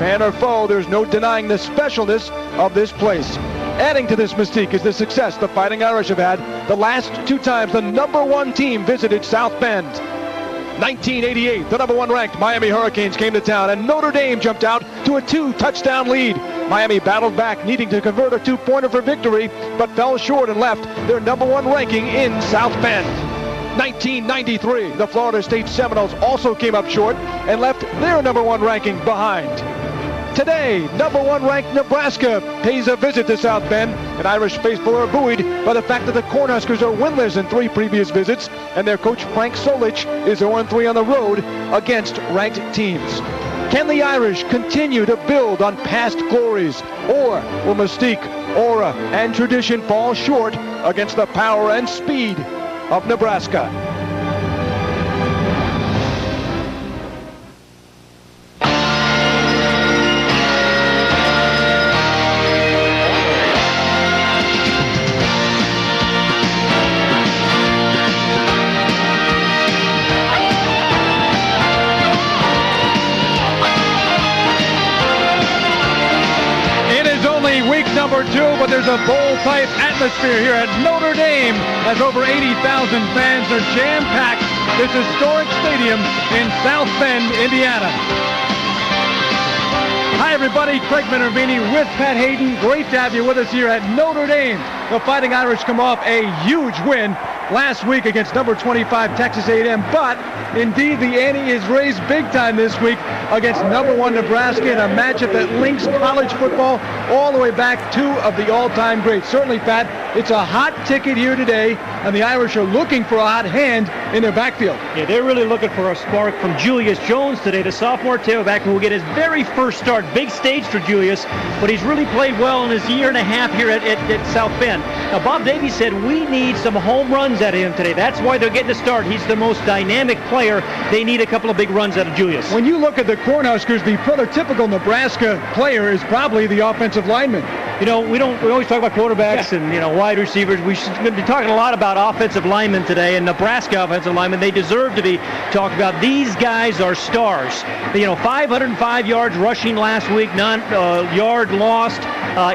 Fan or foe, there's no denying the specialness of this place. Adding to this mystique is the success the Fighting Irish have had the last 2 times the #1 team visited South Bend. 1988, the #1 ranked Miami Hurricanes came to town, and Notre Dame jumped out to a 2-touchdown lead. Miami battled back, needing to convert a 2-pointer for victory, but fell short and left their #1 ranking in South Bend. 1993, the Florida State Seminoles also came up short and left their #1 ranking behind. Today, #1 ranked Nebraska pays a visit to South Bend, and Irish faithful are buoyed by the fact that the Cornhuskers are winless in 3 previous visits, and their coach Frank Solich is 0-3 on the road against ranked teams. Can the Irish continue to build on past glories, or will mystique, aura, and tradition fall short against the power and speed of Nebraska? Number 2, but there's a bowl-type atmosphere here at Notre Dame as over 80,000 fans are jam-packed this historic stadium in South Bend, Indiana. Hi everybody, Craig Minervini with Pat Hayden. Great to have you with us here at Notre Dame. The Fighting Irish come off a huge win last week against number 25 Texas A&M, but indeed the ante is raised big time this week against #1 Nebraska in a matchup that links college football all the way back 2 of the all-time greats. Certainly, Pat, it's a hot ticket here today, and the Irish are looking for a hot hand in their backfield. Yeah, they're really looking for a spark from Julius Jones today, the sophomore tailback who will get his very first start. Big stage for Julius, but he's really played well in his year and a half here at South Bend. Now, Bob Davies said we need some home runs out of him today. That's why they're getting a start. He's the most dynamic player. They need a couple of big runs out of Julius. When you look at the Cornhuskers, the prototypical Nebraska player is probably the offensive lineman. You know, we always talk about quarterbacks and, wide receivers. We should be talking a lot about offensive linemen today, and Nebraska offensive linemen. They deserve to be talked about. These guys are stars. 505 yards rushing last week, yard lost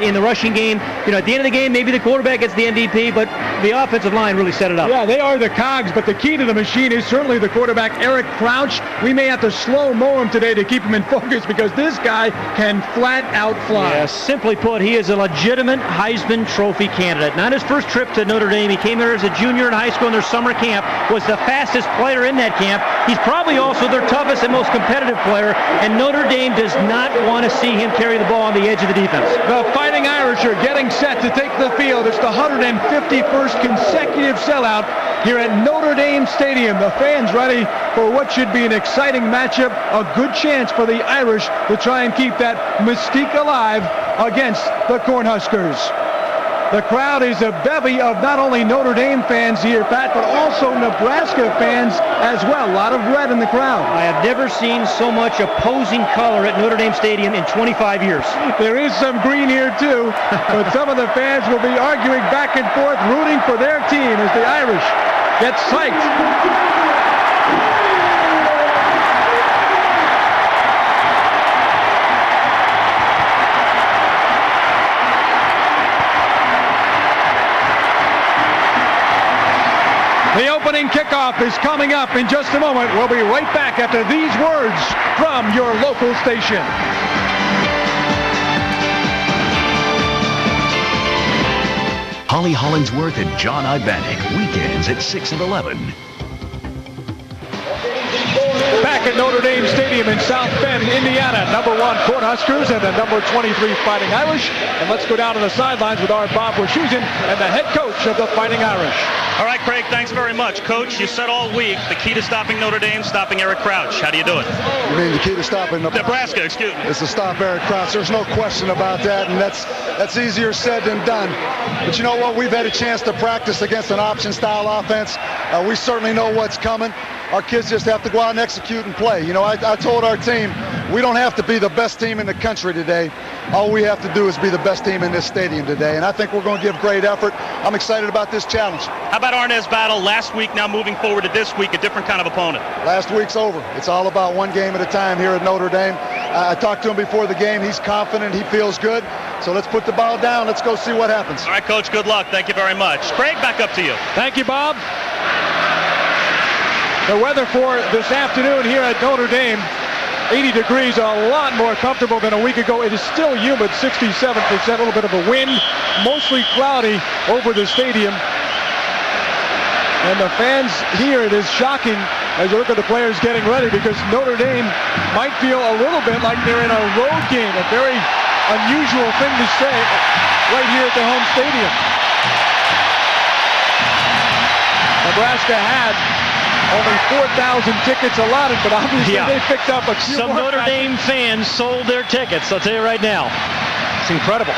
in the rushing game. At the end of the game, maybe the quarterback gets the MVP, but the offensive line really set it up. Yeah, they are the cogs, but the key to the machine is certainly the quarterback, Eric Crouch. We may have to slow-mo him today to keep him in focus because this guy can flat-out fly. Yeah, simply put, he is a legitimate Heisman Trophy candidate. Not his first trip to Notre Dame. He came there as a junior in high school in their summer camp, was the fastest player in that camp. He's probably also their toughest and most competitive player, and Notre Dame does not want to see him carry the ball on the edge of the defense. The Fighting Irish are getting set to take the field. It's the 151st consecutive sellout here at Notre Dame Stadium. The fans ready for what should be an exciting matchup, a good chance for the Irish to try and keep that mystique alive against the Cornhuskers. The crowd is a bevy of not only Notre Dame fans here, Pat, but also Nebraska fans as well. A lot of red in the crowd. I have never seen so much opposing color at Notre Dame Stadium in 25 years. There is some green here, too, but some of the fans will be arguing back and forth, rooting for their team as the Irish get psyched. The opening kickoff is coming up in just a moment. We'll be right back after these words from your local station. Holly Hollingsworth and John Ivanek, weekends at 6 and 11. Back at Notre Dame Stadium in South Bend, Indiana, #1 Cornhuskers and the number 23 Fighting Irish. And let's go down to the sidelines with our Bob Wischusen and the head coach of the Fighting Irish. All right, Craig, thanks very much. Coach, you said all week the key to stopping Notre Dame, stopping Eric Crouch. How do you do it? You mean the key to stopping Nebraska, excuse me. Is to stop Eric Crouch. There's no question about that, and that's easier said than done. But you know what? We've had a chance to practice against an option-style offense. We certainly know what's coming. Our kids just have to go out and execute and play. You know, I told our team, we don't have to be the best team in the country today. All we have to do is be the best team in this stadium today. And I think we're going to give great effort. I'm excited about this challenge. How about Arnaz Battle last week, now moving forward to this week, a different kind of opponent? Last week's over. It's all about one game at a time here at Notre Dame. I talked to him before the game. He's confident. He feels good. So let's put the ball down. Let's go see what happens. All right, Coach, good luck. Thank you very much. Craig, back up to you. Thank you, Bob. The weather for this afternoon here at Notre Dame, 80 degrees, a lot more comfortable than a week ago. It is still humid, 67%, a little bit of a wind, mostly cloudy over the stadium. And the fans here, it is shocking as you look at the players getting ready, because Notre Dame might feel a little bit like they're in a road game, a very unusual thing to say right here at the home stadium. Nebraska had only 4,000 tickets allotted, but obviously they picked up a few Some more. Notre Dame fans sold their tickets, I'll tell you right now. It's incredible.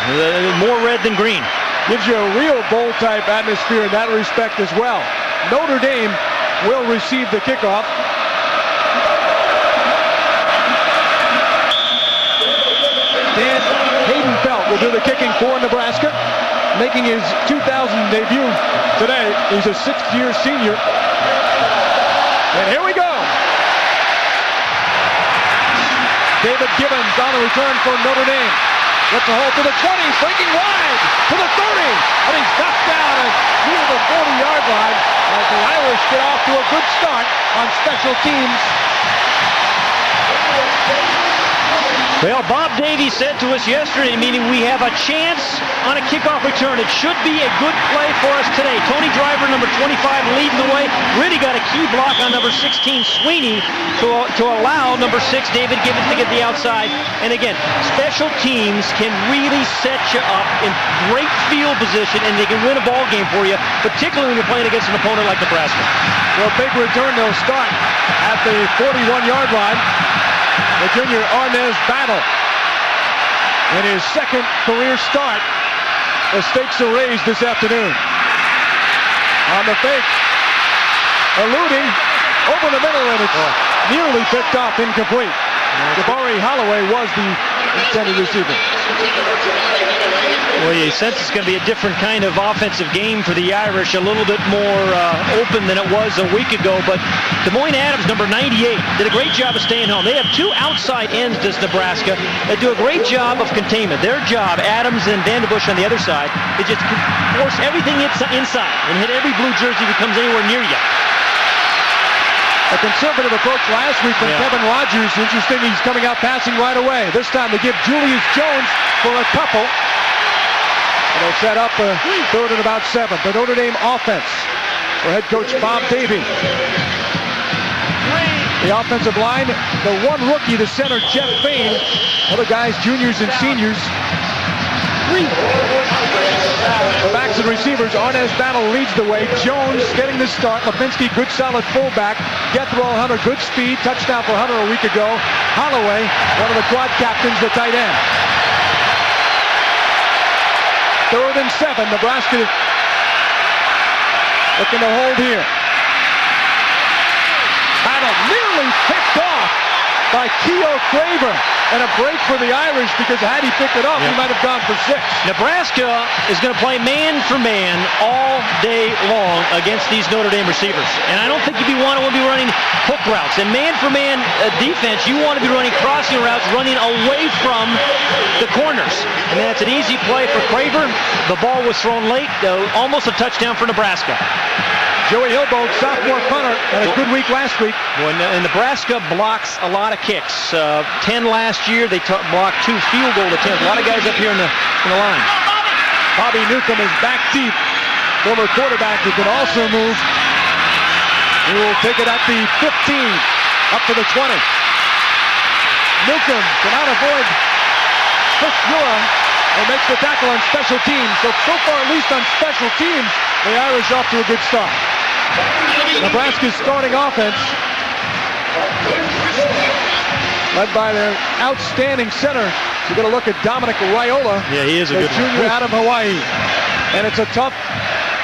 More red than green. Gives you a real bowl-type atmosphere in that respect as well. Notre Dame will receive the kickoff. Dan Hayden-Felt will do the kicking for Nebraska, making his 2000 debut today. He's a sixth-year senior. And here we go. David Gibbons on the return for Notre Dame. Gets a hold to the 20, breaking wide to the 30, and he's knocked down near the 40-yard line as the Irish get off to a good start on special teams. Well, Bob Davie said to us yesterday, meaning we have a chance on a kickoff return. It should be a good play for us today. Tony Driver, number 25, leading the way. Really got a key block on number 16, Sweeney, to allow number 6, David Gibbons, to get the outside. And again, special teams can really set you up in great field position, and they can win a ball game for you, particularly when you're playing against an opponent like Nebraska. Well, big return. They'll start at the 41-yard line. The junior Arnaz Battle in his second career start. The stakes are raised this afternoon. On the fake, eluding over the middle, and it's nearly picked off, incomplete. Jabari Holloway was the intended receiver. Well, you sense it's going to be a different kind of offensive game for the Irish, a little bit more open than it was a week ago. But Des Moines Adams, number 98, did a great job of staying home. They have two outside ends, does Nebraska, that do a great job of containment. Their job, Adams and Vanderbush on the other side, is just force everything inside and hit every blue jersey that comes anywhere near you. A conservative approach last week from Kevin Rogers. Interesting, he's coming out passing right away. This time they give Julius Jones for a couple. And they'll set up a third and about 7. The Notre Dame offense for head coach Bob Davie. The offensive line, the one rookie, the center, Jeff Fain. Other guys, juniors and seniors. The backs and receivers, Arnaz Battle leads the way. Jones getting the start. Lipinski, good solid fullback. Gethrell Hunter, good speed. Touchdown for Hunter a week ago. Holloway, one of the quad captains, the tight end. Third and 7. Nebraska looking to hold here. Battle nearly picked off by Keo Craver. And a break for the Irish, because had he picked it up, he might have gone for 6. Nebraska is going to play man for man all day long against these Notre Dame receivers. And I don't think you want to be running hook routes. And man for man defense, you want to be running crossing routes, running away from the corners. And that's an easy play for Craver. The ball was thrown late, almost a touchdown for Nebraska. Joey Hilbold, sophomore punter, had a good week last week. And Nebraska blocks a lot of kicks. 10 last year, they blocked 2 field goal attempts. A lot of guys up here in the line. Bobby Newcomb is back deep. Former quarterback who can also move. He will take it at the 15, up to the 20. Newcomb cannot avoid Chris Yura, and makes the tackle on special teams. So far, at least on special teams, the Irish off to a good start. Nebraska's starting offense, led by their outstanding center. You're going to look at Dominic Raiola. Yeah, he is a the good junior out of Hawaii. And it's a tough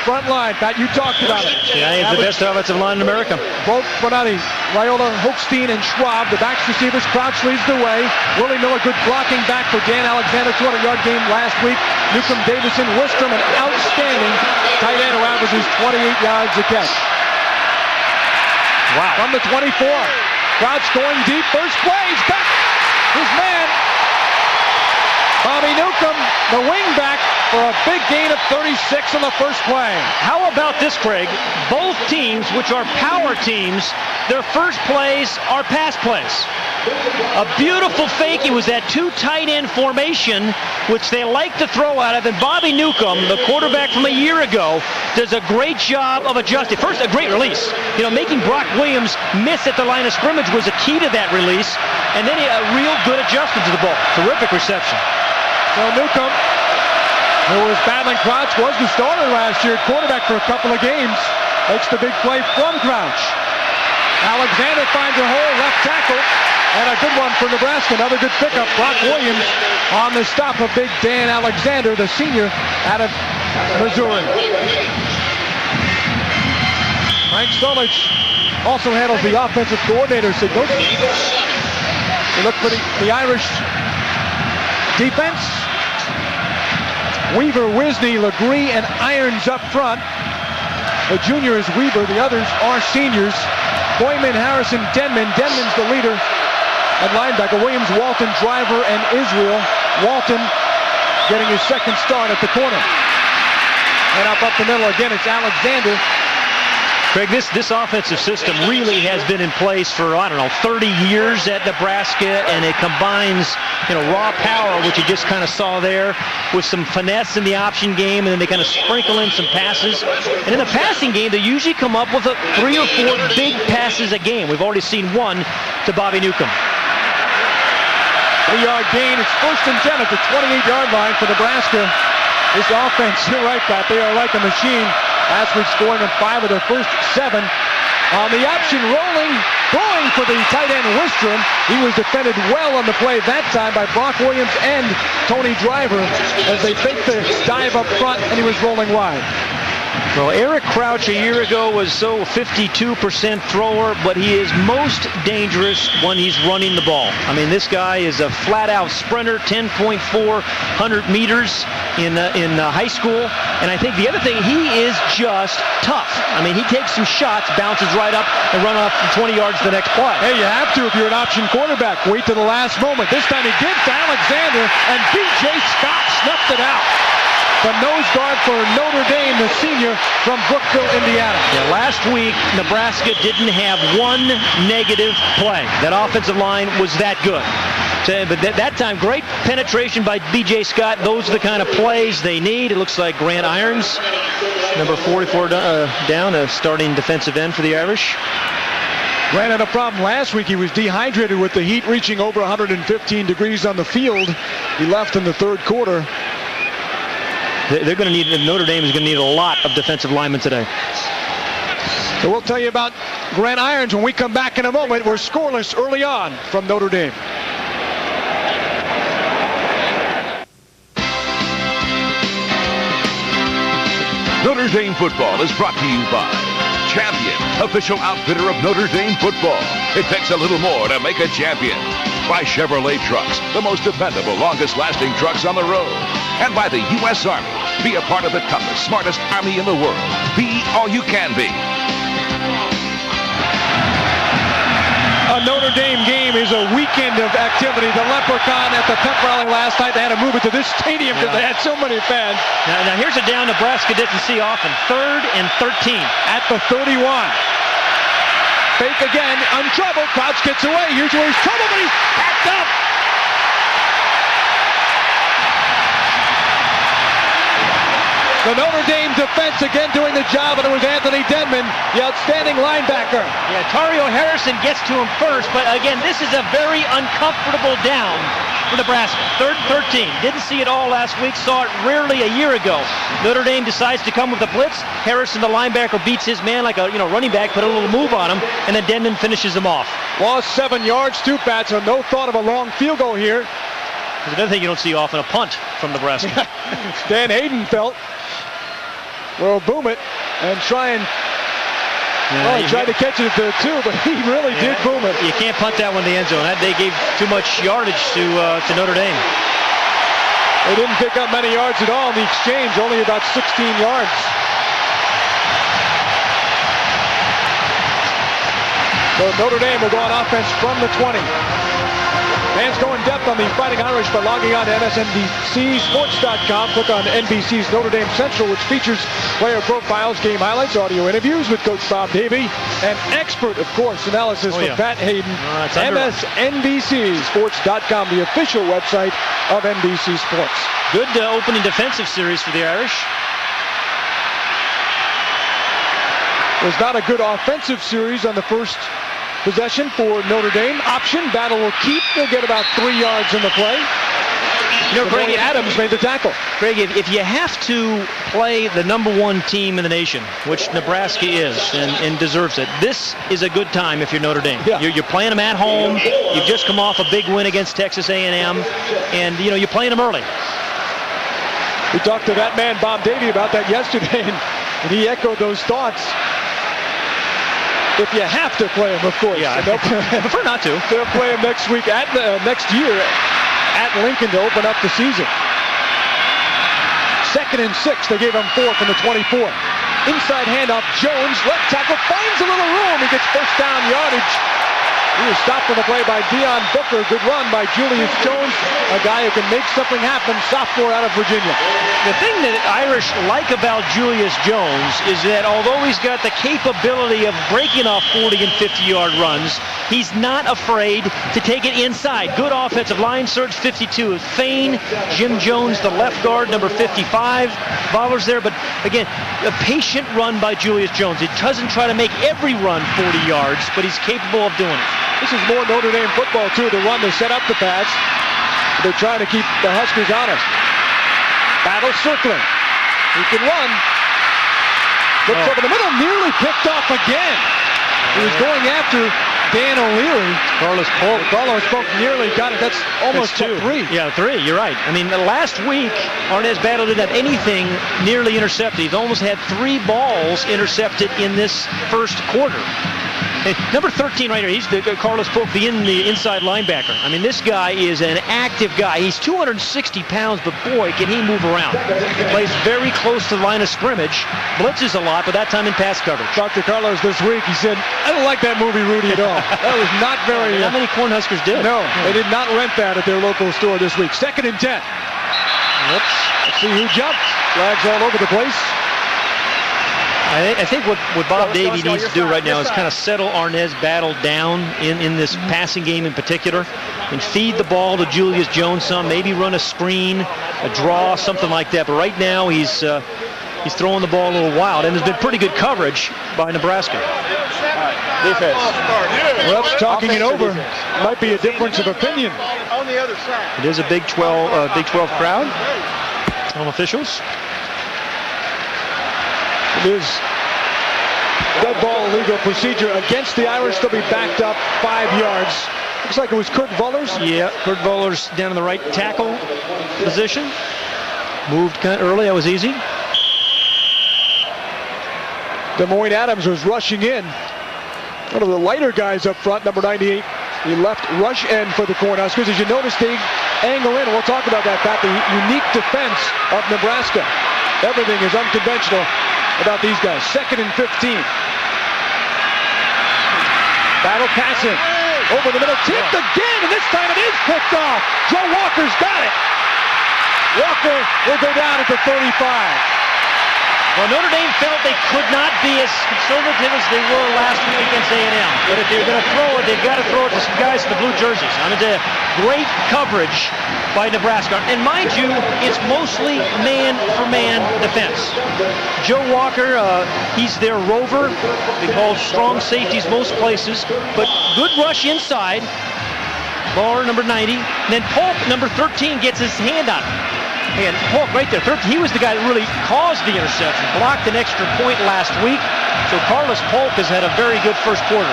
front line. Pat, you talked about it. Yeah, he's the best offensive line in America. Both Bonatti, Raiola, Hochstein, and Schwab, the backs receivers. Crouch leads the way. Willie Miller, good blocking back for Dan Alexander, 200-yard game last week. Newcomb, Davison, Wistrom, an outstanding tight end who averages 28 yards a catch. Wow. From the 24. Crouch going deep. First play. He's back. His man, Bobby Newcomb, the wingback, for a big gain of 36 on the first play. How about this, Craig? Both teams, which are power teams, their first plays are pass plays. A beautiful fake. It was that two tight end formation, which they like to throw out of. And Bobby Newcomb, the quarterback from a year ago, does a great job of adjusting. First, a great release. You know, making Brock Williams miss at the line of scrimmage was a key to that release. And then a real good adjustment to the ball. Terrific reception. So Newcomb, who was battling Crouch, was the starter last year, quarterback for a couple of games, makes the big play from Crouch. Alexander finds a hole, left tackle, and a good one for Nebraska. Another good pickup. Brock Williams on the stop of big Dan Alexander, the senior out of Missouri. Frank Solich also handles the offensive coordinator signals. We look for the Irish defense. Weaver, Wisney, Legree, and Irons up front. The junior is Weaver. The others are seniors. Boyman, Harrison, Denman. Denman's the leader at linebacker. Williams, Walton, Driver, and Israel. Walton getting his second start at the corner. And up the middle again, it's Alexander. Craig, this offensive system really has been in place for, 30 years at Nebraska, and it combines, raw power, which you just kind of saw there, with some finesse in the option game, and then they kind of sprinkle in some passes. And in the passing game, they usually come up with 3 or 4 big passes a game. We've already seen one to Bobby Newcomb. 3-yard gain. It's 1st and 10 at the 28-yard line for Nebraska. This offense, you're right, Pat, they are like a machine. Last week scoring in 5 of their first 7. On the option, rolling, throwing for the tight end Wistrom. He was defended well on the play that time by Brock Williams and Tony Driver as they faked the dive up front, and he was rolling wide. Well, Eric Crouch a year ago was 52% thrower, but he is most dangerous when he's running the ball. I mean, this guy is a flat-out sprinter, 10.4 100 meters in high school. And I think the other thing, he is just tough. I mean, he takes some shots, bounces right up, and run off from 20 yards the next play. Hey, you have to if you're an option quarterback. Wait to the last moment. This time he gives to Alexander, and B.J. Scott snuffed it out. The nose guard for Notre Dame, the senior from Brookville, Indiana. Yeah, last week, Nebraska didn't have one negative play. That offensive line was that good. But that time, great penetration by B.J. Scott. Those are the kind of plays they need. It looks like Grant Irons, number 44 down, a starting defensive end for the Irish. Grant had a problem last week. He was dehydrated with the heat reaching over 115 degrees on the field. He left in the third quarter. They're going to need, Notre Dame is going to need a lot of defensive linemen today. So we'll tell you about Grant Irons when we come back in a moment. We're scoreless early on from Notre Dame. Notre Dame football is brought to you by Champion, official outfitter of Notre Dame football. It takes a little more to make a champion. By Chevrolet Trucks, the most dependable, longest-lasting trucks on the road. And by the U.S. Army. Be a part of the toughest, smartest Army in the world. Be all you can be. A Notre Dame game is a weekend of activity. The Leprechaun at the pep rally last night, they had to move it to this stadium because they had so many fans. Now here's a down Nebraska didn't see often. 3rd and 13. At the 31. Fake again, untroubled. Crouch gets away. Here's where he's troubled, but he's packed up. The Notre Dame defense again doing the job, and it was Anthony Denman, the outstanding linebacker. Yeah, Tario Harrison gets to him first, but again, this is a very uncomfortable down for Nebraska. 3rd and 13. Didn't see it all last week, saw it rarely a year ago. Notre Dame decides to come with the blitz. Harrison, the linebacker, beats his man like a running back, put a little move on him, and then Denman finishes him off. Lost 7 yards, 2 bats, so no thought of a long field goal here. There's another thing you don't see often, a punt from Nebraska. Dan Hayden felt. will boom it and try and he tried to catch it at the 2, but he really did boom it. You can't punt that one in the end zone. They gave too much yardage to Notre Dame. They didn't pick up many yards at all in the exchange, only about 16 yards. So Notre Dame will go on offense from the 20. Fans go in depth on the Fighting Irish by logging on to MSNBCSports.com. Click on NBC's Notre Dame Central, which features player profiles, game highlights, audio interviews with Coach Bob Davie, and expert, of course, analysis from Pat Hayden. MSNBCSports.com, the official website of NBC Sports. Good opening defensive series for the Irish. Was not a good offensive series on the first possession for Notre Dame. Option, Battle will keep. They'll get about 3 yards in the play. Craig Adams made the tackle. Craig, if you have to play the #1 team in the nation, which Nebraska is and deserves it, this is a good time if you're Notre Dame. Yeah. You're playing them at home. You've just come off a big win against Texas A&M, and you're playing them early. We talked to that man Bob Davie about that yesterday, and he echoed those thoughts. If you have to play them, of course. Yeah, I prefer not to. They'll play them next week next year at Lincoln to open up the season. 2nd and 6. They gave him 4 from the 24. Inside handoff. Jones, left tackle, finds a little room. He gets first down yardage. He was stopped on the play by Deion Booker. Good run by Julius Jones, a guy who can make something happen, sophomore out of Virginia. The thing that Irish like about Julius Jones is that although he's got the capability of breaking off 40 and 50-yard runs, he's not afraid to take it inside. Good offensive line surge, 52 is Thane. Jim Jones, the left guard, number 55. Ballers there, but again, a patient run by Julius Jones. He doesn't try to make every run 40 yards, but he's capable of doing it. This is more Notre Dame football, too. The run, they set up the pass. They're trying to keep the Huskers honest. Battle circling. He can run. Looks over the middle, nearly picked off again. He was going after Dan O'Leary. Carlos Polk nearly got it. That's almost 2. 3. Yeah, 3. You're right. I mean, the last week, Arnaz Battle didn't have anything nearly intercepted. He's almost had 3 balls intercepted in this first quarter. And number 13 right here, he's Carlos Polk, the inside linebacker. I mean, this guy is an active guy. He's 260 pounds, but boy, can he move around. He plays very close to the line of scrimmage, blitzes a lot, but that time in pass coverage. Talked to Carlos this week. He said, I don't like that movie, Rudy, at all. That was not very... Not many Cornhuskers did. No, they did not rent that at their local store this week. 2nd and 10. Let's see who jumped. Flags all over the place. I think what Bob Davie needs to do right now is kind of settle Arnaz Battle down in this passing game in particular and feed the ball to Julius Jones some, maybe run a screen, a draw, something like that. But right now he's throwing the ball a little wild, and there's been pretty good coverage by Nebraska. Defense. Refs talking it over. Might be a difference of opinion. On the other side. It is a Big 12 crowd. Home officials. It is dead ball legal procedure against the Irish. They'll be backed up 5 yards. Looks like it was Kurt Vollers. Yeah, Kurt Vollers down in the right tackle position. Moved kind of early. That was easy. Des Moines Adams was rushing in. One of the lighter guys up front, number 98. The left rush end for the Cornhuskers. As you notice, they angle in. We'll talk about that, Pat. The unique defense of Nebraska. Everything is unconventional about these guys. 2nd and 15. Battle passing. Over the middle. Tipped again, and this time it is picked off. Joe Walker's got it. Walker will go down at the 35. Well, Notre Dame felt they could not be as conservative as they were last week against A&M. But if they're going to throw it, they've got to throw it to some guys in the blue jerseys. I mean, great coverage by Nebraska. And mind you, it's mostly man-for-man defense. Joe Walker, he's their rover. They call strong safeties most places. But good rush inside. Ball number 90. And then Polk, number 13, gets his hand on it. And Polk right there, he was the guy that really caused the interception, blocked an extra point last week. So Carlos Polk has had a very good first quarter.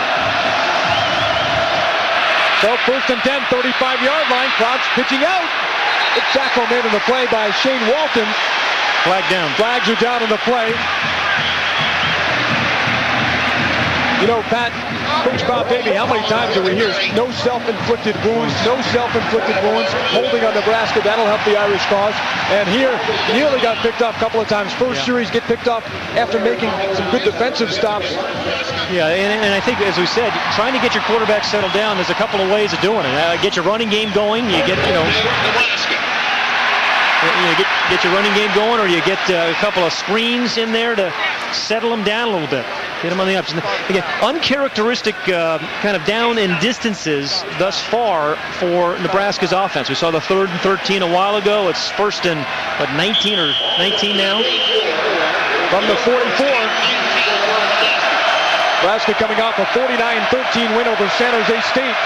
So 1st and 10, 35-yard line. Crouch pitching out. The tackle made on the play by Shane Walton. Flag down. Flags are down in the play. You know, Pat, Coach Bob Davie, how many times do we hear no self-inflicted wounds, holding on Nebraska, that'll help the Irish cause. And here, nearly got picked off a couple of times. First series get picked off after making some good defensive stops. Yeah, and I think, as we said, trying to get your quarterback settled down, there's a couple of ways of doing it. Get your running game going, you get, get your running game going, or you get a couple of screens in there to settle them down a little bit. Get them on the ups. Again, uncharacteristic kind of down in distances thus far for Nebraska's offense. We saw the 3rd and 13 a while ago. It's 1st and 19 or 19 now. From the 44. Nebraska coming off a 49-13 win over San Jose State.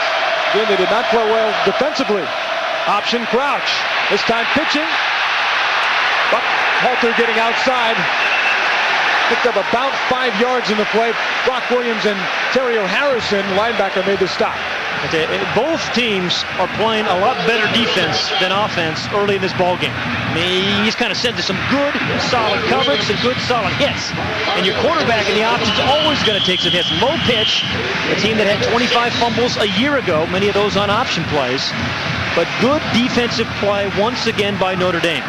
Again, they did not play well defensively. Option Crouch. This time pitching. Halter getting outside. Picked up about 5 yards in the play. Brock Williams and Terrio Harrison, linebacker, made the stop. Both teams are playing a lot better defense than offense early in this ballgame. I mean, he's kind of sent to some good, solid coverage, some good, solid hits. And your quarterback in the option's always going to take some hits. Low pitch, a team that had 25 fumbles a year ago, many of those on option plays. But good defensive play once again by Notre Dame.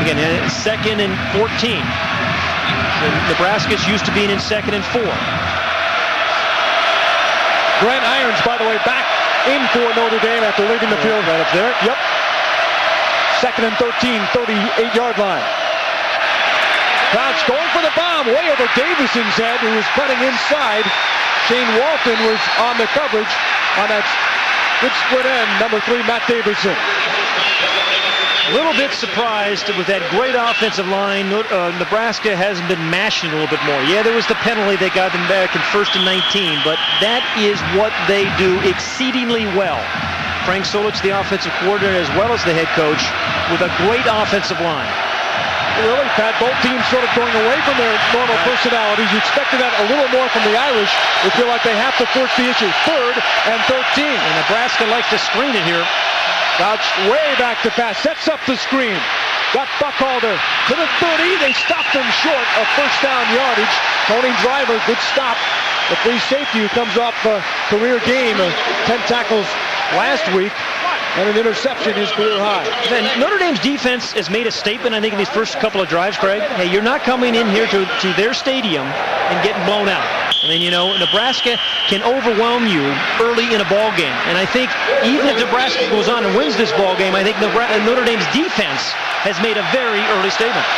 Again, 2nd and 14. Nebraska's used to being in 2nd and 4. Grant Irons, by the way, back in for Notre Dame after leaving the field. Right up there. Yep. 2nd and 13, 38-yard line. Crouch going for the bomb, way over Davison's head, who was cutting inside. Shane Walton was on the coverage on that good split end, number 3, Matt Davison. A little bit surprised with that great offensive line. Nebraska hasn't been mashing a little bit more. Yeah, there was the penalty that got them back in 1st and 19, but that is what they do exceedingly well. Frank Solich, the offensive coordinator, as well as the head coach, with a great offensive line. Really, Pat, both teams sort of going away from their normal personalities. You expected that a little more from the Irish. They feel like they have to force the issue. 3rd and 13. And Nebraska likes to screen it here. Crouch way back to pass, sets up the screen. Got Buckhalter to the 30. They stopped him short of 1st down yardage. Tony Driver, good stop. The free safety who comes off a career game of 10 tackles last week. And an interception, his career high. Then Notre Dame's defense has made a statement, I think, in these first couple of drives, Craig. Hey, you're not coming in here to their stadium and getting blown out. I mean, Nebraska can overwhelm you early in a ball game. And I think even if Nebraska goes on and wins this ball game, I think Notre Dame's defense has made a very early statement.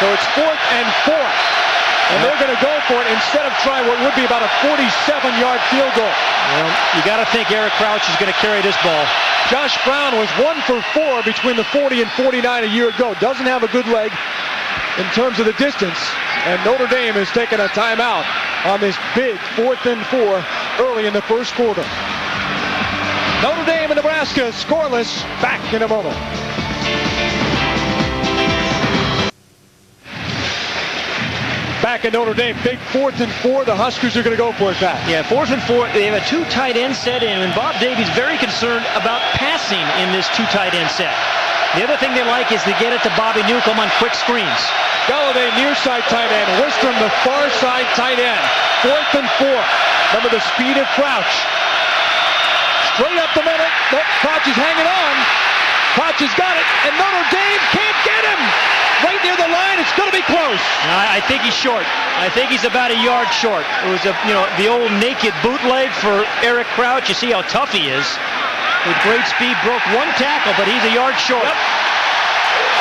So it's 4th and 4. And they're going to go for it instead of trying what would be about a 47-yard field goal. Well, you got to think Eric Crouch is going to carry this ball. Josh Brown was 1 for 4 between the 40 and 49 a year ago. Doesn't have a good leg in terms of the distance. And Notre Dame has taken a timeout on this big 4th and 4 early in the first quarter. Notre Dame and Nebraska scoreless. Back in a moment. Back at Notre Dame, big 4th and 4. The Huskers are going to go for it, Pat. Yeah, 4th and 4. They have a 2 tight end set in, and Bob Davie's very concerned about passing in this 2 tight end set. The other thing they like is to get it to Bobby Newcomb on quick screens. Galladay near side tight end. Wistrom the far side tight end. 4th and 4. Remember the speed of Crouch. Straight up the middle. Nope, Crouch is hanging on. Crouch has got it, and Notre Dame can't get him. Right near the line, it's going to be close. I think he's short. I think he's about a yard short. It was the old naked bootleg for Eric Crouch. You see how tough he is. With great speed, broke 1 tackle, but he's a yard short. Yep.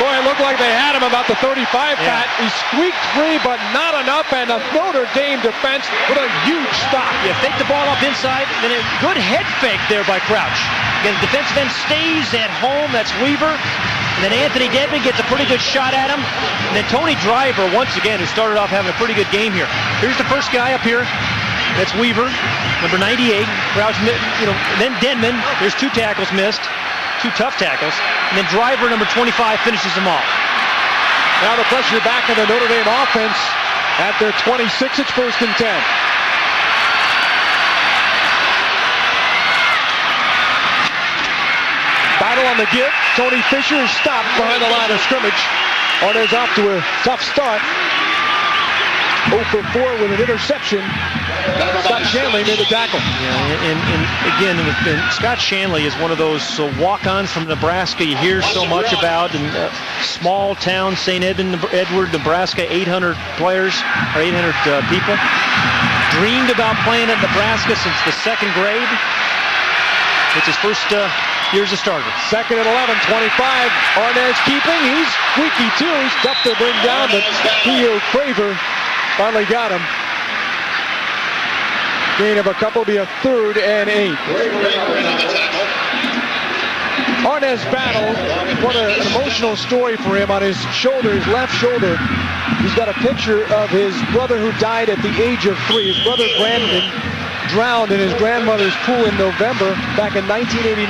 Boy, it looked like they had him about the 35, Pat. He squeaked free, but not enough, and a Notre Dame defense with a huge stop. You fake the ball up inside, then a good head fake there by Crouch. Again, the defensive end stays at home. That's Weaver. And then Anthony Dedman gets a pretty good shot at him. And then Tony Driver, once again, who started off having a pretty good game here. Here's the first guy up here. That's Weaver, number 98. Crouch, then Dedman. There's 2 tackles missed. 2 tough tackles. And then Driver, number 25, finishes them off. Now the pressure back on the Notre Dame offense at their 26. It's 1st and 10. Battle on the give. Tony Fisher is stopped behind the line of scrimmage. Arnaz off to a tough start. 0 for 4 with an interception. Scott Shanley made the tackle. Yeah, and again, Scott Shanley is one of those walk-ons from Nebraska you hear so much about. In small town, St. Edward, Nebraska, 800 players, or 800 people. Dreamed about playing at Nebraska since the 2nd grade. It's his first year as a starter. 2nd and 11, 25. Arnaz keeping. He's squeaky too. He's tough to bring down, but Theo Craver finally got him. Gain of a couple, be a 3rd and 8. Arnaz battle. What an emotional story for him on his shoulder, his left shoulder. He's got a picture of his brother who died at the age of 3. His brother Brandon drowned in his grandmother's pool in November back in 1989.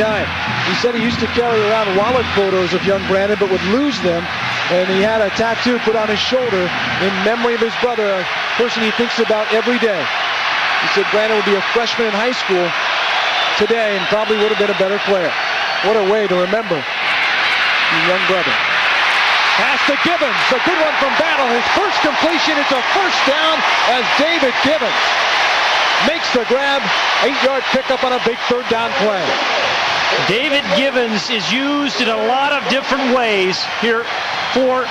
He said he used to carry around wallet photos of young Brandon but would lose them. And he had a tattoo put on his shoulder in memory of his brother, a person he thinks about every day. He said Brandon would be a freshman in high school today and probably would have been a better player. What a way to remember your young brother. Pass to Gibbons, a good one from Battle. His first completion, it's a first down as David Gibbons makes the grab. 8-yard pickup on a big 3rd down play. David Gibbons is used in a lot of different ways here for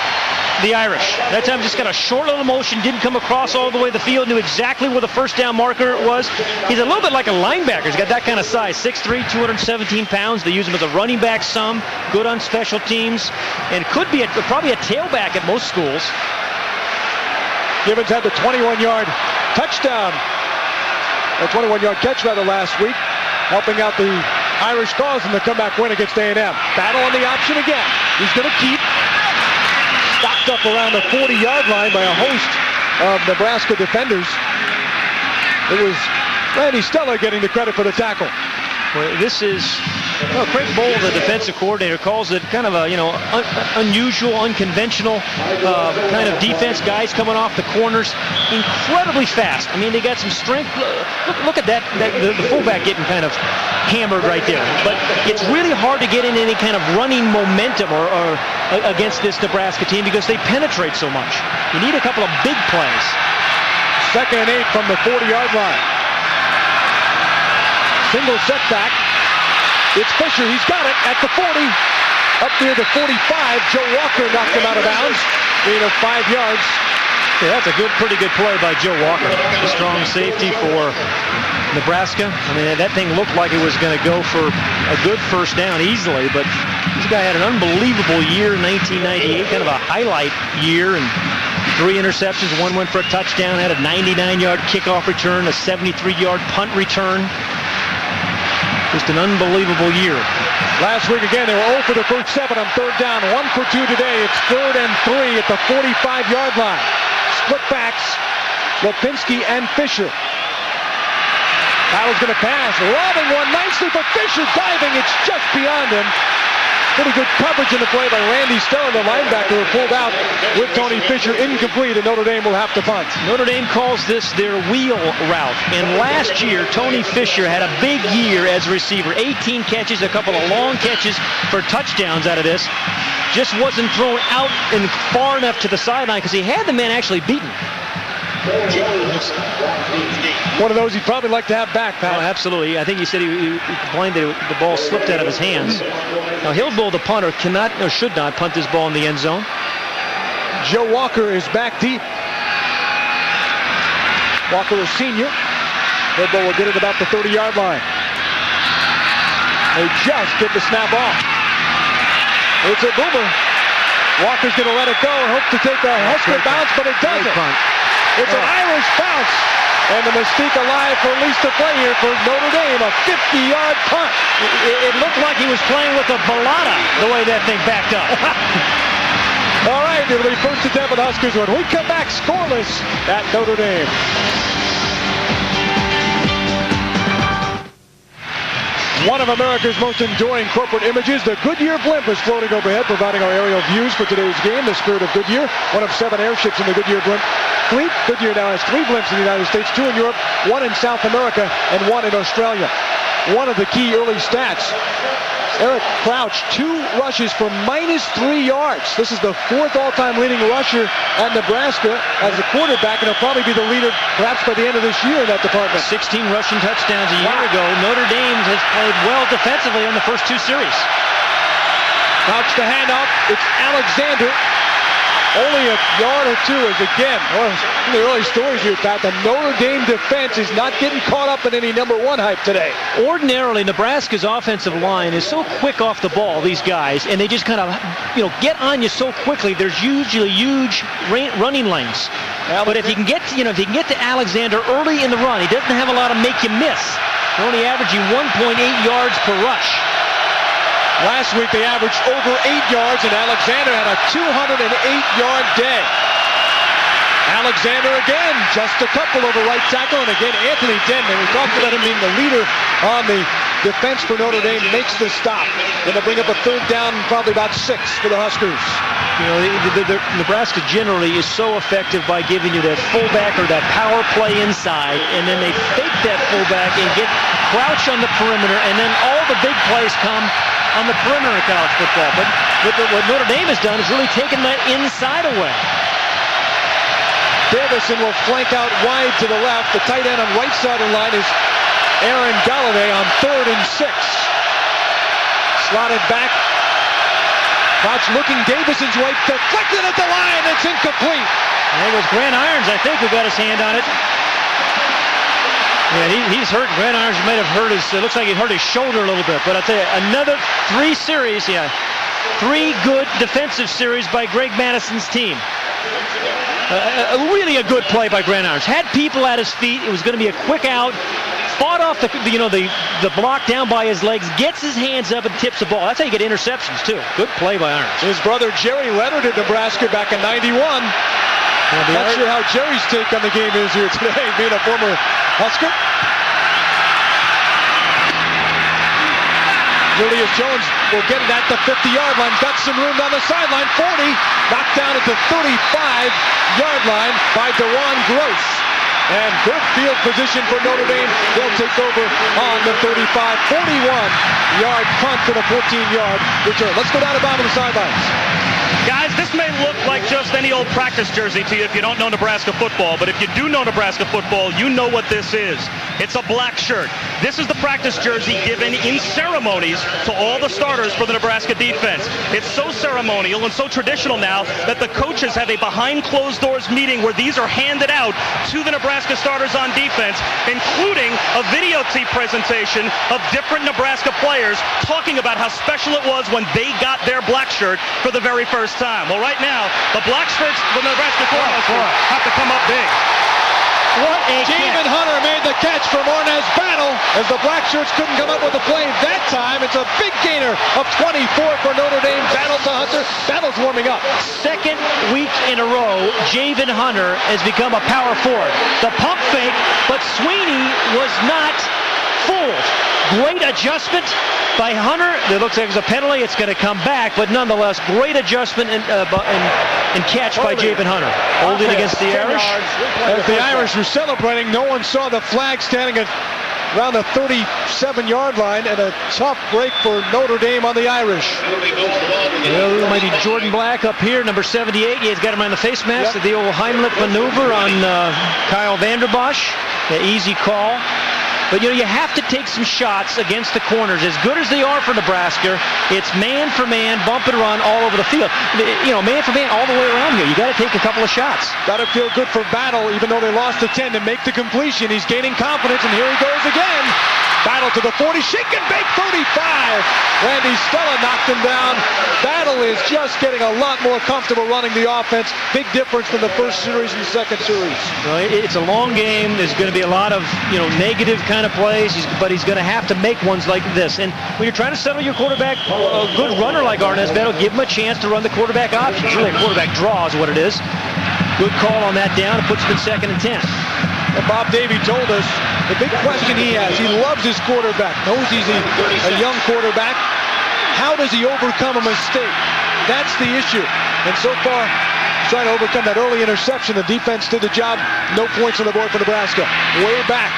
the Irish. That time just got a short little motion, didn't come across all the way the field, knew exactly where the first down marker was. He's a little bit like a linebacker. He's got that kind of size, 6'3", 217 pounds. They use him as a running back some, good on special teams, and could be probably a tailback at most schools. Gibbons had the 21-yard touchdown, a 21-yard catch rather last week, helping out the Irish cause in the comeback win against A&M. Battle on the option again. He's going to keep. Stopped up around the 40-yard line by a host of Nebraska defenders. It was Randy Stellar getting the credit for the tackle. Well, this is Craig Bohl, the defensive coordinator, calls it kind of a unusual, unconventional kind of defense. Guys coming off the corners, incredibly fast. I mean, they got some strength. Look at that, the fullback getting kind of hammered right there. But it's really hard to get in any kind of running momentum or against this Nebraska team because they penetrate so much. You need a couple of big plays. 2nd and 8 from the 40-yard line. Single setback. It's Fisher. He's got it at the 40. Up near the 45. Joe Walker knocked him out of bounds. Gain of 5 yards. Yeah, that's a pretty good play by Joe Walker. A strong safety for Nebraska. I mean, that thing looked like it was going to go for a good first down easily, but this guy had an unbelievable year in 1998, kind of a highlight year, and 3 interceptions. 1 went for a touchdown, had a 99-yard kickoff return, a 73-yard punt return. Just an unbelievable year. Last week again, they were 0 for the first 7 on 3rd down. 1 for 2 today. It's 3rd and 3 at the 45-yard line. Split backs, Lipinski and Fisher. Battle's going to pass. Lobbing one nicely, but Fisher diving. It's just beyond him. Pretty good coverage in the play by Randy Stellar, the linebacker, who pulled out with Tony Fisher. Incomplete, and Notre Dame will have to punt. Notre Dame calls this their wheel route. And last year, Tony Fisher had a big year as a receiver. 18 catches, a couple of long catches for touchdowns out of this. Just wasn't thrown out and far enough to the sideline because he had the man actually beaten. One of those he'd probably like to have back, pal. Absolutely. I think he said he complained that the ball slipped out of his hands. Now, Hillsbull, the punter, cannot or should not punt this ball in the end zone. Joe Walker is back deep. Walker is senior. Hillsbull will get it about the 30-yard line. They just get the snap off. It's a boomer. Walker's going to let it go and hope to take a Husker bounce, but it doesn't. It's an Irish bounce. And the mystique alive for at least a play here for Notre Dame, a 50-yard punt. It looked like he was playing with a balata the way that thing backed up. All right, it'll be first attempt for the Huskers when we come back scoreless at Notre Dame. One of America's most enduring corporate images, the Goodyear blimp is floating overhead, providing our aerial views for today's game. The Spirit of Goodyear, one of 7 airships in the Goodyear blimp fleet. Goodyear now has 3 blimps in the United States, 2 in Europe, 1 in South America, and 1 in Australia. One of the key early stats, Eric Crouch, 2 rushes for -3 yards. This is the 4th all-time leading rusher at Nebraska as a quarterback, and he'll probably be the leader perhaps by the end of this year in that department. 16 rushing touchdowns a year ago. Notre Dame has played well defensively in the first 2 series. Crouch the handoff. It's Alexander. Only a yard or 2 as again, one of the early stories here, Pat. The Notre Dame defense is not getting caught up in any number 1 hype today. Ordinarily, Nebraska's offensive line is so quick off the ball, these guys, and they just kind of, get on you so quickly. There's usually huge running lanes. But if you can get to Alexander early in the run, he doesn't have a lot of make you miss. They're only averaging 1.8 yards per rush. Last week they averaged over 8 yards, and Alexander had a 208-yard day. Alexander again, just a couple over right tackle, and again Anthony Denman, we talked about him being the leader on the defense for Notre Dame, makes the stop. Going to bring up a 3rd down, probably about 6 for the Huskers. The Nebraska generally is so effective by giving you that fullback or that power play inside, and then they fake that fullback and get Crouch on the perimeter, and then all the big plays come on the perimeter of college football. But what Notre Dame has done is really taken that inside away. Davison will flank out wide to the left. The tight end on right side of the line is Aaron Galloway on 3rd and 6. Slotted back. Crouch looking Davison's way. Deflected at the line. It's incomplete. And it was Grant Irons, I think, who got his hand on it. Yeah, he's hurt. Grant Irons might have hurt his, it looks like he hurt his shoulder a little bit. But I'll tell you, another 3 series, 3 good defensive series by Greg Madison's team. Really a good play by Grant Irons. Had people at his feet. It was going to be a quick out. Fought off the block down by his legs. Gets his hands up and tips the ball. That's how you get interceptions, too. Good play by Irons. His brother Jerry Leonard at Nebraska back in '91. Not sure how Jerry's take on the game is here today, being a former Husker. Julius Jones will get it at the 50-yard line. Got some room down the sideline. 40. Knocked down at the 35-yard line by DeJuan Gross. And good field position for Notre Dame. They'll take over on the 35. 41-yard punt for the 14-yard return. Let's go down to the bottom of the sidelines. Guys, this may look like just any old practice jersey to you if you don't know Nebraska football, but if you do know Nebraska football, you know what this is. It's a black shirt. This is the practice jersey given in ceremonies to all the starters for the Nebraska defense. It's so ceremonial and so traditional now that the coaches have a behind closed doors meeting where these are handed out to the Nebraska starters on defense, including a videotape presentation of different Nebraska players talking about how special it was when they got their black shirt for the very first time. Well, right now, the black shirts for the Nebraska Cornhuskers have to come up big. What a Jamin catch. Hunter made the catch from Ornez Battle as the black shirts couldn't come up with a play that time. It's a big gainer of 24 for Notre Dame. Battle to Hunter. Battle's warming up. 2nd week in a row, Jamin Hunter has become a power forward. The pump fake, but Sweeney was not fooled. Great adjustment by Hunter. It looks like it's a penalty. It's going to come back, but nonetheless, great adjustment and catch by Jamin Hunter. Holding against the Irish. As the Irish were celebrating, no one saw the flag standing at around the 37-yard line, and a tough break for Notre Dame on the Irish. Well, maybe Jordan Black up here, number 78. He's got him on the face mask. Yep. The old Heimlich maneuver on Kyle Vanderbosch. The easy call. But, you have to take some shots against the corners. As good as they are for Nebraska, it's man for man, bump and run all over the field. Man for man all the way around here. You got to take a couple of shots. Got to feel good for Battle, even though they lost to 10, to make the completion. He's gaining confidence, and here he goes again. Battle to the 40, shake and bake, 35. Randy Stella knocked him down. Battle is just getting a lot more comfortable running the offense. Big difference from the first series and the second series. Well, it's a long game. There's going to be a lot of, negative kind of plays, but he's going to have to make ones like this. And when you're trying to settle your quarterback, a good runner like Arnez Battle, give him a chance to run the quarterback options. Really, a quarterback draw is what it is. Good call on that down. It puts him in 2nd and 10. And Bob Davie told us the big question he has. He loves his quarterback, knows he's a young quarterback. How does he overcome a mistake? That's the issue. And so far, he's trying to overcome that early interception. The defense did the job. No points on the board for Nebraska. Way back,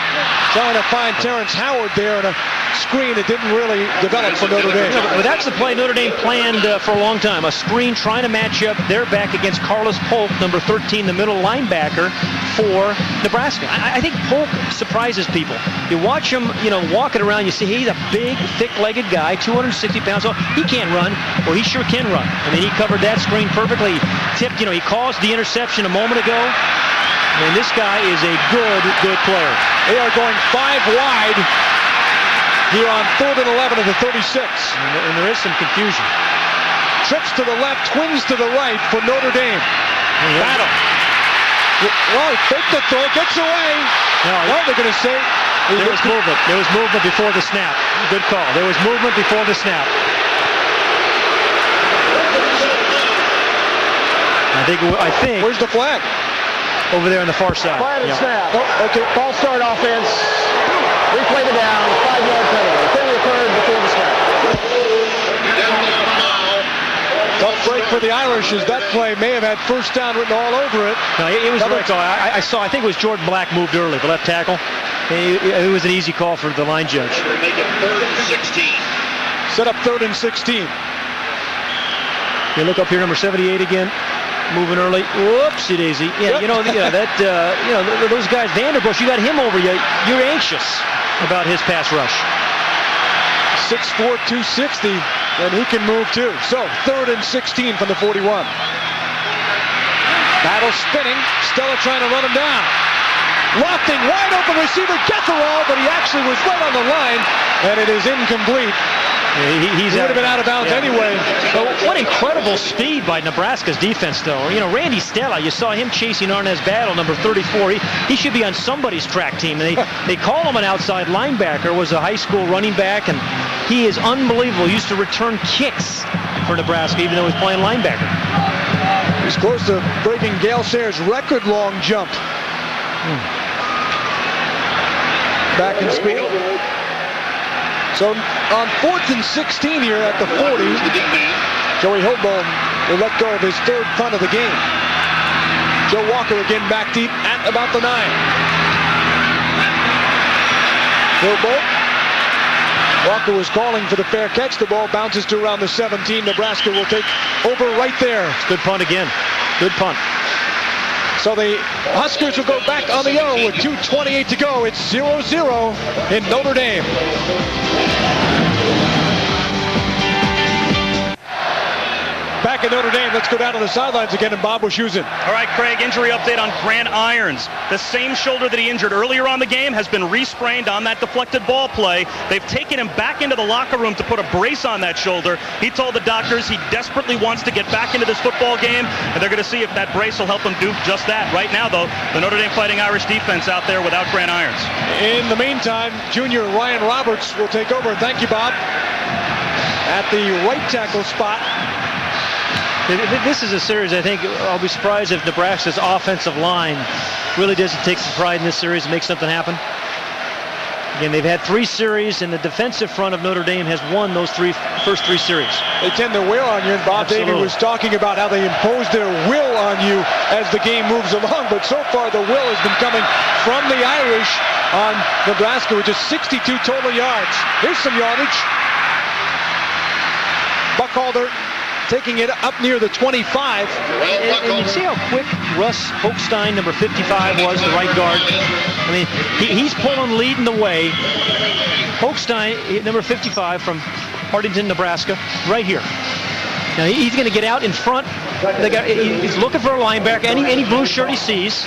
trying to find Terrence Howard there, and a screen that didn't really develop for Notre Dame. Well, that's the play Notre Dame planned for a long time. A screen trying to match up their back against Carlos Polk, number 13, the middle linebacker for Nebraska. I think Polk surprises people. You watch him, walking around, you see he's a big, thick-legged guy, 260 pounds. So he can't run. Well, he sure can run. I mean, he covered that screen perfectly. He tipped, he caused the interception a moment ago. And this guy is a good player. They are going 5 wide here on 3rd and 11 at the 36. And there is some confusion. Trips to the left, twins to the right for Notre Dame. Battle. Well, he faked the throw, gets away. No, they're going to say... There was movement. There was movement before the snap. Good call. There was movement before the snap. I think. Where's the flag? Over there on the far side. Flag and snap. Oh, okay. False start offense. Replay the down. 5-yard penalty. Penalty occurred before the snap. Tough break for the Irish, as that play may have had first down written all over it. No, it was the right call. I think it was Jordan Black moved early, the left tackle. It was an easy call for the line judge. Make it 3rd and 16. Set up 3rd and 16. You look up here, number 78 again. Moving early. Whoopsie daisy. Yeah, those guys, Vanderbush, you got him over you. You're anxious about his pass rush. 6'4", 260, and he can move too. So, 3rd and 16 from the 41. Battle spinning. Stella trying to run him down. Lofting, wide open receiver, Getherall, but he actually was right on the line, and it is incomplete. He would have been out of bounds anyway. But what incredible speed by Nebraska's defense, though. Randy Stella, you saw him chasing Arnaz Battle, number 34. He should be on somebody's track team. They call him an outside linebacker, was a high school running back, and he is unbelievable. He used to return kicks for Nebraska, even though he's playing linebacker. He's close to breaking Gale Sayers' record long jump. Back in speed. So on 4th and 16 here at the 40, Joey Hillbaum will let go of his 3rd punt of the game. Joe Walker again back deep at about the 9. Hillbaum. Walker was calling for the fair catch. The ball bounces to around the 17. Nebraska will take over right there. Good punt again. Good punt. So the Huskers will go back on the arrow with 2:28 to go. It's 0-0 in Notre Dame. Back at Notre Dame, let's go down to the sidelines again, and Bob Wischusen. All right, Craig, injury update on Grant Irons. The same shoulder that he injured earlier on the game has been re-sprained on that deflected ball play. They've taken him back into the locker room to put a brace on that shoulder. He told the doctors he desperately wants to get back into this football game, and they're going to see if that brace will help him do just that. Right now, though, the Notre Dame Fighting Irish defense out there without Grant Irons. In the meantime, junior Ryan Roberts will take over. Thank you, Bob. At the right tackle spot. This is a series, I think, I'll be surprised if Nebraska's offensive line really doesn't take some pride in this series and make something happen. Again, they've had 3 series, and the defensive front of Notre Dame has won those first three series. They tend to wear on you, and Bob Davie was talking about how they impose their will on you as the game moves along, but so far the will has been coming from the Irish on Nebraska, which is 62 total yards. Here's some yardage. Buckhalter taking it up near the 25. And you see how quick Russ Hochstein, number 55, was, the right guard. I mean, he's pulling, leading the way. Hochstein, number 55, from Hardington, Nebraska, right here. Now he's going to get out in front. He's looking for a linebacker. Any blue shirt he sees.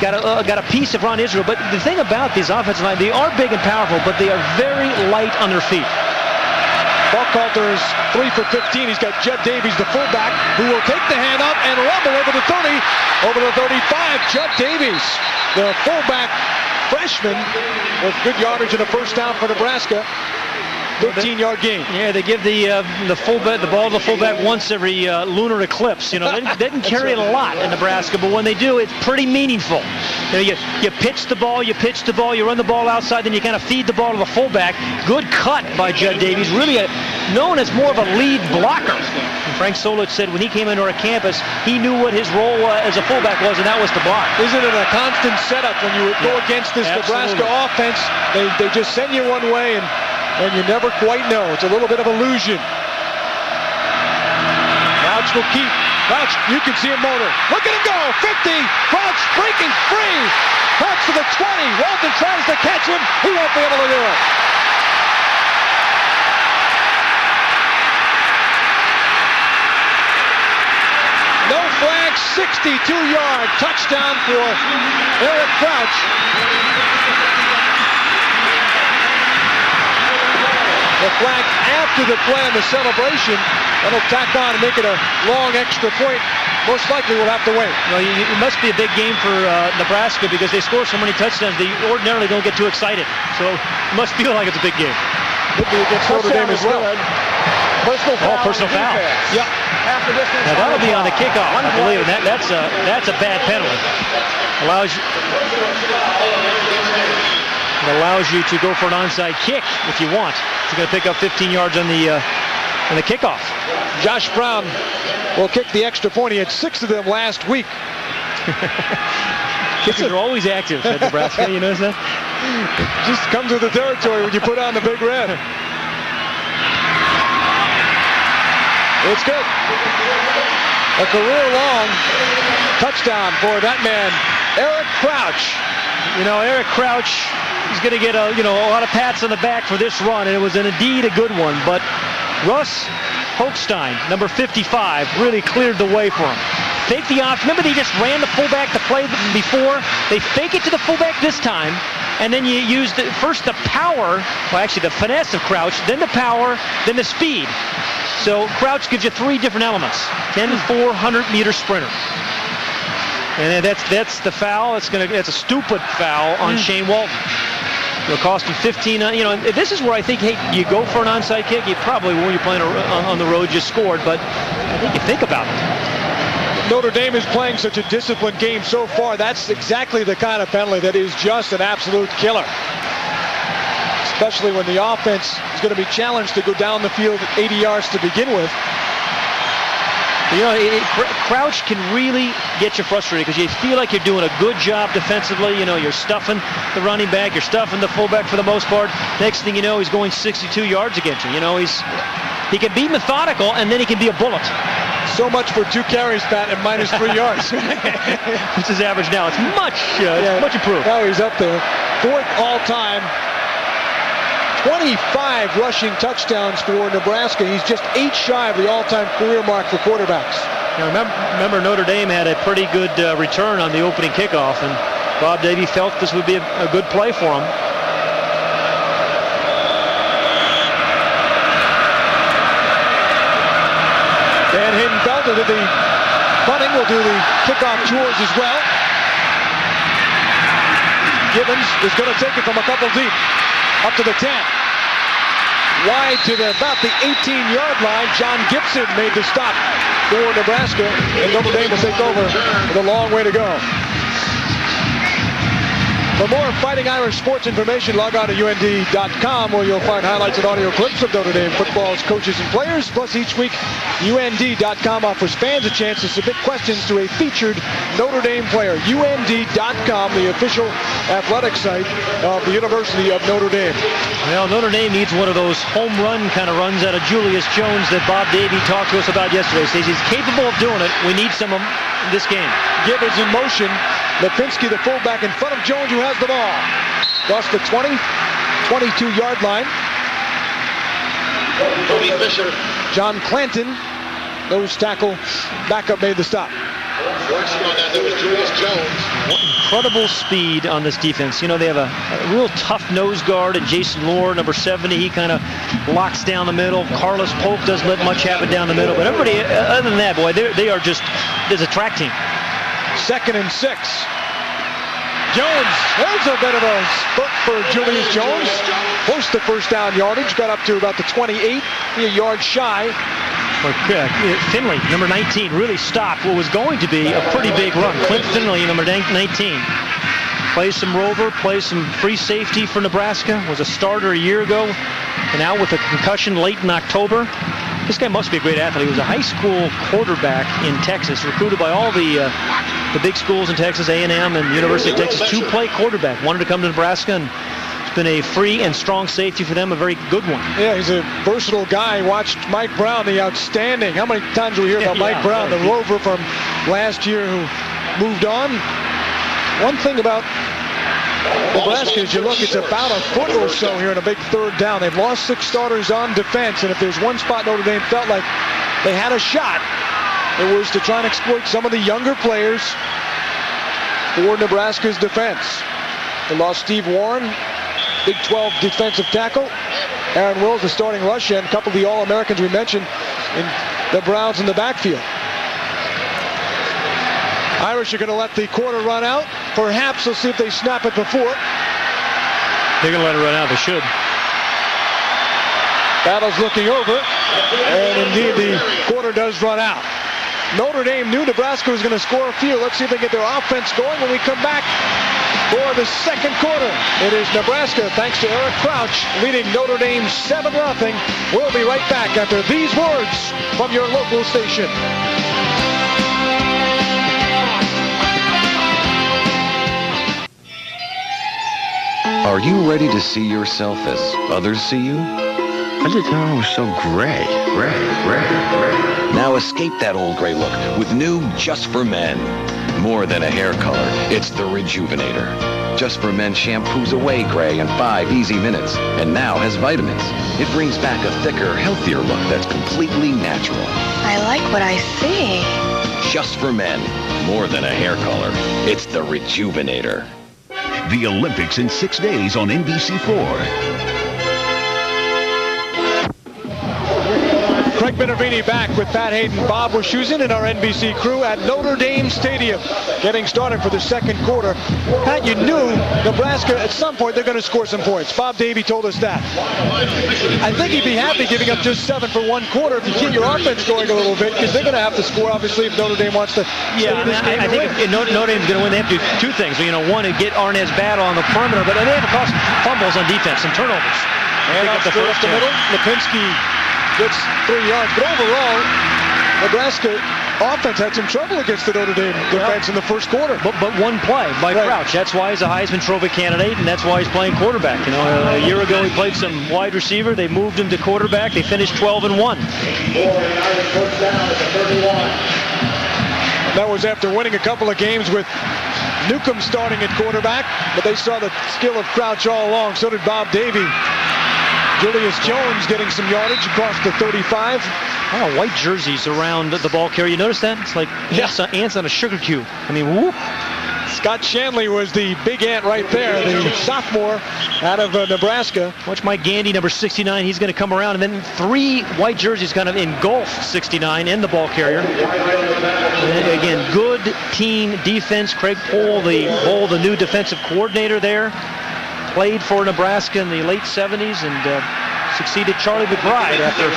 Got a piece of Ron Israel. But the thing about these offensive line, they are big and powerful, but they are very light on their feet. Buckhalter is 3 for 15. He's got Judd Davies, the fullback, who will take the handoff and rumble over the 30, over the 35. Judd Davies, the fullback freshman, with good yardage and a first down for Nebraska. 13-yard gain. Yeah, they give the ball to the fullback once every lunar eclipse. They didn't carry it a lot in Nebraska, but when they do, it's pretty meaningful. You pitch the ball, you run the ball outside, then you kind of feed the ball to the fullback. Good cut by Judd Davies, really known as more of a lead blocker. And Frank Solich said when he came into our campus, he knew what his role as a fullback was, and that was to block. Isn't it a constant setup when you go against this Nebraska offense? They just send you one way, and and you never quite know. It's a little bit of illusion. Crouch will keep. Crouch, you can see him motor. Look at him go. 50. Crouch breaking free. Crouch to the 20. Walton tries to catch him. He won't be able to do it. No flag, 62-yard touchdown for Eric Crouch. The flag after the play and the celebration, that'll tack on and make it a long extra point. Most likely we'll have to wait. Well, it must be a big game for Nebraska because they score so many touchdowns. They ordinarily don't get too excited. So it must feel like it's a big game. Could be against Notre Dame as well. Personal foul. Personal foul. Yep. Now that'll be on the kickoff, I believe. And that's a bad penalty. It allows you to go for an onside kick if you want. You're going to pick up 15 yards on the kickoff. Josh Brown will kick the extra point. He had 6 of them last week. Kickers are always active at Nebraska. You notice that? Just comes with the territory when you put on the big red. It's good. A career-long touchdown for that man, Eric Crouch. You know, Eric Crouch, he's going to get a lot of pats on the back for this run, and it was indeed a good one. But Russ Hochstein, number 55, really cleared the way for him. Fake the option. Remember, they just ran the fullback the play before. They fake it to the fullback this time, and then you use first the power, well, actually the finesse of Crouch, then the power, then the speed. So Crouch gives you 3 different elements. 10 to 400-meter sprinter. And that's the foul. That's a stupid foul on Shane Walton. It'll cost him 15. This is where I think, hey, you go for an onside kick. You probably won't. You're playing on the road, you scored. But I think you think about it. Notre Dame is playing such a disciplined game so far. That's exactly the kind of penalty that is just an absolute killer. Especially when the offense is going to be challenged to go down the field 80 yards to begin with. Crouch can really get you frustrated because you feel like you're doing a good job defensively. You're stuffing the running back, you're stuffing the fullback for the most part. Next thing you know, he's going 62 yards against you. He can be methodical, and then he can be a bullet. So much for 2 carries, Pat, and minus 3 yards. What's his average now? It's much improved. Now he's up there. 4th all-time. 25 rushing touchdowns for Nebraska. He's just 8 shy of the all-time career mark for quarterbacks. Now remember Notre Dame had a pretty good return on the opening kickoff, and Bob Davie felt this would be a good play for him. Van Hayden-Felder did the punting, will do the kickoff chores as well. Gibbons is going to take it from a couple deep. Up to the 10. Wide to about the 18-yard line. John Gibson made the stop for Nebraska, and Notre Dame will take over with a long way to go. For more Fighting Irish sports information, log on to UND.com, where you'll find highlights and audio clips of Notre Dame football's coaches and players. Plus, each week, UND.com offers fans a chance to submit questions to a featured Notre Dame player. UND.com, the official athletic site of the University of Notre Dame. Well, Notre Dame needs one of those home run kind of runs out of Julius Jones that Bob Davie talked to us about yesterday. Says he's capable of doing it. We need some of them in this game. Gibbons in motion. Lipinski, the fullback, in front of Jones, who has the ball. Across the 20, 22-yard line. Tony Fisher. John Clanton, nose tackle, backup, made the stop. Working on that, there was Julius Jones. Incredible speed on this defense. They have a real tough nose guard, and Jason Lore, number 70, he kind of locks down the middle. Carlos Polk doesn't let much happen down the middle. But everybody, other than that, boy, they are just, there's a track team. 2nd and 6. Jones, there's a bit of a spurt for Julius Jones. Close to first down yardage, got up to about the 28, a yard shy. Finley, number 19, really stopped what was going to be a pretty big run. Clint Finley, number 19. Plays some rover, plays some free safety for Nebraska. Was a starter a year ago, and out with a concussion late in October. This guy must be a great athlete. He was a high school quarterback in Texas, recruited by all the big schools in Texas, A&M and University of Texas, to play quarterback. Wanted to come to Nebraska and been a free and strong safety for them, a very good one. Yeah, he's a versatile guy. Watched Mike Brown, the outstanding. How many times do we hear about Mike Brown, the rover from last year who moved on? One thing about Nebraska, as you look, it's about a foot or so here in a big third down. They've lost 6 starters on defense, and if there's one spot Notre Dame felt like they had a shot, it was to try and exploit some of the younger players for Nebraska's defense. They lost Steve Warren, Big 12 defensive tackle. Aaron Wills, the starting rush, and a couple of the All-Americans we mentioned in the Browns in the backfield. Irish are going to let the quarter run out. Perhaps they'll see if they snap it before. They're going to let it run out. They should. Battle's looking over, and indeed the quarter does run out. Notre Dame knew Nebraska was going to score a few. Let's see if they get their offense going when we come back for the second quarter. It is Nebraska, thanks to Eric Crouch, leading Notre Dame 7-0. We'll be right back after these words from your local station. Are you ready to see yourself as others see you? I didn't know I was so gray. Now escape that old gray look with new Just for Men. More than a hair color, it's the Rejuvenator. Just for Men shampoos away gray in 5 easy minutes and now has vitamins. It brings back a thicker, healthier look that's completely natural. I like what I see. Just for Men. More than a hair color, it's the Rejuvenator. The Olympics in 6 days on NBC4. Craig Minervini back with Pat Hayden, Bob Wischusen, and our NBC crew at Notre Dame Stadium, getting started for the second quarter. Pat, you knew Nebraska, at some point, they're going to score some points. Bob Davie told us that. I think he'd be happy giving up just 7 for one quarter if you keep your offense going a little bit, because they're going to have to score, obviously, if Notre Dame wants to. Yeah, I think if Notre Dame's going to win, they have to do 2 things. One, to get Arnaz Battle on the perimeter, but they have to cause fumbles on defense and turnovers. And up the first, the middle, Lipinski gets 3 yards, but overall, Nebraska offense had some trouble against the Notre Dame defense in the first quarter. But one play by Crouch. That's why he's a Heisman Trophy candidate, and that's why he's playing quarterback. A year ago he played some wide receiver. They moved him to quarterback. They finished 12-1. That was after winning a couple of games with Newcomb starting at quarterback, but they saw the skill of Crouch all along. So did Bob Davie. Julius Jones getting some yardage across the 35. Oh, white jerseys around the ball carrier. You notice that? It's like ants on a sugar cube. I mean, whoop. Scott Shanley was the big ant right there, the sophomore out of Nebraska. Watch Mike Gandy, number 69. He's going to come around, and then 3 white jerseys kind of engulf 69 and the ball carrier. And again, good team defense. Craig Pohl, the new defensive coordinator there, played for Nebraska in the late 70s and succeeded Charlie McBride after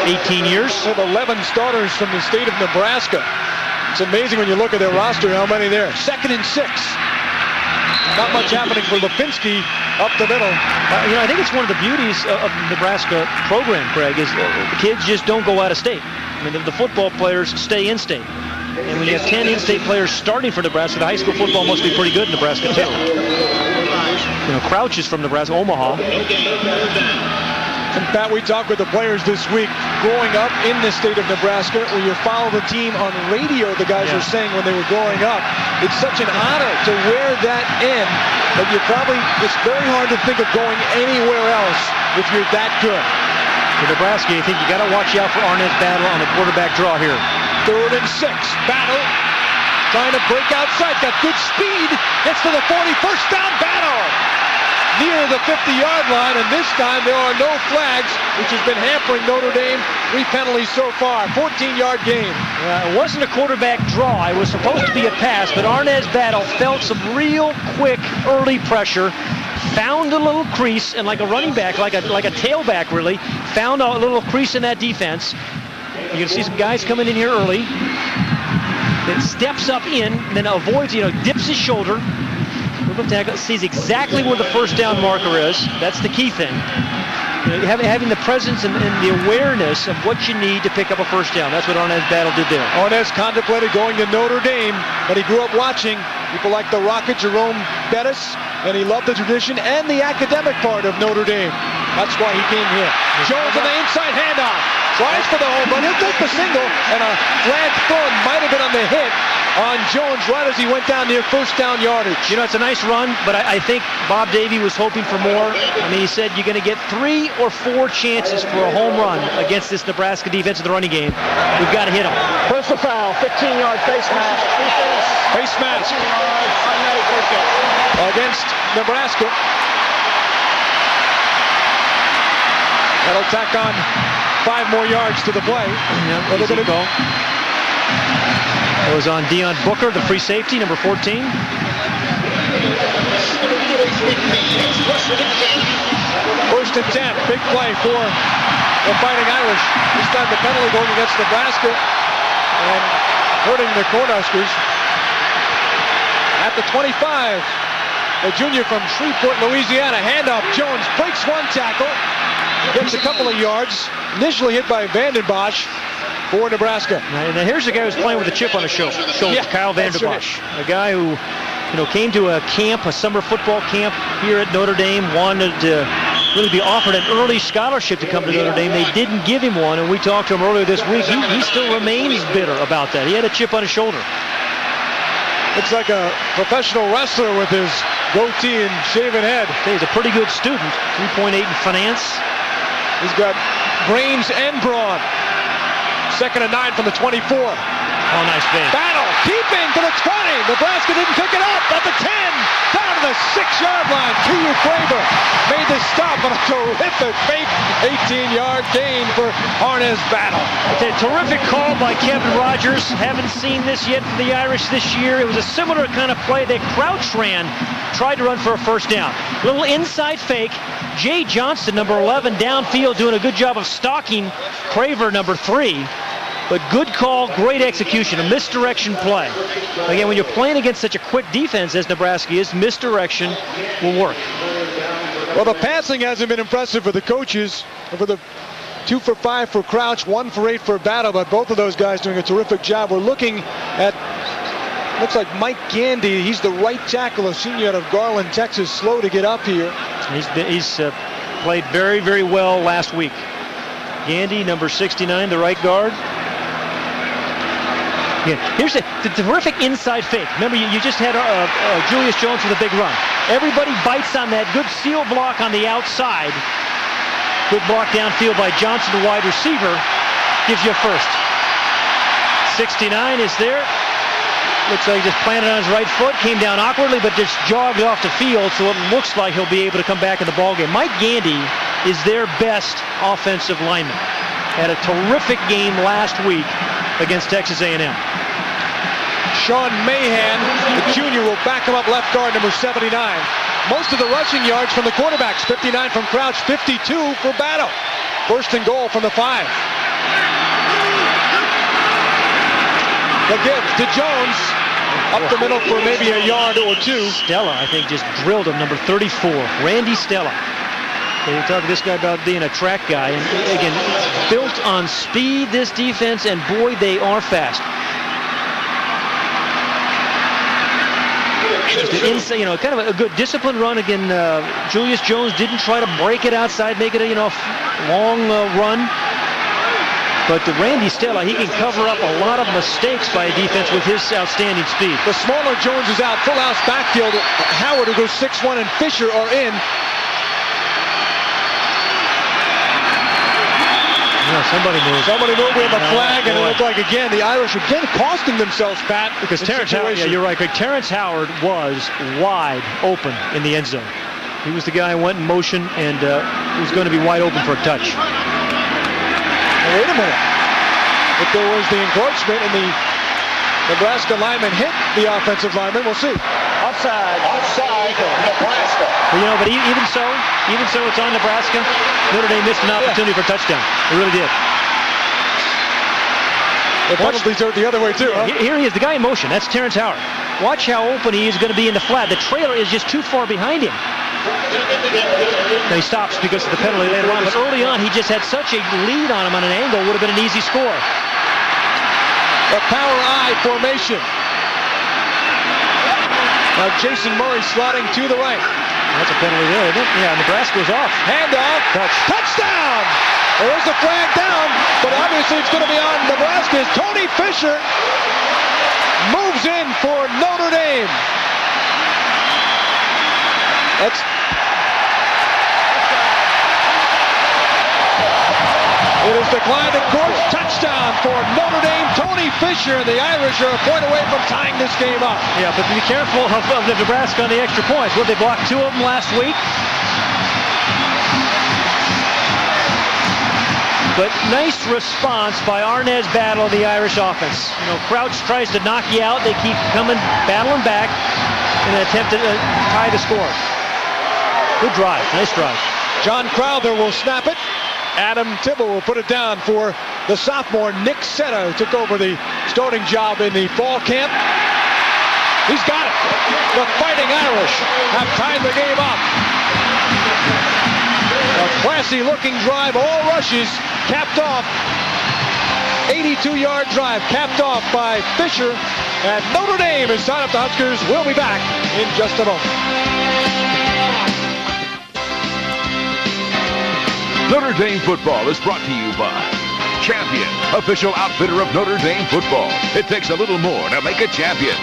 18 years. They have 11 starters from the state of Nebraska. It's amazing when you look at their roster, how many there. 2nd and 6. Not much happening for Lipinski up the middle. I think it's one of the beauties of the Nebraska program, Craig, is the kids just don't go out of state. I mean, the football players stay in state. And when you have 10 in-state players starting for Nebraska, the high school football must be pretty good in Nebraska, too. Crouch is from Nebraska, Omaha. And Pat, we talked with the players this week, growing up in the state of Nebraska, where you follow the team on radio, the guys were saying when they were growing up, it's such an honor to wear that N that it's very hard to think of going anywhere else if you're that good. For Nebraska, you think you got to watch out for Arnaz Battle on the quarterback draw here. 3rd and 6. Battle trying to break outside, got good speed, gets to the 40, first down. Battle near the 50-yard line, and this time there are no flags, which has been hampering Notre Dame. 3 penalties so far, 14-yard game. It wasn't a quarterback draw. It was supposed to be a pass, but Arnaz Battle felt some real quick early pressure, found a little crease, and like a running back, like a tailback really, found a little crease in that defense. You can see some guys coming in here early. Then steps up in, then avoids, dips his shoulder. Tackle, sees exactly where the first down marker is. That's the key thing. having the presence and the awareness of what you need to pick up a first down. That's what Arnaz Battle did there. Arnaz contemplated going to Notre Dame, but he grew up watching people like the Rocket, Jerome Bettis, and he loved the tradition and the academic part of Notre Dame. That's why he came here. Jones on the inside handoff. Tries for the home run. He'll take the single, and a flag thrown might have been on the hit on Jones right as he went down near first down yardage. You know, it's a nice run, but I think Bob Davie was hoping for more. I mean, he said you're going to get 3 or 4 chances for a home run against this Nebraska defense in the running game. We've got to hit them. Personal foul, 15-yard face mask. Face mask against Nebraska. That'll tack on 5 more yards to the play. Yeah, easy call. It was on Deion Booker, the free safety, number 14. First and 10, big play for the Fighting Irish. This time the penalty going against Nebraska and hurting the Cornhuskers. At the 25, a junior from Shreveport, Louisiana. Handoff, Jones breaks one tackle, gets a couple of yards. Initially hit by Vandenbosch for Nebraska. Now here's a guy who's playing with a chip on his shoulder. Yeah, Kyle Vandenbosch, a guy who, came to a camp, a summer football camp here at Notre Dame, wanted to really be offered an early scholarship to come to Notre Dame. They didn't give him one, and we talked to him earlier this week. He still remains bitter about that. He had a chip on his shoulder. Looks like a professional wrestler with his goatee and shaven head. He's a pretty good student, 3.8 in finance. He's got brains and brawn. Second and 9 from the 24. Oh, nice fade. Battle, keeping to the 20. Nebraska didn't pick it up at the 10. Down to the 6-yard line. Q.U. Craver made the stop on a terrific fake 18-yard gain for Arnaz Battle. It's a terrific call by Kevin Rogers. Haven't seen this yet from the Irish this year. It was a similar kind of play that Crouch ran. Tried to run for a first down. Little inside fake. Jay Johnston, number 11, downfield, doing a good job of stalking Craver, number 3. But good call, great execution, a misdirection play. Again, when you're playing against such a quick defense as Nebraska is, misdirection will work. Well, the passing hasn't been impressive for the coaches. For the 2 for 5 for Crouch, 1 for 8 for Battle, but both of those guys doing a terrific job. We're looking at, looks like Mike Gandy. He's the right tackle, a senior out of Garland, Texas, slow to get up here. He's played very, very well last week. Gandy, number 69, the right guard. Yeah, here's the terrific inside fake. Remember, you just had Julius Jones with a big run. Everybody bites on that. Good seal block on the outside. Good block downfield by Johnson, the wide receiver. Gives you a first. 69 is there. Looks like he just planted on his right foot, came down awkwardly, but just jogged off the field, so it looks like he'll be able to come back in the ballgame. Mike Gandy is their best offensive lineman. Had a terrific game last week against Texas A&M. Sean Mahan, the junior, will back him up, left guard, number 79. Most of the rushing yards from the quarterbacks, 59 from Crouch, 52 for Battle. First and goal from the 5. The give to Jones, up the middle for maybe a yard or 2. Stella, I think, just drilled him, number 34, Randy Stella. You talk to this guy about being a track guy, and again, built on speed, this defense, and boy, they are fast. Inside, kind of a good disciplined run. Again, Julius Jones didn't try to break it outside, make it a long run. But the Randy Stella, he can cover up a lot of mistakes by a defense with his outstanding speed. The smaller Jones is out, full house backfield. Howard, who goes 6'1", and Fisher are in. Somebody moved. We have a flag, and it looked like, again, the Irish again costing themselves, Pat. Because Terrence Howard, yeah, you're right, Greg. Terrence Howard was wide open in the end zone. He was the guy who went in motion, and he was going to be wide open for a touch. Now, wait a minute. If there was the encroachment and the Nebraska lineman hit the offensive lineman, we'll see. Offside Nebraska. Well, but even so, it's on Nebraska. Notre Dame missed an opportunity for a touchdown. They really did. The penalties are the other way, too, huh? Here he is, the guy in motion. That's Terrence Howard. Watch how open he is going to be in the flat. The trailer is just too far behind him. Now he stops because of the penalty later on, but early on he just had such a lead on him on an angle, would have been an easy score. The power I formation. Now Jason Murray sliding to the right. That's a penalty there, isn't it? Yeah, Nebraska's off. Handoff. Touchdown! There's the flag down, but obviously it's going to be on Nebraska's. Tony Fisher moves in for Notre Dame. It is declined, of course. Touchdown for Notre Dame. Tony Fisher and the Irish are a point away from tying this game up. Yeah, but be careful of the Nebraska on the extra points. Well, they blocked 2 of them last week. But nice response by Arnaz Battle of the Irish offense. You know, Crouch tries to knock you out. They keep coming, battling back in an attempt to tie the score. Good drive. Nice drive. John Crowther will snap it. Adam Tibble will put it down for the sophomore Nick Setta, who took over the starting job in the fall camp. He's got it. The Fighting Irish have tied the game up. A classy-looking drive, all rushes, capped off. 82-yard drive, capped off by Fisher. And Notre Dame has tied up the Huskers. We'll be back in just a moment. Notre Dame football is brought to you by Champion, official outfitter of Notre Dame football. It takes a little more to make a champion.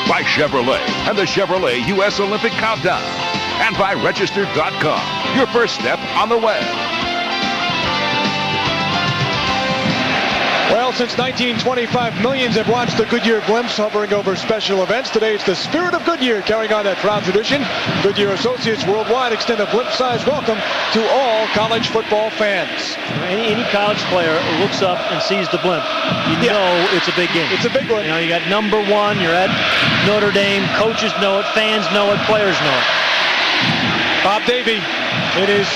By Chevrolet and the Chevrolet U.S. Olympic Countdown. And by Registered.com, your first step on the web. Well, since 1925, millions have watched the Goodyear Glimpse hovering over special events. Today, it's the spirit of Goodyear carrying on that proud tradition. Goodyear Associates Worldwide extend a blimp-sized welcome to all college football fans. Any college player looks up and sees the blimp, you know it's a big game. It's a big one. You know, you got number 1, you're at Notre Dame, coaches know it, fans know it, players know it. Bob Davie, it is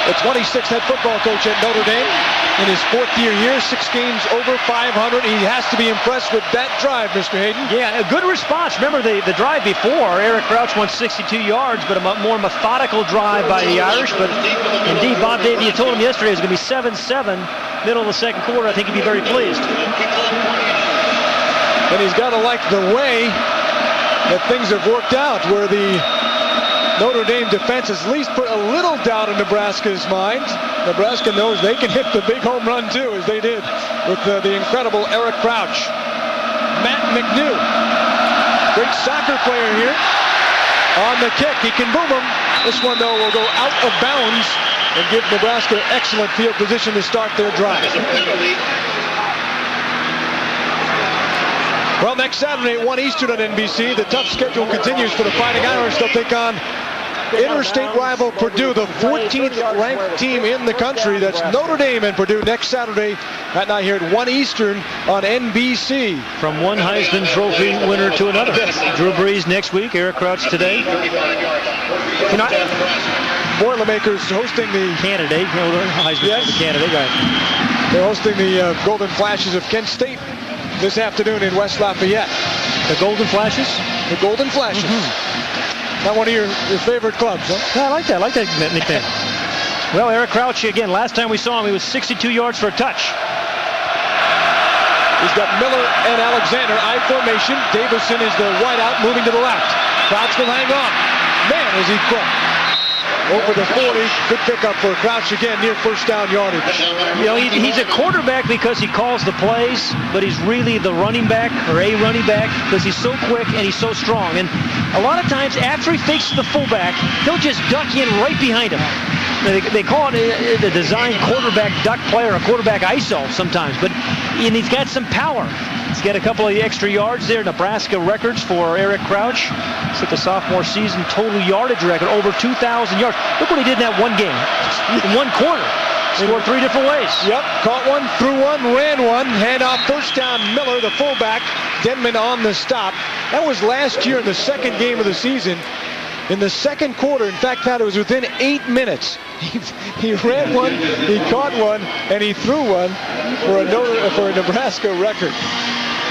the 26th head football coach at Notre Dame. In his 4th year, 6 games over 500. He has to be impressed with that drive, Mr. Hayden. Yeah, a good response. Remember the drive before, Eric Crouch won 62 yards, but a more methodical drive by the Irish. But indeed, Bob Davie, you told him yesterday it was going to be 7-7, middle of the second quarter. I think he'd be very pleased. And he's got to like the way that things have worked out, where the Notre Dame defense has at least put a little doubt in Nebraska's mind. Nebraska knows they can hit the big home run too, as they did with the incredible Eric Crouch. Matt McNew, great soccer player here on the kick. He can boom them. This one, though, will go out of bounds and give Nebraska excellent field position to start their drive. Well, next Saturday at 1 Eastern on NBC, the tough schedule continues for the Fighting Irish. They'll take on interstate rival Purdue, the 14th ranked team in the country. That's Notre Dame and Purdue next Saturday at night here at 1 Eastern on NBC. From one Heisman Trophy winner to another. Drew Brees next week, Eric Crouch today. Boilermakers hosting the candidate, Heisman Trophy candidate, right. They're hosting the Golden Flashes of Kent State this afternoon in West Lafayette. The Golden Flashes? The Golden Flashes. Not one of your favorite clubs, huh? Yeah, I like that. I like that nickname. Well, Eric Crouch, again, last time we saw him, he was 62 yards for a touch. He's got Miller and Alexander, I formation. Davison is the wideout, moving to the left. Crouch will hang on. Man, is he quick. Over the 40, good pickup for Crouch again, near first down yardage. You know, he's a quarterback because he calls the plays, but he's really the running back, or a running back, because he's so quick and he's so strong. And a lot of times, after he fakes the fullback, he'll just duck in right behind him. They call it the design quarterback duck play or a quarterback ISO sometimes, and he's got some power. He's got a couple of extra yards there. Nebraska records for Eric Crouch. Set the sophomore season total yardage record, over 2,000 yards. Look what he did in that one game. In one quarter. Scored 3 different ways. Yep, caught one, threw one, ran one. Hand off first down, Miller, the fullback. Denman on the stop. That was last year in the second game of the season. In the second quarter, in fact, Pat, it was within 8 minutes. He ran one, he caught one, and he threw one for a Nebraska record.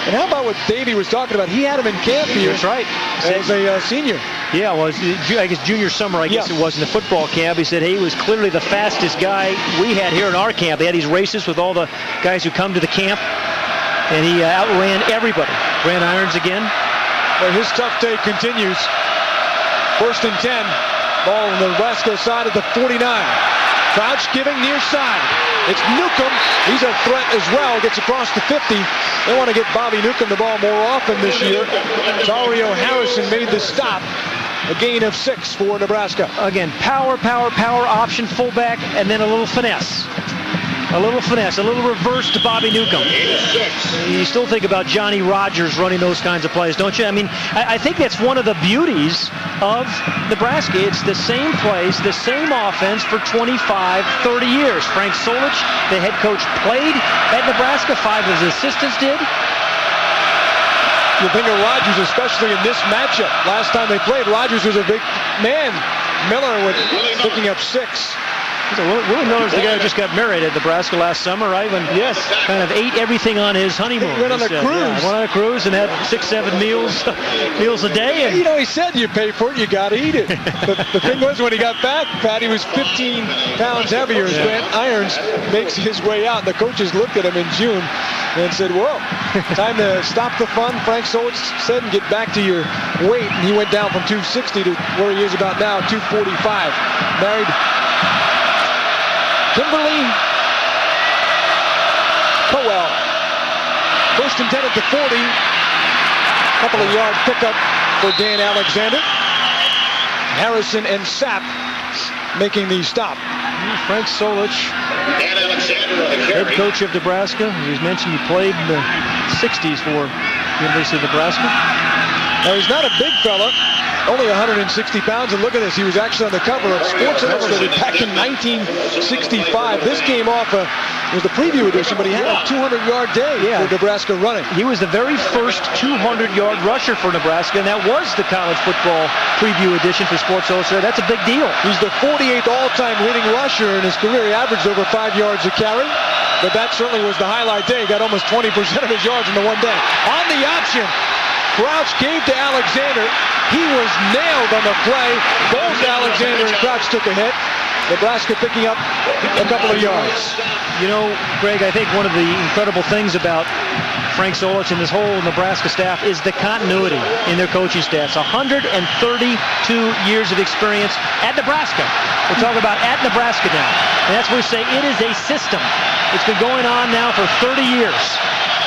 And how about what Davey was talking about? He had him in camp here. That's right. As a senior. Yeah, well, I guess junior summer, I guess it was in the football camp. He said, hey, he was clearly the fastest guy we had here in our camp. They had these races with all the guys who come to the camp, and he outran everybody. Ran irons again. Well, his tough day continues. 1st and 10. Ball on the Nebraska side of the 49. Crouch giving near side. It's Newcomb. He's a threat as well. Gets across the 50. They want to get Bobby Newcomb the ball more often this year. Dario Harrison made the stop. A gain of 6 for Nebraska. Again, power, option fullback, and then a little finesse. A little finesse, a little reverse to Bobby Newcomb. You still think about Johnny Rodgers running those kinds of plays, don't you? I mean, I think that's one of the beauties of Nebraska. It's the same plays, the same offense for 25, 30 years. Frank Solich, the head coach, played at Nebraska. 5 of his assistants did. You think of Rodgers, especially in this matchup. Last time they played, Rodgers was a big man. Miller picking up 6. Willie Miller's the guy who just got married at Nebraska last summer, right? When kind of ate everything on his honeymoon. He went on a cruise. Yeah, went on a cruise and had 6-7 meals a day. And you know, he said you pay for it, you got to eat it. But the thing was, when he got back, Pat, he was 15 pounds heavier as Grant Irons makes his way out. The coaches looked at him in June and said, whoa, time to stop the fun, Frank Solich said, and get back to your weight. And he went down from 260 to where he is about now, 245. Married Kimberly Cowell. 1st and 10 at the 40. Couple of yard pickup for Dan Alexander. Harrison and Sapp making the stop. Frank Solich, head coach of Nebraska. As he's mentioned, he played in the 60s for University of Nebraska. Now, he's not a big fella, only 160 pounds, and look at this. He was actually on the cover of Sports Illustrated back in 1965. This came off was the preview edition, but he had a 200-yard day for Nebraska running. He was the very first 200-yard rusher for Nebraska, and that was the college football preview edition for Sports Illustrated. That's a big deal. He's the 48th all-time leading rusher in his career. He averaged over 5 yards a carry, but that certainly was the highlight day. He got almost 20% of his yards in the one day. On the option, Crouch gave to Alexander. He was nailed on the play. Both Alexander and Crouch took a hit. Nebraska picking up a couple of yards. You know, Greg, I think one of the incredible things about Frank Solich and this whole Nebraska staff is the continuity in their coaching staffs. 132 years of experience at Nebraska. We're talking about at Nebraska now. And that's where we say it is a system. It's been going on now for 30 years.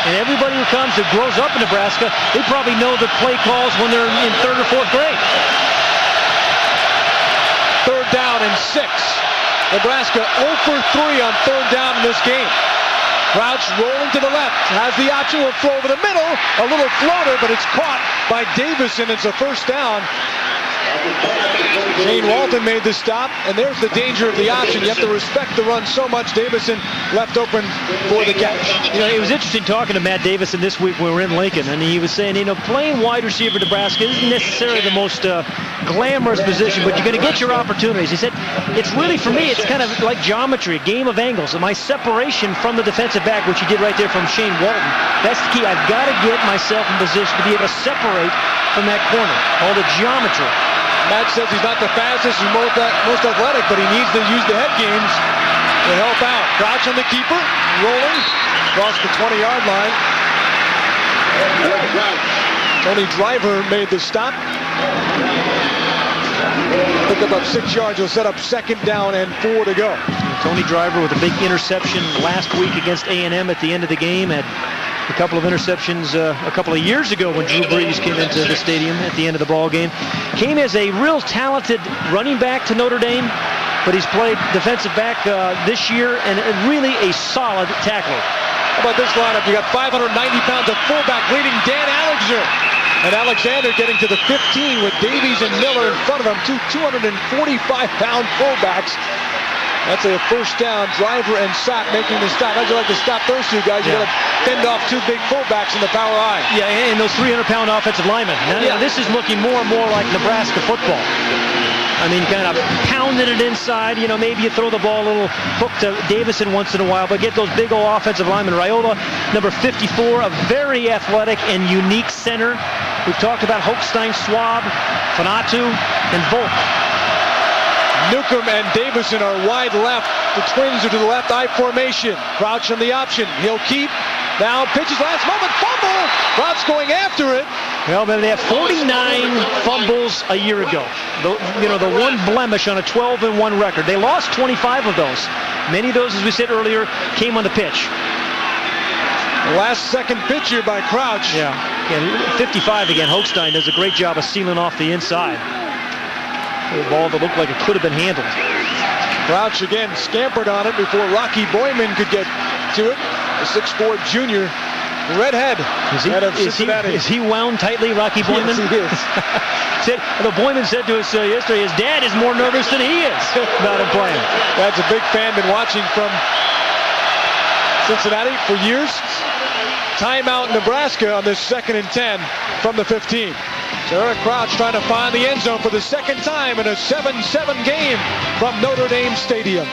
And everybody who comes, who grows up in Nebraska, they probably know the play calls when they're in 3rd or 4th grade. 3rd down and 6. Nebraska 0 for 3 on 3rd down in this game. Crouch rolling to the left. Has the option, will throw over the middle. A little floater, but it's caught by Davison. It's a 1st down. Shane Walton made the stop, and there's the danger of the option. You have to respect the run so much. Davison left open for the catch. You know, it was interesting talking to Matt Davison this week when we were in Lincoln, and he was saying, you know, playing wide receiver Nebraska isn't necessarily the most glamorous position, but you're going to get your opportunities. He said, it's really, for me, it's kind of like geometry, a game of angles. And my separation from the defensive back, which he did right there from Shane Walton, that's the key. I've got to get myself in position to be able to separate from that corner. All the geometry. Matt says he's not the fastest, he's most athletic, but he needs to use the head games to help out. Crouch on the keeper, rolling across the 20-yard line. Tony Driver made the stop. Picked up 6 yards. He'll set up 2nd down and 4 to go. Tony Driver with a big interception last week against A&M at the end of the game. Had a couple of interceptions a couple of years ago when Drew Brees came into the stadium at the end of the ball game. Came as a real talented running back to Notre Dame, but he's played defensive back this year and really a solid tackler. How about this lineup? You got 590 pounds of fullback leading Dan Alexander. And Alexander getting to the 15 with Davies and Miller in front of him. Two 245-pound fullbacks. That's a 1st down. Driver and Sapp making the stop. How'd you like to stop those two guys? You got to fend off 2 big fullbacks in the power I. Yeah, and those 300-pound offensive linemen. Now, this is looking more and more like Nebraska football. I mean, kind of pounding it inside. You know, maybe you throw the ball a little hook to Davison once in a while, but get those big old offensive linemen. Raiola, number 54, a very athletic and unique center. We've talked about Hochstein, Schwab, Fanatu, and Volk. Newcomb and Davison are wide left. The Twins are to the left, I formation. Crouch on the option. He'll keep. Now pitches last moment. Fumble. Crouch going after it. Well, they had 49 fumbles a year ago. The one blemish on a 12-1 record. They lost 25 of those. Many of those, as we said earlier, came on the pitch. The last second pitch here by Crouch. Yeah, 55 again. Hochstein does a great job of sealing off the inside. A ball that looked like it could have been handled. Crouch again scampered on it before Rocky Boyman could get to it. A 6'4" junior. Redhead. Is he wound tightly, Rocky Boyman? Yes, he is. Boyman said to us yesterday, his dad is more nervous than he is about him playing. That's a big fan, been watching from Cincinnati for years. Timeout Nebraska on this 2nd and 10 from the 15. So Eric Crouch trying to find the end zone for the second time in a 7-7 game from Notre Dame Stadium.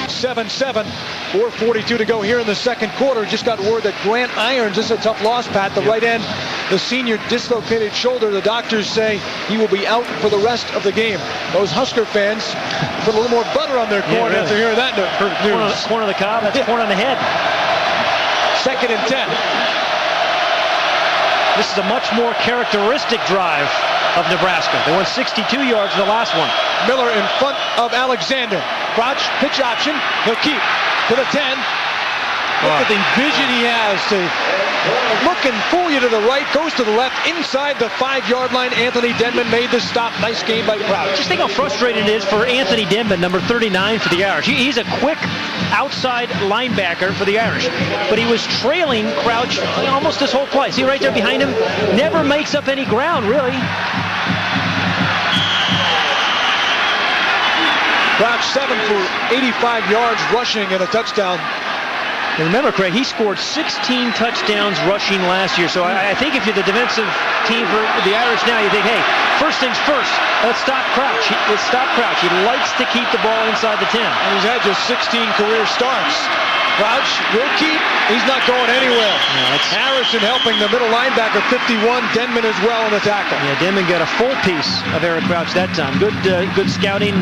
7-7, 4:42 to go here in the second quarter. Just got word that Grant Irons, this is a tough loss, Pat, the right end, the senior dislocated shoulder. The doctors say he will be out for the rest of the game. Those Husker fans put a little more butter on their corn after hearing that news. Corn on the cob, that's corn on the head. 2nd and 10. This is a much more characteristic drive of Nebraska. They won 62 yards in the last one. Miller in front of Alexander. Crouch, pitch option. He'll keep to the 10. Look at the vision he has to look and fool you to the right, goes to the left, inside the 5-yard line. Anthony Denman made the stop. Nice game by Crouch. Just think how frustrating it is for Anthony Denman, number 39 for the Irish. He's a quick outside linebacker for the Irish, but he was trailing Crouch almost this whole play. See right there behind him? Never makes up any ground, really. Crouch 7 for 85 yards rushing and a touchdown. And remember, Craig, he scored 16 touchdowns rushing last year. So I think if you're the defensive team for the Irish now, you think, hey, first things first, let's stop Crouch. He likes to keep the ball inside the 10. And he's had just 16 career starts. Crouch will keep. He's not going anywhere. No, Harrison helping the middle linebacker, 51. Denman as well on the tackle. Yeah, Denman got a full piece of Eric Crouch that time. Good scouting.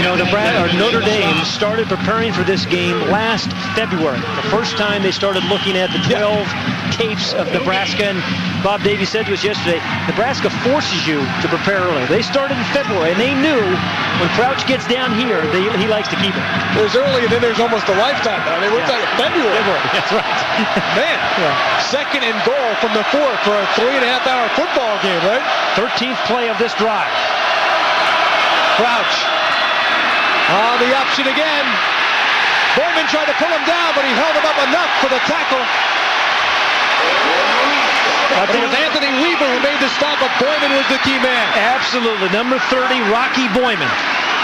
Notre Dame started preparing for this game last February. The first time they started looking at the 12 capes of Nebraska. And Bob Davies said to us yesterday, Nebraska forces you to prepare early. They started in February, and they knew when Crouch gets down here, he likes to keep it. There's early, and then there's almost a lifetime. I mean, we're talking February. That's right. Man, 2nd and goal from the 4 for a 3.5-hour football game, right? 13th play of this drive. Crouch on the option again. Boyman tried to pull him down, but he held him up enough for the tackle. But it was Anthony Weaver who made the stop, but Boyman was the key man. Absolutely. Number 30, Rocky Boyman.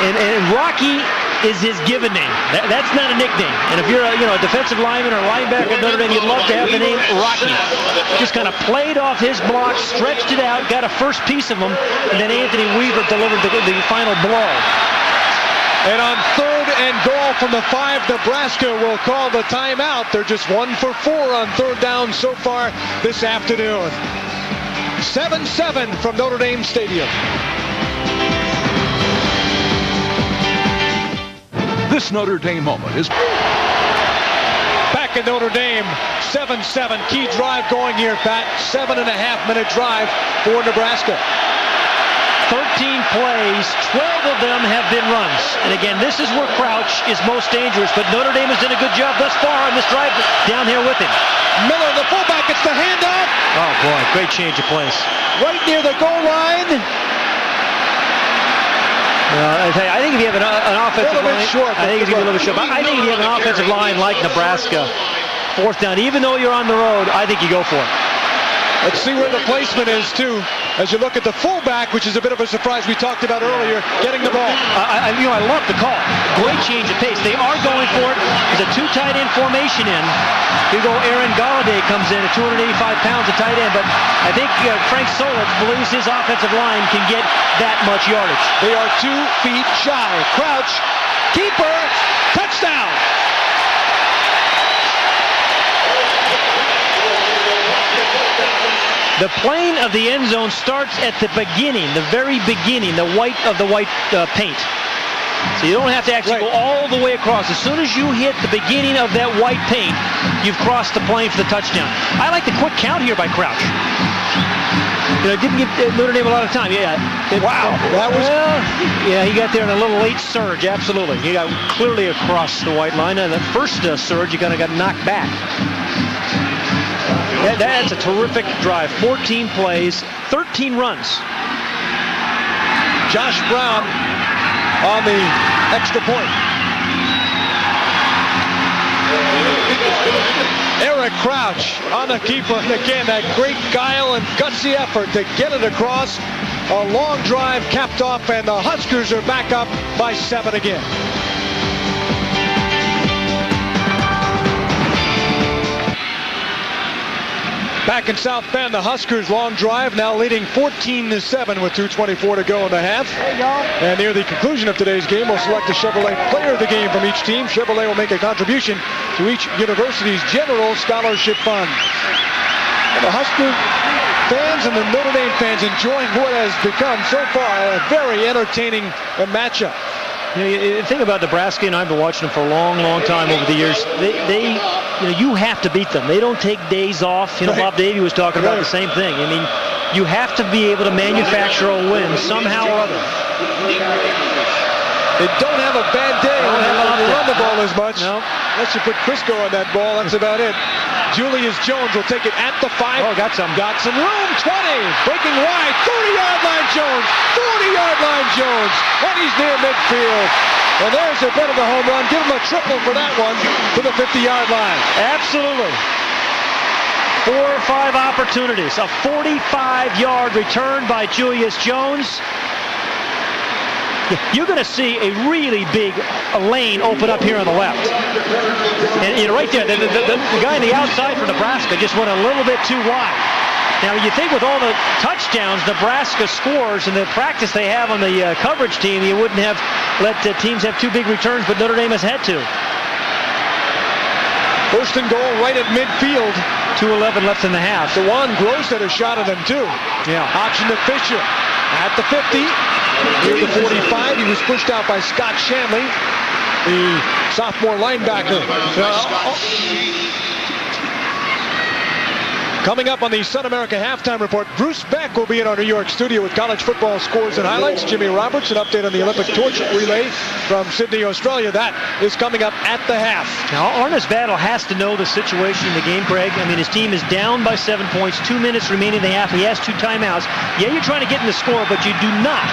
And Rocky is his given name. That's not a nickname. And if you're a defensive lineman or linebacker at Notre Dame, you'd love to have the name Rocky. Just kind of played off his block, stretched it out, got a first piece of him, and then Anthony Weaver delivered the final blow. And on 3rd and goal from the 5, Nebraska will call the timeout. They're just 1 for 4 on 3rd down so far this afternoon. 7-7 from Notre Dame Stadium. This Notre Dame moment is back in Notre Dame. 7-7. Key drive going here, Pat. 7.5-minute drive for Nebraska. 13 plays, 12 of them have been runs. And again, this is where Crouch is most dangerous, but Notre Dame has done a good job thus far on this drive down here with him. Miller, the fullback, gets the handoff. Oh boy, great change of place. Right near the goal line. I think if you have an offensive line, I think it's going to be a little bit short. I think if you have an offensive line like Nebraska, 4th down, even though you're on the road, I think you go for it. Let's see where the placement is, too, as you look at the fullback, which is a bit of a surprise we talked about earlier, getting the ball. I love the call. Great change of pace. They are going for it. There's a 2 tight end formation in. Here go Aaron Galladay comes in at 285 pounds of tight end, but I think Frank Solich believes his offensive line can get that much yardage. They are 2 feet shy. Crouch, keeper, touchdown. The plane of the end zone starts at the beginning, the very beginning, the white paint. So you don't have to actually go all the way across. As soon as you hit the beginning of that white paint, you've crossed the plane for the touchdown. I like the quick count here by Crouch. It didn't give Notre Dame a lot of time. Yeah. Wow. That was... yeah, he got there in a little late surge. Absolutely. He got clearly across the white line. And the first surge, he kind of got knocked back. That's a terrific drive. 14 plays, 13 runs. Josh Brown on the extra point. Eric Crouch on the keeper. And again, that great guile and gutsy effort to get it across. A long drive capped off, and the Huskers are back up by 7 again. Back in South Bend, the Huskers' long drive now leading 14-7 with 2:24 to go in the half. There you go. And near the conclusion of today's game, we'll select a Chevrolet player of the game from each team. Chevrolet will make a contribution to each university's general scholarship fund. And the Husker fans and the Notre Dame fans enjoying what has become so far a very entertaining matchup. You think about Nebraska, and I've been watching them for a long, long time over the years. They you have to beat them. They don't take days off. Bob Davie was talking about the same thing. I mean, you have to be able to manufacture a win somehow or other. They don't have a bad day when they run the ball as much. No. Unless you put Crisco on that ball, that's about it. Julius Jones will take it at the 5. Oh, got some room. 20. Breaking wide. 30-yard line Jones. 40-yard line Jones. And he's near midfield. And there's a bit of a home run. Give him a triple for that one to the 50-yard line. Absolutely. 4 or 5 opportunities. A 45-yard return by Julius Jones. You're going to see a really big lane open up here on the left. And right there, the guy on the outside for Nebraska just went a little bit too wide. Now, you think with all the touchdowns Nebraska scores and the practice they have on the coverage team, you wouldn't have let teams have 2 big returns, but Notre Dame has had to. First and goal right at midfield. 2:11 left in the half. DeJuan Gross had a shot at him, too. Yeah. Option to Fisher. At the 50. Near the 45, he was pushed out by Scott Shanley, the sophomore linebacker. Coming up on the Sun America Halftime Report, Bruce Beck will be in our New York studio with college football scores and highlights. Jimmy Roberts, an update on the Olympic torch relay from Sydney, Australia. That is coming up at the half. Now, Arnes Battle has to know the situation in the game, Craig. I mean, his team is down by 7 points, 2 minutes remaining in the half. He has 2 timeouts. Yeah, you're trying to get in the score, but you do not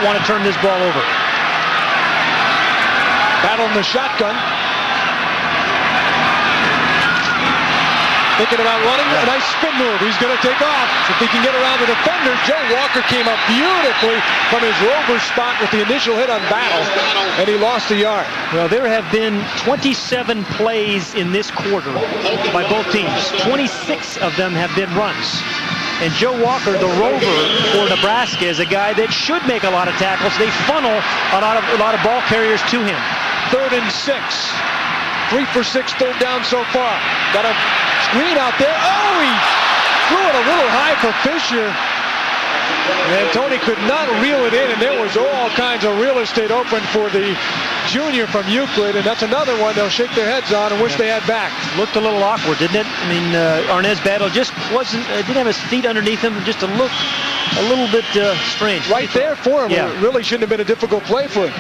want to turn this ball over. Battle in the shotgun. Thinking about running, a nice spin move. He's going to take off. If he can get around the defender, Joe Walker came up beautifully from his rover spot with the initial hit on Battle, and he lost a yard. Well, there have been 27 plays in this quarter by both teams. 26 of them have been runs. And Joe Walker, the rover for Nebraska, is a guy that should make a lot of tackles. They funnel a lot of ball carriers to him. 3rd and 6. 3 for 6, 3rd down so far. Got a screen out there. Oh, he threw it a little high for Fisher. And Tony could not reel it in, and there was all kinds of real estate open for the junior from Euclid, and that's another one they'll shake their heads on and wish they had back. Looked a little awkward, didn't it? I mean, Arnes Battle just didn't have his feet underneath him, just a little bit strange. Right there for him. Yeah. It really shouldn't have been a difficult play for him.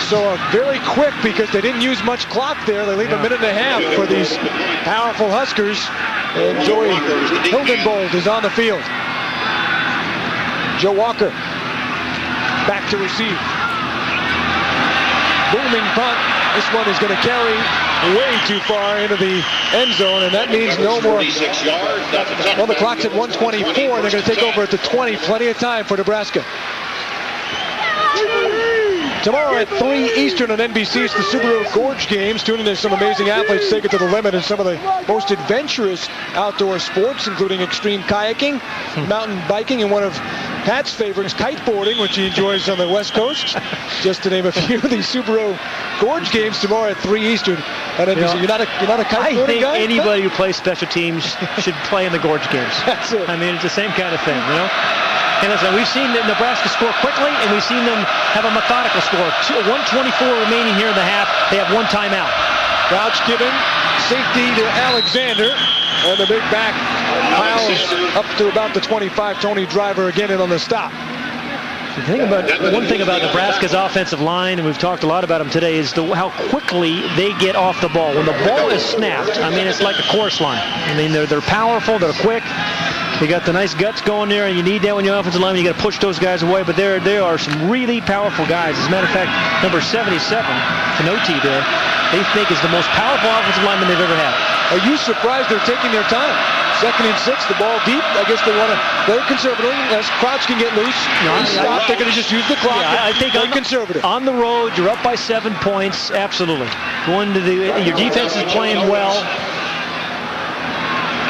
So very quick, because they didn't use much clock there. They leave a minute and a half for these powerful Huskers. And Joey Hildenbold is on the field. Joe Walker back to receive. Booming punt. This one is going to carry way too far into the end zone, and that means no more. Well, the clock's at 1:24. They're going to take over at the 20. Plenty of time for Nebraska. Tomorrow at 3 Eastern on NBC, it's the Subaru Gorge Games. Tune in as some amazing athletes take it to the limit in some of the most adventurous outdoor sports, including extreme kayaking, mountain biking, and one of Pat's favorites, kiteboarding, which he enjoys on the West Coast. Just to name a few, the Subaru Gorge game's tomorrow at 3 Eastern. And you're not a kite I think guy? anybody who plays special teams should play in the Gorge games. That's it. I mean, it's the same kind of thing, you know? And listen, we've seen Nebraska score quickly, and we've seen them have a methodical score. 1:24 remaining here in the half. They have one timeout. Crouch giving safety to Alexander. And the big back piles up to about the 25. Tony Driver again in on the stop. One thing about Nebraska's offensive line, and we've talked a lot about them today, is how quickly they get off the ball. When the ball is snapped, I mean, it's like a chorus line. I mean, they're powerful, they're quick. You got the nice guts going there, and you need that when you're offensive lineman. You got to push those guys away. But there are some really powerful guys. As a matter of fact, number 77, Canoti there, they think is the most powerful offensive lineman they've ever had. Are you surprised they're taking their time? 2nd and 6, the ball deep. I guess they want to play conservatively. As Crouch can get loose, stop. They're going to just use the clock. Yeah, I think conservative. On the road, you're up by 7 points. Absolutely. Your defense is playing well.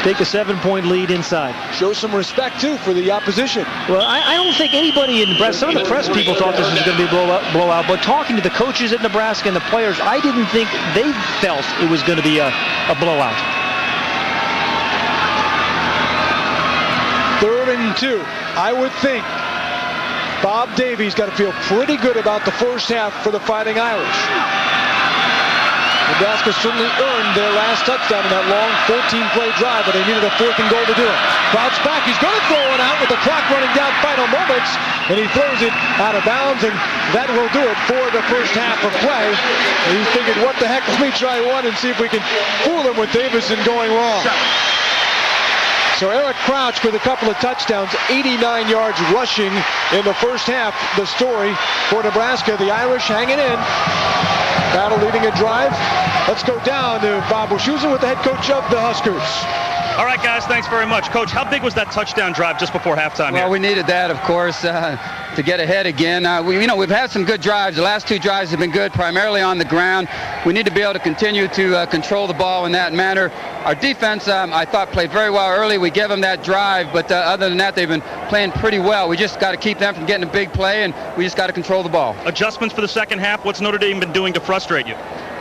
Take a 7-point lead inside. Show some respect, too, for the opposition. Well, I don't think anybody in Nebraska, some of the press people thought this was going to be a blowout, but talking to the coaches at Nebraska and the players, I didn't think they felt it was going to be a blowout. 3rd and 2. I would think Bob Davies got to feel pretty good about the first half for the Fighting Irish. Nebraska certainly earned their last touchdown in that long 14-play drive, but they needed a 4th and goal to do it. Crouch back. He's going to throw it out with the clock running down, final moments, and he throws it out of bounds, and that will do it for the first half of play. And he figured, what the heck, let me try one and see if we can fool him with Davison going long. So Eric Crouch with a couple of touchdowns, 89 yards rushing in the first half. The story for Nebraska, the Irish hanging in. Battle leading a drive. Let's go down to Bob Wischusen with the head coach of the Huskers. All right, guys, thanks very much. Coach, how big was that touchdown drive just before halftime here? Well, we needed that, of course, to get ahead again. We've had some good drives. The last 2 drives have been good, primarily on the ground. We need to be able to continue to control the ball in that manner. Our defense, I thought, played very well early. We gave them that drive, but other than that, they've been playing pretty well. We just got to keep them from getting a big play, and we just got to control the ball. Adjustments for the second half. What's Notre Dame been doing to frustrate you?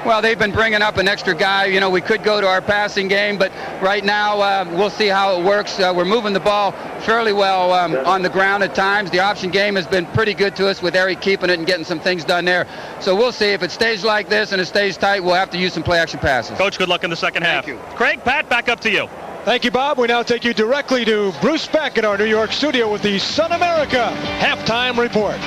Well, they've been bringing up an extra guy. You know, we could go to our passing game, but right now we'll see how it works. We're moving the ball fairly well on the ground at times. The option game has been pretty good to us with Eric keeping it and getting some things done there. So we'll see. If it stays like this and it stays tight, we'll have to use some play-action passes. Coach, good luck in the second half. Thank you. Craig, Pat, back up to you. Thank you, Bob. We now take you directly to Bruce Beck in our New York studio with the Sun America halftime report.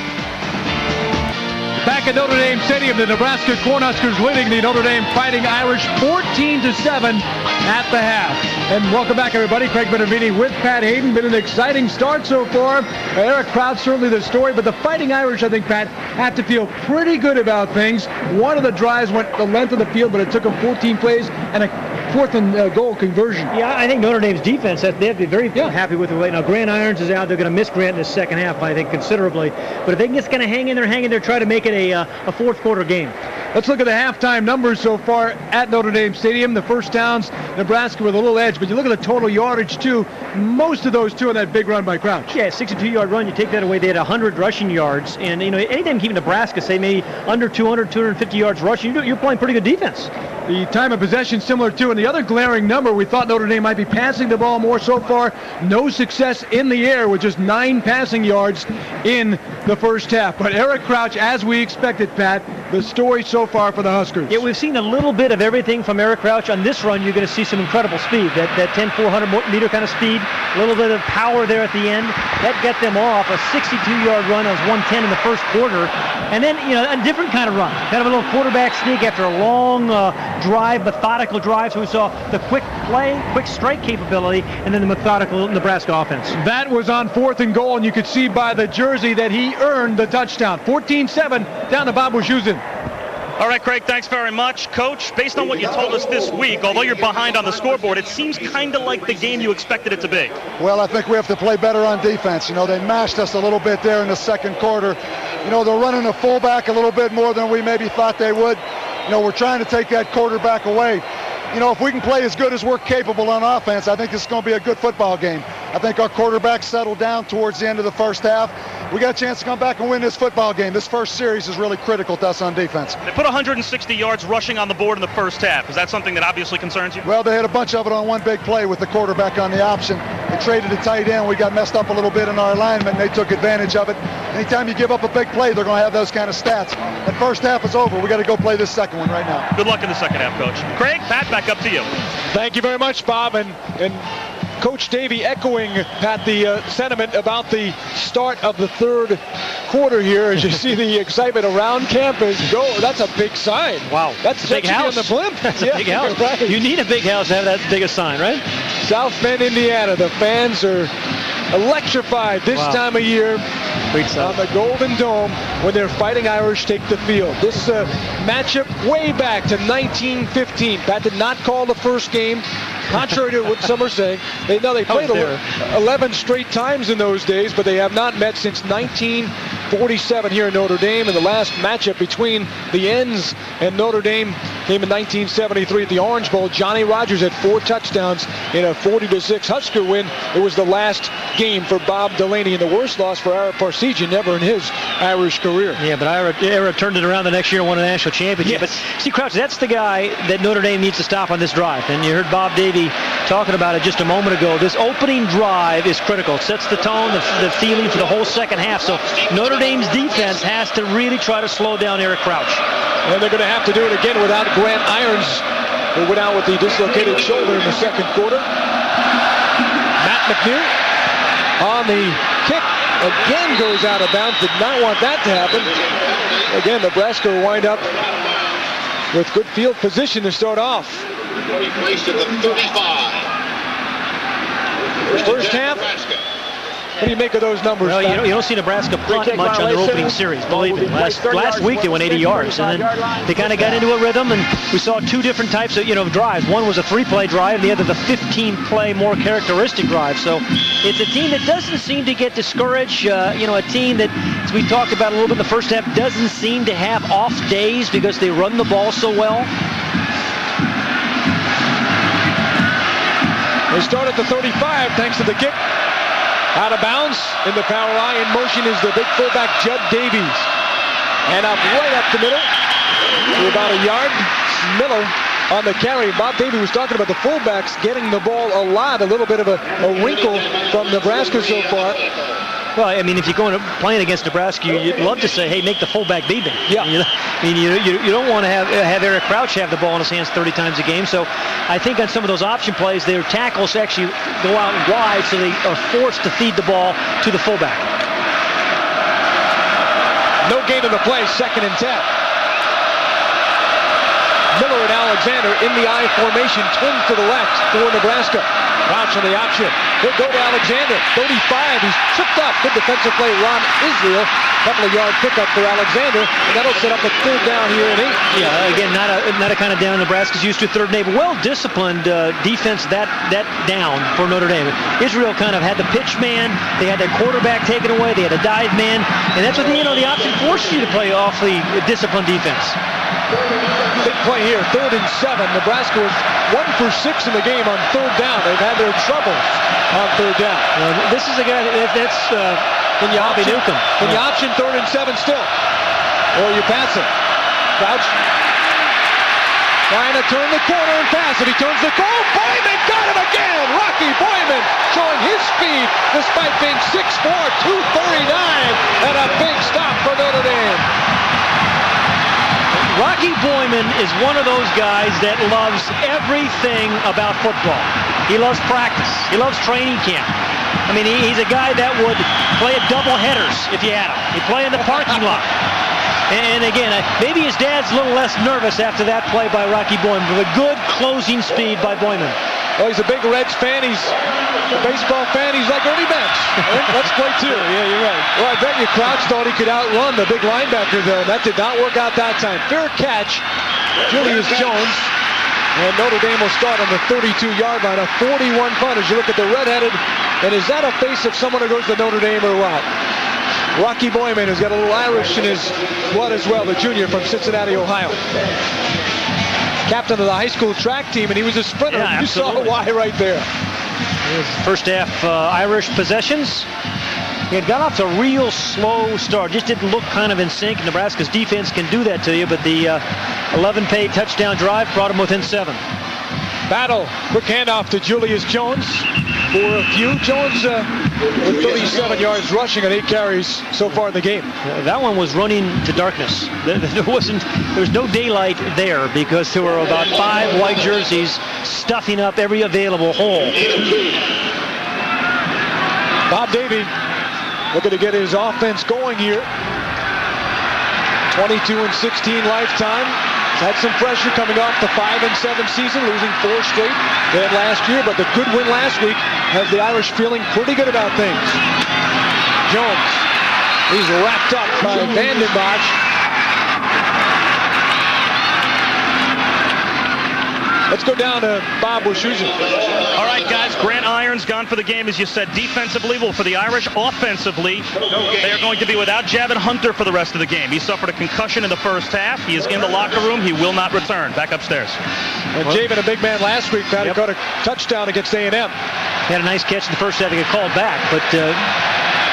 Back at Notre Dame Stadium, the Nebraska Cornhuskers leading the Notre Dame Fighting Irish 14-7 at the half. And welcome back, everybody. Craig Benavides with Pat Hayden. Been an exciting start so far. Eric Crouch, certainly the story, but the Fighting Irish, I think, Pat, have to feel pretty good about things. One of the drives went the length of the field, but it took them 14 plays and a 4th and goal conversion. Yeah, I think Notre Dame's defense, they have to be very happy with it right now. Grant Irons is out. They're going to miss Grant in the second half, I think, considerably. But if they can just kind of hang in there, try to make it a 4th quarter game. Let's look at the halftime numbers so far at Notre Dame Stadium. The first downs, Nebraska with a little edge, but you look at the total yardage, too. Most of those, too, on that big run by Crouch. Yeah, 62-yard run. You take that away, they had 100 rushing yards. And, anytime keeping Nebraska, say, maybe under 200, 250 yards rushing, you're playing pretty good defense. The time of possession similar, too. And the other glaring number, we thought Notre Dame might be passing the ball more. So far, no success in the air with just 9 passing yards in the first half. But Eric Crouch, as we expected, Pat, the story so far for the Huskers. Yeah, we've seen a little bit of everything from Eric Crouch. On this run, you're going to see some incredible speed. That 10-400-meter kind of speed, a little bit of power there at the end. That got them off. A 62-yard run. That was 110 in the first quarter. And then, a different kind of run. Kind of a little quarterback sneak after a long drive, methodical drive. So we saw the quick play, quick strike capability, and then the methodical Nebraska offense. That was on 4th and goal, and you could see by the jersey that he earned the touchdown. 14-7 down to Bob Wischusen. All right, Craig, thanks very much. Coach, based on what you told us this week, although you're behind on the scoreboard, it seems kind of like the game you expected it to be. Well, I think we have to play better on defense. They mashed us a little bit there in the second quarter. They're running a fullback a little bit more than we maybe thought they would. We're trying to take that quarterback away. If we can play as good as we're capable on offense, I think this is going to be a good football game. I think our quarterback settled down towards the end of the first half. We got a chance to come back and win this football game. This first series is really critical to us on defense. They put 160 yards rushing on the board in the first half. Is that something that obviously concerns you? Well, they had a bunch of it on one big play with the quarterback on the option. They traded a tight end. We got messed up a little bit in our alignment, and they took advantage of it. Anytime you give up a big play, they're going to have those kind of stats. That first half is over. We got to go play this second one right now. Good luck in the second half, Coach. Craig, Pat, back up to you. Thank you very much, Bob. And Coach Davey echoing, Pat, the sentiment about the start of the third quarter here as you see the excitement around campus. That's a big sign. Wow. That's a big house. On the blimp. That's a big house. Right. You need a big house to have that big a sign, right? South Bend, Indiana. The fans are electrified this time of year on the Golden Dome when their Fighting Irish take the field. This matchup way back to 1915. Pat did not call the first game, contrary to what some are saying. They played 11 straight times in those days, but they have not met since 1947 here in Notre Dame. And the last matchup between the Ends and Notre Dame came in 1973 at the Orange Bowl. Johnny Rogers had 4 touchdowns in a 40-6 Husker win. It was the last game for Bob Delaney, and the worst loss for Ira Parseghian ever in his Irish career. Yeah, but Ira turned it around the next year and won a national championship. Yes. But see, Crouch, that's the guy that Notre Dame needs to stop on this drive. And you heard Bob Davey talking about it just a moment ago. This opening drive is critical. It sets the tone, the feeling for the whole second half. So Notre Dame's defense has to really try to slow down Eric Crouch. And they're going to have to do it again without Grant Irons, who went out with the dislocated shoulder in the second quarter. Matt McNeil on the kick again goes out of bounds. Did not want that to happen. Again, Nebraska will wind up with good field position to start off. Placed at the 35. First half. What do you make of those numbers? Well, you don't see Nebraska punt much on their opening series, believe me. Last week they went 80 yards, and then they kind of got into a rhythm, and we saw 2 different types of drives. One was a 3-play drive, the other the 15-play more characteristic drive. So it's a team that doesn't seem to get discouraged. A team that, as we talked about a little bit in the first half, doesn't seem to have off days because they run the ball so well. They start at the 35 thanks to the kick. Out of bounds in the power eye. In motion is the big fullback Judd Davies. And up right up the middle to about a yard. Miller on the carry. Bob Davey was talking about the fullbacks getting the ball a lot. A little bit of a wrinkle from Nebraska so far. Well, I mean, if you're going to playing against Nebraska, you'd love to say, hey, make the fullback beat them. Yeah. You don't want to have Eric Crouch have the ball in his hands 30 times a game. So I think on some of those option plays, their tackles actually go out wide, so they are forced to feed the ball to the fullback. No gain of the play, 2nd and 10. Miller and Alexander in the I formation, twin to the left for Nebraska. Crouch on the option. He'll go to Alexander. 35. He's tripped up. Good defensive play. Ron Israel. Couple of yard pickup for Alexander. And that'll set up a 3rd down here in 8. Yeah, again, not a kind of down Nebraska's used to. 3rd and 8. Well-disciplined defense that down for Notre Dame. Israel kind of had the pitch man. They had their quarterback taken away. They had a dive man. And that's what the option forces you to play off the disciplined defense. Big play here, 3rd and 7. Nebraska was 1 for 6 in the game on 3rd down. They've had their troubles on 3rd down. This is a guy that's Can you Bobby Newcomb. Can you option 3rd and 7 still? Or you pass it? Crouch trying to turn the corner and pass it. He turns the corner. Boyman got him again. Rocky Boyman showing his speed despite being 6'4", 239, and a big stop for Notre Dame. Rocky Boyman is one of those guys that loves everything about football. He loves practice. He loves training camp. I mean, he's a guy that would play at double headers if you had him. He'd play in the parking lot. And again, maybe his dad's a little less nervous after that play by Rocky Boyman, but a good closing speed by Boyman. Well, he's a big Reds fan. He's a baseball fan. He's like Ernie Banks. Let's play 2. Yeah, you're right. Well, I bet you Crouch thought he could outrun the big linebacker, though. That did not work out that time. Fair catch, Julius Jones. And Notre Dame will start on the 32-yard line. A 41 punt as you look at the red-headed. And is that a face of someone who goes to Notre Dame or what? Rocky Boyman has got a little Irish in his blood as well, the junior from Cincinnati, Ohio. Captain of the high school track team, and he was a sprinter. Yeah, you saw why right there. First half Irish possessions. He had got off to a real slow start. Just didn't look kind of in sync. Nebraska's defense can do that to you, but the 11-play touchdown drive brought him within 7. Battle. Quick handoff to Julius Jones for a few. Jones with 37 yards rushing on 8 carries so far in the game. That one was running to darkness. There was no daylight there because there were about 5 white jerseys stuffing up every available hole. Bob Davie looking to get his offense going here. 22-16 lifetime. Had some pressure coming off the 5-7 season, losing 4 straight they had last year, but the good win last week has the Irish feeling pretty good about things. Jones, he's wrapped up by Vanden Bosch. Let's go down to Bob Wischusen. All right, guys, Grant Irons gone for the game, as you said. Defensively, well, for the Irish, offensively, they are going to be without Javon Hunter for the rest of the game. He suffered a concussion in the first half. He is in the locker room. He will not return. Back upstairs. And Javon, a big man last week, Pat, he caught a touchdown against A&M. He had a nice catch in the first half to get called back, but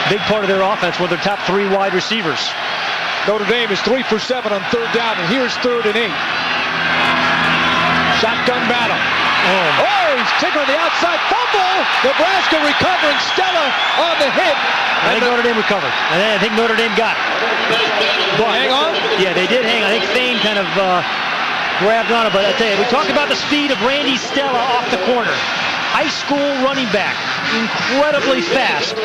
big part of their offense were their top 3 wide receivers. Notre Dame is 3 for 7 on 3rd down, and here's 3rd and 8. Shotgun battle. Oh, he's taken on the outside. Fumble! Nebraska recovering. Stella on the hit. I think Notre Dame recovered. I think Notre Dame got it. Well, hang on? Yeah, they did hang on. I think Thane kind of grabbed on it. But I tell you, we talked about the speed of Randy Stella off the corner. High school running back. Incredibly fast.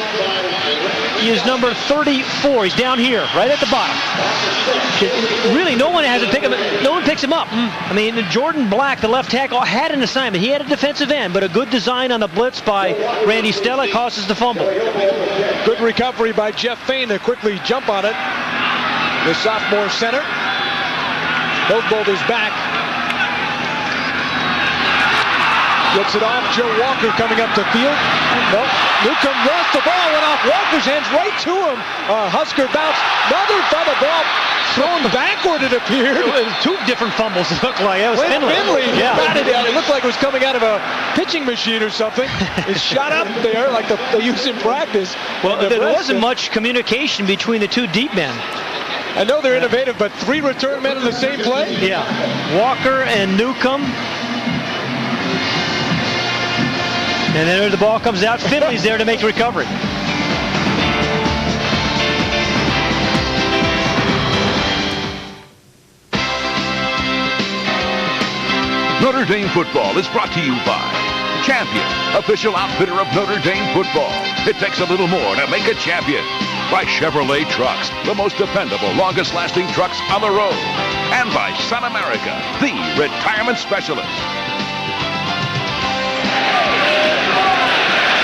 He is number 34. He's down here, right at the bottom. Really, no one has to pick him. No one picks him up. I mean, Jordan Black, the left tackle, had an assignment. He had a defensive end, but a good design on the blitz by Randy Stella causes the fumble. Good recovery by Jeff Fain to quickly jump on it. The sophomore center. Both boulders back. Gets it off. Joe Walker coming up to field. No. Newcomb lost the ball. Went off Walker's hands right to him. Husker bounce. Another fumble ball. Thrown backward, it appeared. It was 2 different fumbles, it looked like. That was Finley. Yeah. Batted down. It looked like it was coming out of a pitching machine or something. It shot up there like they use in practice. Well, there wasn't much communication between the 2 deep men. I know they're innovative, but 3 return men in the same play? Yeah. Walker and Newcomb. And then the ball comes out. Finley's there to make the recovery. Notre Dame football is brought to you by Champion, official outfitter of Notre Dame football. It takes a little more to make a champion. By Chevrolet Trucks, the most dependable, longest-lasting trucks on the road. And by Sun America, the retirement specialist.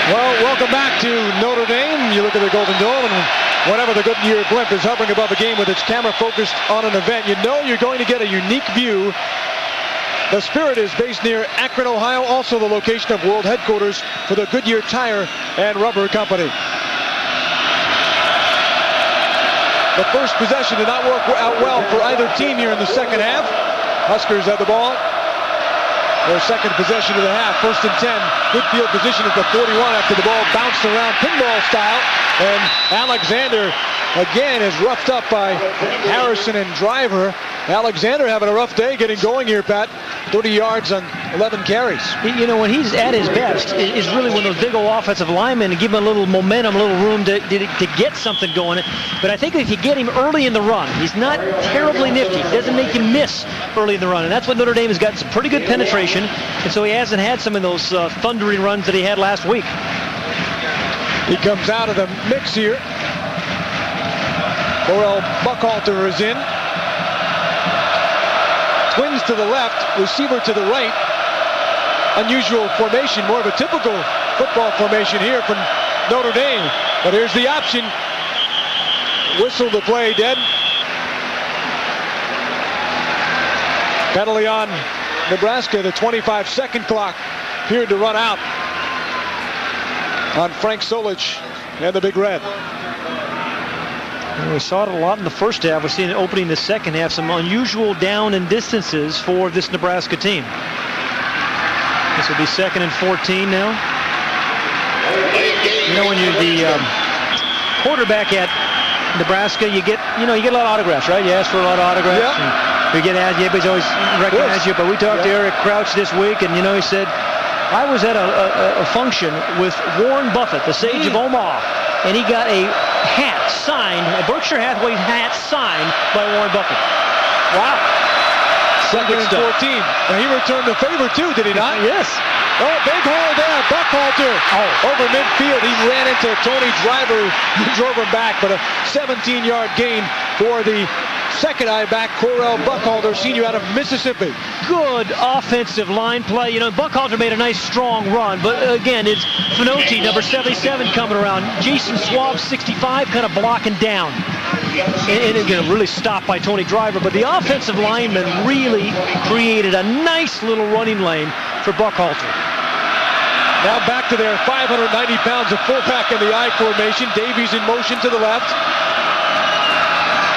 Well, welcome back to Notre Dame. You look at the Golden Dome, and whenever the Goodyear blimp is hovering above a game with its camera focused on an event, you know you're going to get a unique view. The Spirit is based near Akron, Ohio, also the location of world headquarters for the Goodyear Tire and Rubber Company. The first possession did not work out well for either team here in the second half. Huskers have the ball. Their second possession of the half, 1st and 10. Good field position at the 41 after the ball bounced around pinball style. And Alexander, again, is roughed up by Harrison and Driver. Alexander having a rough day getting going here, Pat. 30 yards on 11 carries. You know, when he's at his best, is really when those big old offensive linemen give him a little momentum, a little room to get something going. But I think if you get him early in the run, he's not terribly nifty. He doesn't make him miss early in the run. And that's what Notre Dame has got, some pretty good penetration. And so he hasn't had some of those thundering runs that he had last week. He comes out of the mix here. Orel Buckhalter is in. Twins to the left, receiver to the right. Unusual formation, more of a typical football formation here from Notre Dame. But here's the option. Whistle to play dead. Penalty on Nebraska. The 25-second clock appeared to run out on Frank Solich and the Big Red. And we saw it a lot in the first half. We're seeing it opening the second half. Some unusual down and distances for this Nebraska team. This will be 2nd and 14 now. You know, when you're the quarterback at Nebraska, you get a lot of autographs, right? You ask for a lot of autographs. Yeah. And you get asked, everybody's always recognize you. But we talked to Eric Crouch this week, and he said, I was at a function with Warren Buffett, the Sage of Omaha, and he got a hat signed, a Berkshire Hathaway hat signed by Warren Buffett. Wow. 2nd and 14. Now he returned the favor too, did he not? Yes. Oh, big hole there. Buckhalter over midfield. He ran into Tony Driver, who drove him back, but a 17-yard gain for the second I-back, Correll Buckhalter, senior out of Mississippi. Good offensive line play. Buckhalter made a nice strong run, but again, it's Finotti, number 77, coming around. Jason Swab, 65, kind of blocking down. And again, really stopped by Tony Driver, but the offensive lineman really created a nice little running lane for Buckhalter. Now back to their 590 pounds of fullback in the I formation. Davies in motion to the left.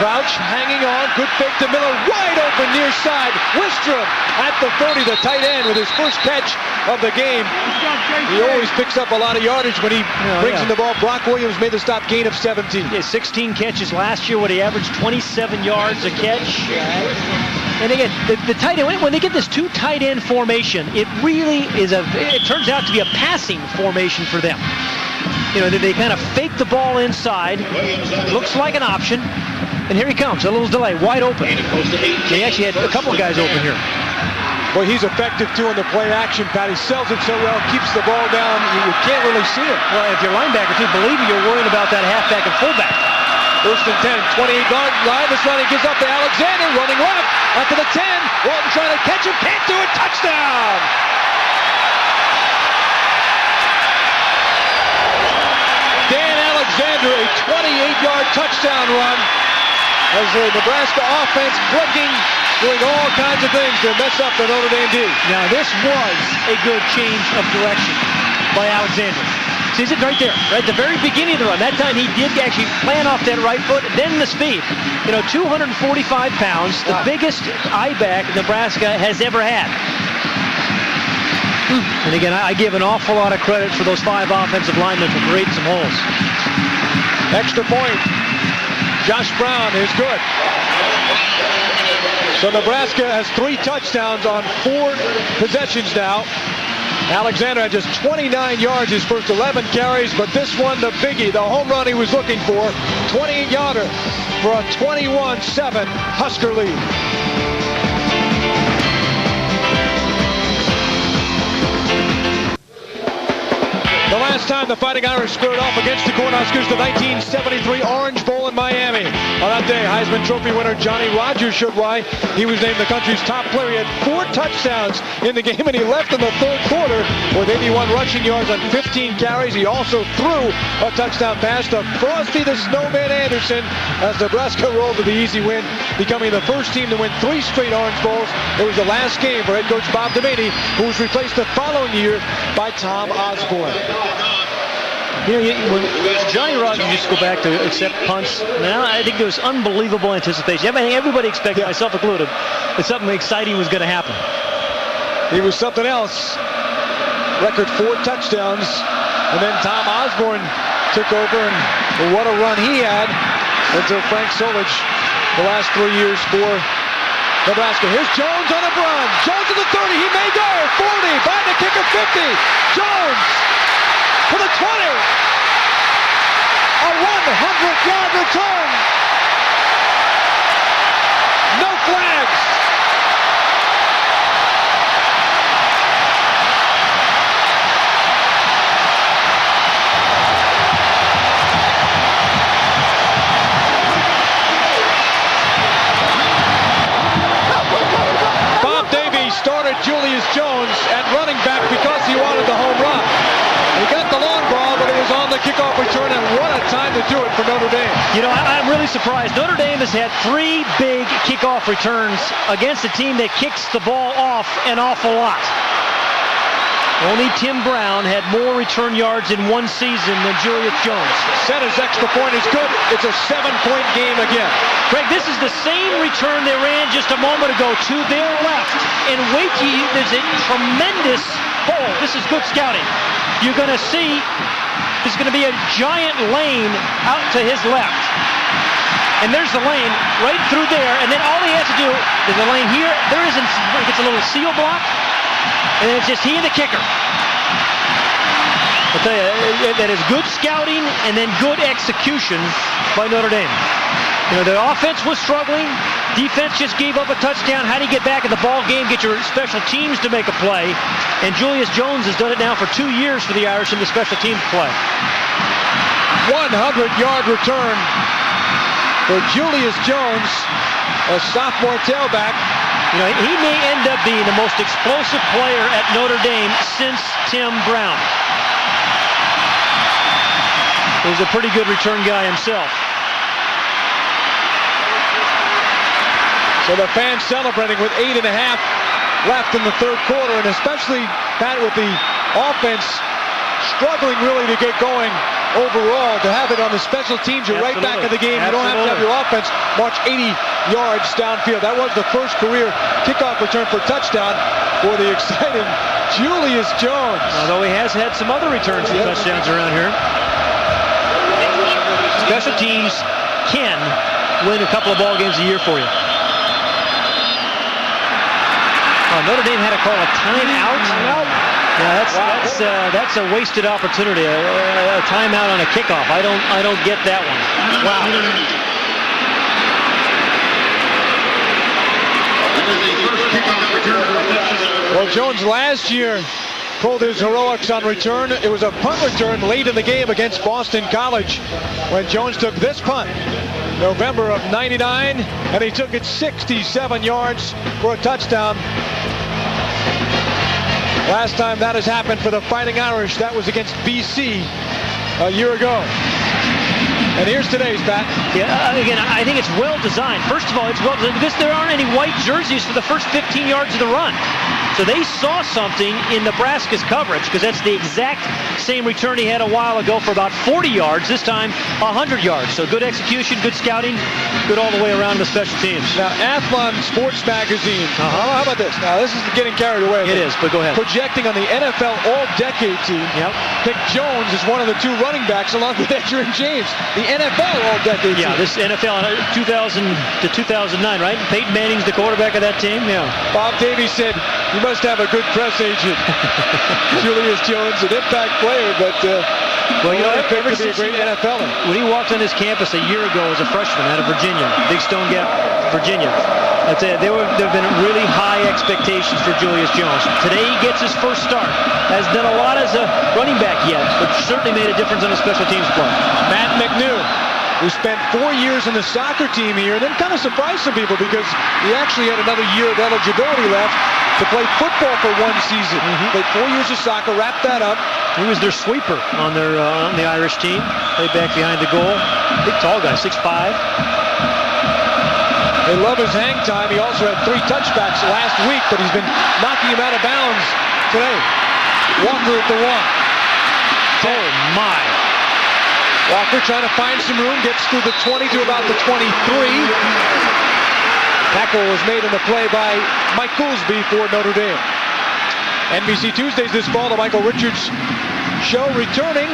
Crouch hanging on, good fake to Miller, wide open near side. Wistrom at the 30, the tight end with his first catch of the game. He always picks up a lot of yardage when he brings in the ball. Brock Williams made the stop, gain of 17. Yeah, 16 catches last year, he averaged 27 yards a catch. And again, the tight end, when they get this two tight end formation, it really is it turns out to be a passing formation for them. They kind of fake the ball inside, looks like an option. And here he comes, a little delay, wide open. He actually had a couple of guys open here. Boy, he's effective too on the play action, Pat. He sells it so well, keeps the ball down. You can't really see him. Well, if you're linebacker too, believe me, you're worried about that halfback and fullback. 1st and 10, 28-yard line. This running gives up to Alexander, running left, out to the 10. Walton trying to catch him, can't do it, touchdown! Dan Alexander, a 28-yard touchdown run. As the Nebraska offense clicking, doing all kinds of things to mess up the Notre Dame D. Now this was a good change of direction by Alexander. Sees it right there, right at the very beginning of the run. That time he did actually plan off that right foot, then the speed. 245 pounds, the biggest I-back Nebraska has ever had. And again, I give an awful lot of credit for those 5 offensive linemen for creating some holes. Extra point. Josh Brown is good. So Nebraska has 3 touchdowns on 4 possessions now. Alexander had just 29 yards his first 11 carries, but this one, the biggie, the home run he was looking for, 28-yarder for a 21-7 Husker lead. The last time the Fighting Irish squared off against the Cornhuskers, the 1973 Orange Bowl in Miami. On that day, Heisman Trophy winner Johnny Rodgers showed why he was named the country's top player. He had 4 touchdowns in the game, and he left in the 3rd quarter with 81 rushing yards on 15 carries. He also threw a touchdown pass to Frosty the Snowman Anderson as Nebraska rolled to the easy win, becoming the first team to win 3 straight Orange Bowls. It was the last game for head coach Bob Devaney, who was replaced the following year by Tom Osborne. When Johnny Rodgers used to go back to accept punts, now I think there was unbelievable anticipation. I mean, everybody expected, myself included, that something exciting was going to happen. He was something else. Record 4 touchdowns. And then Tom Osborne took over, and what a run he had until Frank Solich the last 3 years for Nebraska. Here's Jones on a run. Jones to the 30. He may go. 40. By the kick of 50. Jones to the 20. A 100-yard return. No flags. Bob Davie started Julius Jones at running back because he wanted the home run. He got the long ball, but it was on the kickoff return, and what a time to do it for Notre Dame. I'm really surprised. Notre Dame has had 3 big kickoff returns against a team that kicks the ball off an awful lot. Only Tim Brown had more return yards in one season than Julius Jones. Center's extra point is good. It's a 7-point game again. Craig, this is the same return they ran just a moment ago to their left. And wait till there's a tremendous hole. This is good scouting. You're going to see is going to be a giant lane out to his left. And there's the lane right through there, and then all he has to do, there's a lane here, there isn't, he gets a little seal block, and it's just he and the kicker. I'll tell you, that is good scouting and then good execution by Notre Dame. You know, the offense was struggling, defense just gave up a touchdown. How do you get back in the ball game, get your special teams to make a play? And Julius Jones has done it now for 2 years for the Irish in the special teams play. 100-yard return for Julius Jones, a sophomore tailback. You know, he may end up being the most explosive player at Notre Dame since Tim Brown. He's a pretty good return guy himself. So the fans celebrating with 8.5 left in the third quarter, and especially, Pat, with the offense struggling really to get going overall, to have it on the special teams, you're right back in the game. You don't have to have your offense march 80 yards downfield. That was the first career kickoff return for touchdown for the exciting Julius Jones. Although he has had some other returns for touchdowns around here. Special teams can win a couple of ball games a year for you. Notre Dame had to call a timeout. Yeah, that's a wasted opportunity. A timeout on a kickoff. I don't get that one. Wow. Well, Jones last year pulled his heroics on return. It was a punt return late in the game against Boston College when Jones took this punt. November of '99, and he took it 67 yards for a touchdown. Last time that has happened for the Fighting Irish, that was against BC a year ago. And here's today's, Pat. Yeah, again, I think it's well designed. First of all, it's well designed because there aren't any white jerseys for the first 15 yards of the run. So they saw something in Nebraska's coverage, because that's the exact same return he had a while ago for about 40 yards, this time 100 yards. So good execution, good scouting, good all the way around in the special teams. Now, Athlon Sports Magazine, how about this? Now, this is getting carried away. It is, but go ahead. Projecting on the NFL All-Decade team, picked Jones as one of the 2 running backs along with Edgerrin James. The NFL All-Decade team. Yeah, this NFL 2000 to 2009, right? Peyton Manning's the quarterback of that team. Yeah. Bob Davies said, "You must have a good press agent." Julius Jones, an impact player, but well, you know, ever since a great NFLer. When he walked on his campus a year ago as a freshman out of Virginia, Big Stone Gap, Virginia, I'd say there have been really high expectations for Julius Jones. Today he gets his first start. Hasn't done a lot as a running back yet, but certainly made a difference on the special teams play. Matt McNew, who spent 4 years in the soccer team here, and then kind of surprised some people because he actually had another year of eligibility left to play football for 1 season. Played 4 years of soccer, wrapped that up. He was their sweeper on the Irish team. Played back behind the goal. Big tall guy, 6'5". They love his hang time. He also had 3 touchbacks last week, but he's been knocking him out of bounds today. Walker at the 1. Oh my. Walker trying to find some room, gets through the 20 to about the 23. Tackle was made in the play by Mike Goolsby for Notre Dame. NBC Tuesdays this fall, the Michael Richards Show returning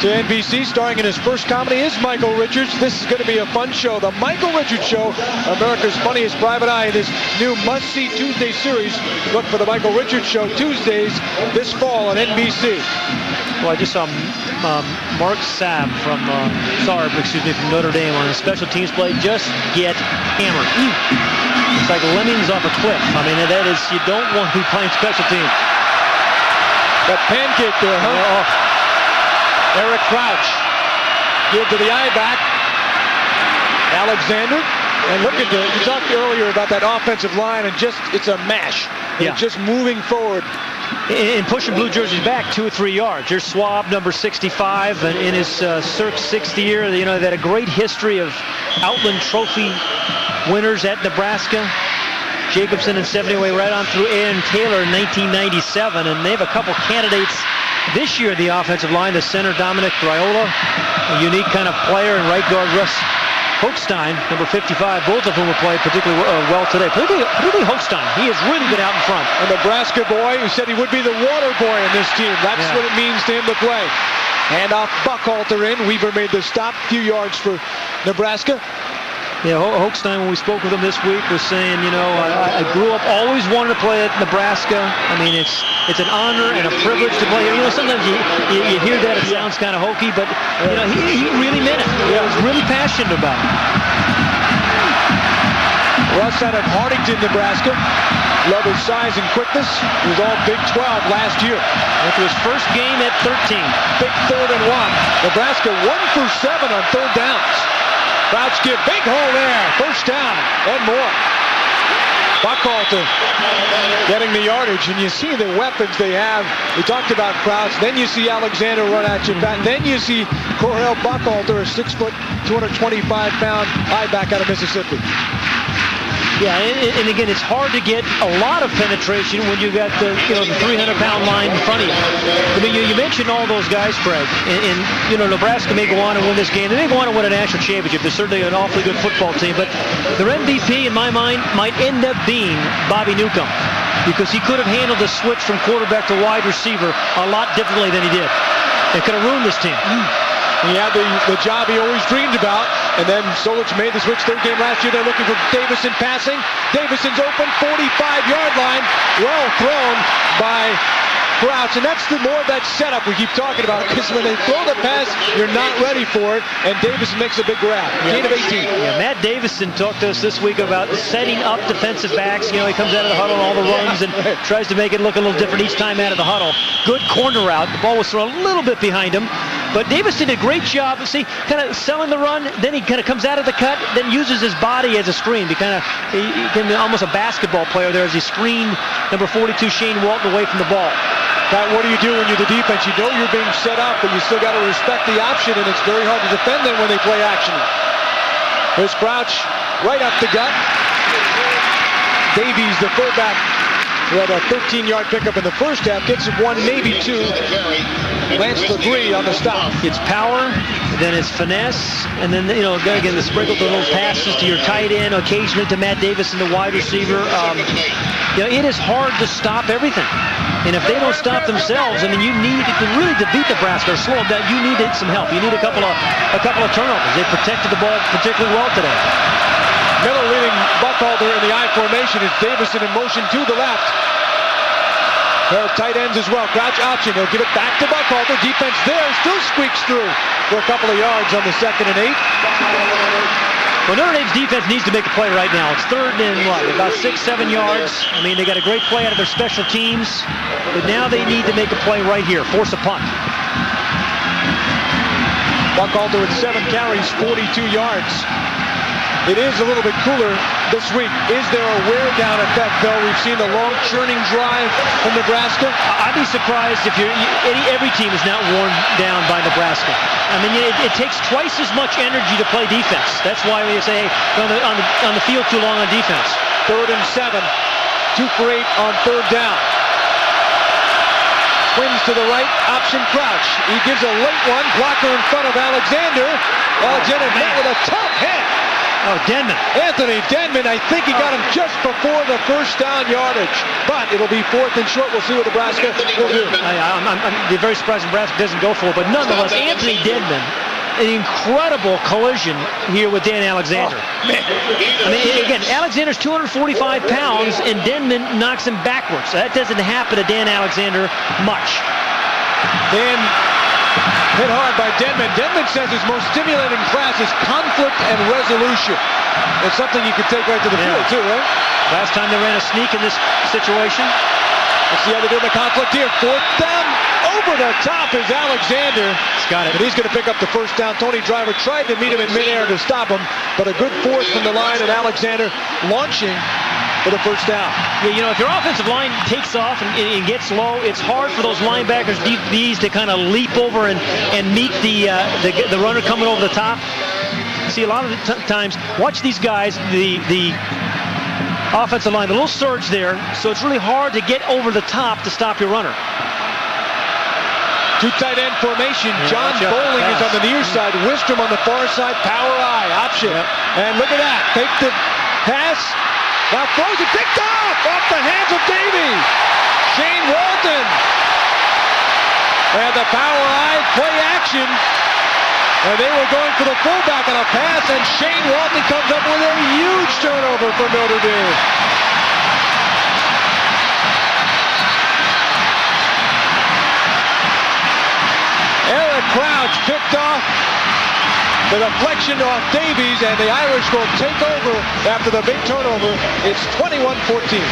to NBC, starring in his first comedy is Michael Richards. This is going to be a fun show. The Michael Richards Show, America's Funniest Private Eye, this new must-see Tuesday series. Look for the Michael Richards Show Tuesdays this fall on NBC. Well, I just saw Mark Saab from from Notre Dame on a special teams play. Just get hammered. It's like lemmings off a cliff. I mean, that is, you don't want to be playing special teams. That pancake there, huh? Eric Crouch. Give to the I-back. Alexander. And look at you talked earlier about that offensive line, and just, it's a mash. Yeah. It's just moving forward. And pushing blue jerseys back 2 or 3 yards. There's Swab, number 65, and in his Cirque 6th year. You know, they had a great history of Outland Trophy winners at Nebraska. Jacobson in 70 way right on through Aaron Taylor in 1997, and they have a couple candidates this year in the offensive line. The center Dominic Raiola, a unique kind of player, and right guard Russ Hochstein, number 55, both of whom have played particularly well today. Particularly Hochstein, he has really been out in front. A Nebraska boy who said he would be the water boy in this team. That's what it means to him to play. Hand off Buckhalter in. Weaver made the stop. Few yards for Nebraska. Yeah, Hochstein, when we spoke with him this week, was saying, you know, I grew up, always wanted to play at Nebraska. I mean, it's an honor and a privilege to play here. You know, sometimes you hear that, it sounds kind of hokey, but, you know, he really meant it. He was really passionate about it. Russ out of Hardington, Nebraska. Love his size and quickness. He was all Big 12 last year. Went to his first game at 13. Big 3rd and 1. Nebraska 1 for 7 on 3rd downs. Crouch give, big hole there. First down and more. Buckhalter getting the yardage, and you see the weapons they have. We talked about Crouch. Then you see Alexander run at you back. Then you see Correll Buckhalter, a 6 foot, 225-pound high back out of Mississippi. Yeah, and again, it's hard to get a lot of penetration when you got the 300-pound line in front of you. I mean, you mentioned all those guys, Fred, and Nebraska may go on and win this game. They may go on and win a national championship. They're certainly an awfully good football team, but their MVP, in my mind, might end up being Bobby Newcomb, because he could have handled the switch from quarterback to wide receiver a lot differently than he did. It could have ruined this team. He had the job he always dreamed about, and then Solich made the switch. Third game last year, they're looking for Davison passing. Davison's open, 45-yard line. Well thrown by Crouch, and that's more of that setup we keep talking about, because when they throw the pass, you're not ready for it, and Davison makes a big grab. Gain of 18. Yeah, Matt Davison talked to us this week about setting up defensive backs. You know, he comes out of the huddle on all the runs and tries to make it look a little different each time out of the huddle. Good corner route. The ball was thrown a little bit behind him. But Davison did a great job, see, kind of selling the run, then he kind of comes out of the cut, then uses his body as a screen. He can be almost a basketball player there as he screened number 42 Shane Walton away from the ball. Pat, what do you do when you're the defense? You know you're being set up, but you still got to respect the option, and it's very hard to defend them when they play action. Here's Crouch right up the gut. Davies, the fullback, who had a 13-yard pickup in the first half, gets one, maybe two. Lance for 3 on the stop. It's power, then it's finesse, and then, again, the sprinkled little passes to your tight end, occasionally to Matt Davison, the wide receiver. It is hard to stop everything. And if they don't stop themselves, I mean, you need to really beat Nebraska or slow them down. You need some help. You need a couple of turnovers. They protected the ball particularly well today. Miller leading Buckhalter in the I formation as Davison in motion to the left. Pair of tight ends as well. Crouch option. He'll give it back to Buckhalter. Defense there still squeaks through for a couple of yards on the 2nd and 8. Well, Notre Dame's defense needs to make a play right now. It's 3rd and about 6-7 yards. I mean, they got a great play out of their special teams, but now they need to make a play right here. Force a punt. Buckhalter with 7 carries, 42 yards. It is a little bit cooler this week. Is there a wear-down effect, though? We've seen the long churning drive from Nebraska. I'd be surprised if every team is not worn down by Nebraska. I mean, it takes twice as much energy to play defense. That's why we say, hey, on the field too long on defense. 3rd and 7. 2 for 8 on 3rd down. Twins to the right, option Crouch. He gives a late one. Blocker in front of Alexander. Alexander met with a tough hit. Oh, Denman. Anthony Denman, I think he got him just before the first down yardage. But it'll be 4th and short. We'll see what Nebraska will do. I'm very surprised Nebraska doesn't go for it. But nonetheless, Anthony Denman, an incredible collision here with Dan Alexander. I mean, again, Alexander's 245 pounds, and Denman knocks him backwards. That doesn't happen to Dan Alexander much. Dan hit hard by Denman. Denman says his most stimulating class is conflict and resolution. It's something you can take right to the field, too, right? Last time they ran a sneak in this situation. Let's see how they do in the conflict here. 4th down. Over the top is Alexander. He's got it. But he's going to pick up the first down. Tony Driver tried to meet him in midair to stop him, but a good force from the line, and Alexander launching for the first down. Yeah, if your offensive line takes off and gets low, it's hard for those linebackers, DBs, to kind of leap over and meet the runner coming over the top. See, a lot of the times, watch these guys, the offensive line, the little surge there, so it's really hard to get over the top to stop your runner. 2 tight end formation. John Bowling is on the near side. Wistrom on the far side. Power I option. And look at that. Fake the pass. Now throws it. Picked off the hands of Davey. Shane Walton. had the power eye play action. And they were going for the fullback on a pass, and Shane Walton comes up with a huge turnover for Notre Dame. Eric Crouch picked off the deflection off Davies, and the Irish will take over after the big turnover. It's 21-14.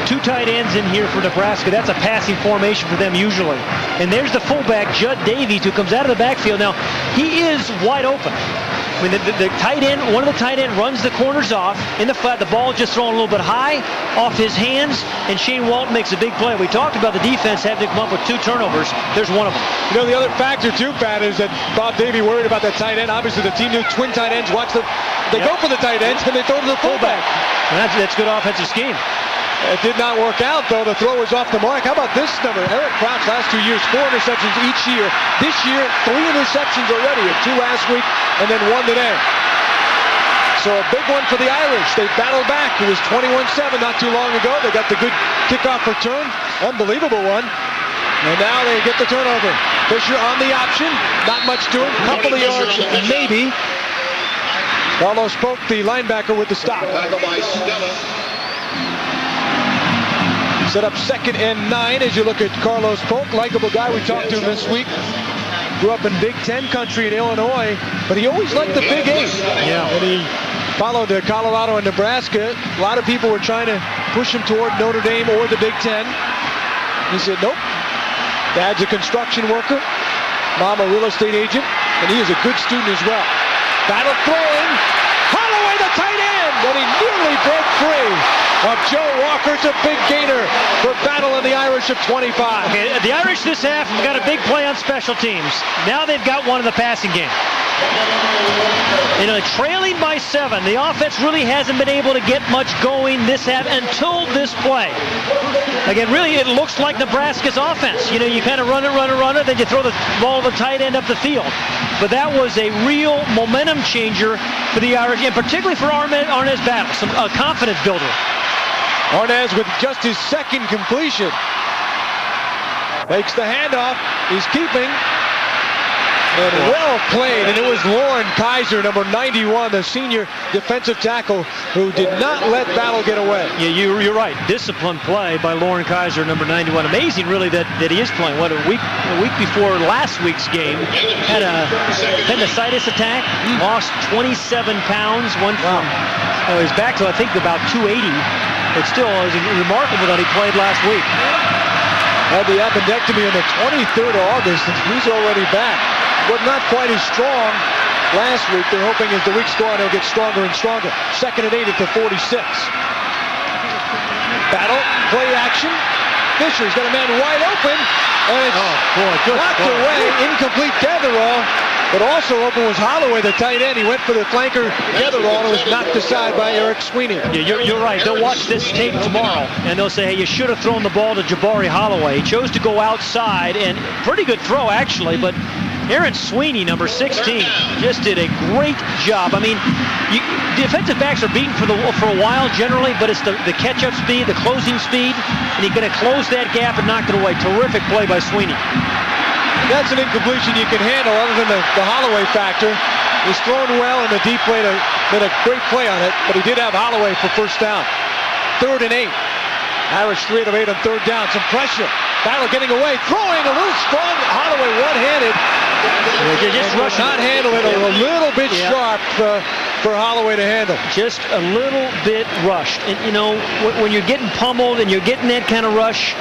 Two tight ends in here for Nebraska. That's a passing formation for them usually. And there's the fullback, Judd Davies, who comes out of the backfield. Now, he is wide open. I mean, the tight end, one of the tight end runs the corners off in the flat. The ball just thrown a little bit high off his hands, and Shane Walton makes a big play. We talked about the defense having to come up with 2 turnovers. There's one of them. You know, the other factor too, Pat, is that Bob Davie worried about that tight end. Obviously, the team knew twin tight ends. They go for the tight ends, and they throw to the fullback. And that's good offensive scheme. It did not work out, though. The throw was off the mark. How about this number? Eric Crouch, last 2 years, 4 interceptions each year. This year, 3 interceptions already, 2 last week, and then 1 today. So a big one for the Irish. They battled back. It was 21-7 not too long ago. They got the good kickoff return. Unbelievable one. And now they get the turnover. Fisher on the option. Not much to him. Couple of yards, maybe. Carlos Polk, the linebacker, with the stop. Set up 2nd and 9 as you look at Carlos Polk. Likeable guy. We talked to him this week. Grew up in Big Ten country in Illinois, but he always liked the Big 8. Yeah. And he followed Colorado and Nebraska. A lot of people were trying to push him toward Notre Dame or the Big Ten. He said, nope. Dad's a construction worker. Mom a real estate agent. And he is a good student as well. Battle throwing. Holloway, the tight end. And he nearly broke free of Joe Walker. It's a big gainer for Battle and the Irish of 25. Okay, the Irish this half have got a big play on special teams. Now they've got one in the passing game. You know, trailing by 7, the offense really hasn't been able to get much going this half until this play. Again, really, it looks like Nebraska's offense. You know, you kind of run it, then you throw the ball to the tight end up the field. But that was a real momentum changer for the Irish, and particularly for Arnaz Battle, a confidence builder. Arnaz with just his 2nd completion. Makes the handoff. He's keeping. And well played. And it was Lauren Kaiser, number 91, the senior defensive tackle, who did not let Battle get away. Yeah, you're right. Disciplined play by Lauren Kaiser, number 91. Amazing, really, that he is playing. What, a week before last week's game, had a appendicitis attack, lost 27 pounds, went from, he's back to, I think, about 280. But still, it was remarkable that he played last week. Had the appendectomy on the 23rd of August, and he's already back. But not quite as strong last week. They're hoping as the weeks go on, he'll get stronger and stronger. 2nd and 8 at the 46. Battle, play action. Fisher's got a man wide open, and it's knocked away. Incomplete Catherall. But also open was Holloway, the tight end. He went for the flanker Catherall, and was knocked aside by Eric Sweeney. Yeah, you're right. They'll watch this tape tomorrow, and they'll say, hey, you should have thrown the ball to Jabari Holloway. He chose to go outside, and pretty good throw, actually, but Aaron Sweeney, number 16, just did a great job. I mean, defensive backs are beaten for a while generally, but it's the catch-up speed, the closing speed, and he's going to close that gap and knock it away. Terrific play by Sweeney. That's an incompletion you can handle other than the Holloway factor. He's thrown well, and the deep play made a great play on it, but he did have Holloway for 1st down. 3rd and 8. Irish 3 out of 8 on 3rd down. Some pressure. Battle getting away. Throwing a little strong. Holloway one-handed. Just not handle it. A little bit sharp for Holloway to handle. Just a little bit rushed. And, you know, when you're getting pummeled and you're getting that kind of rush,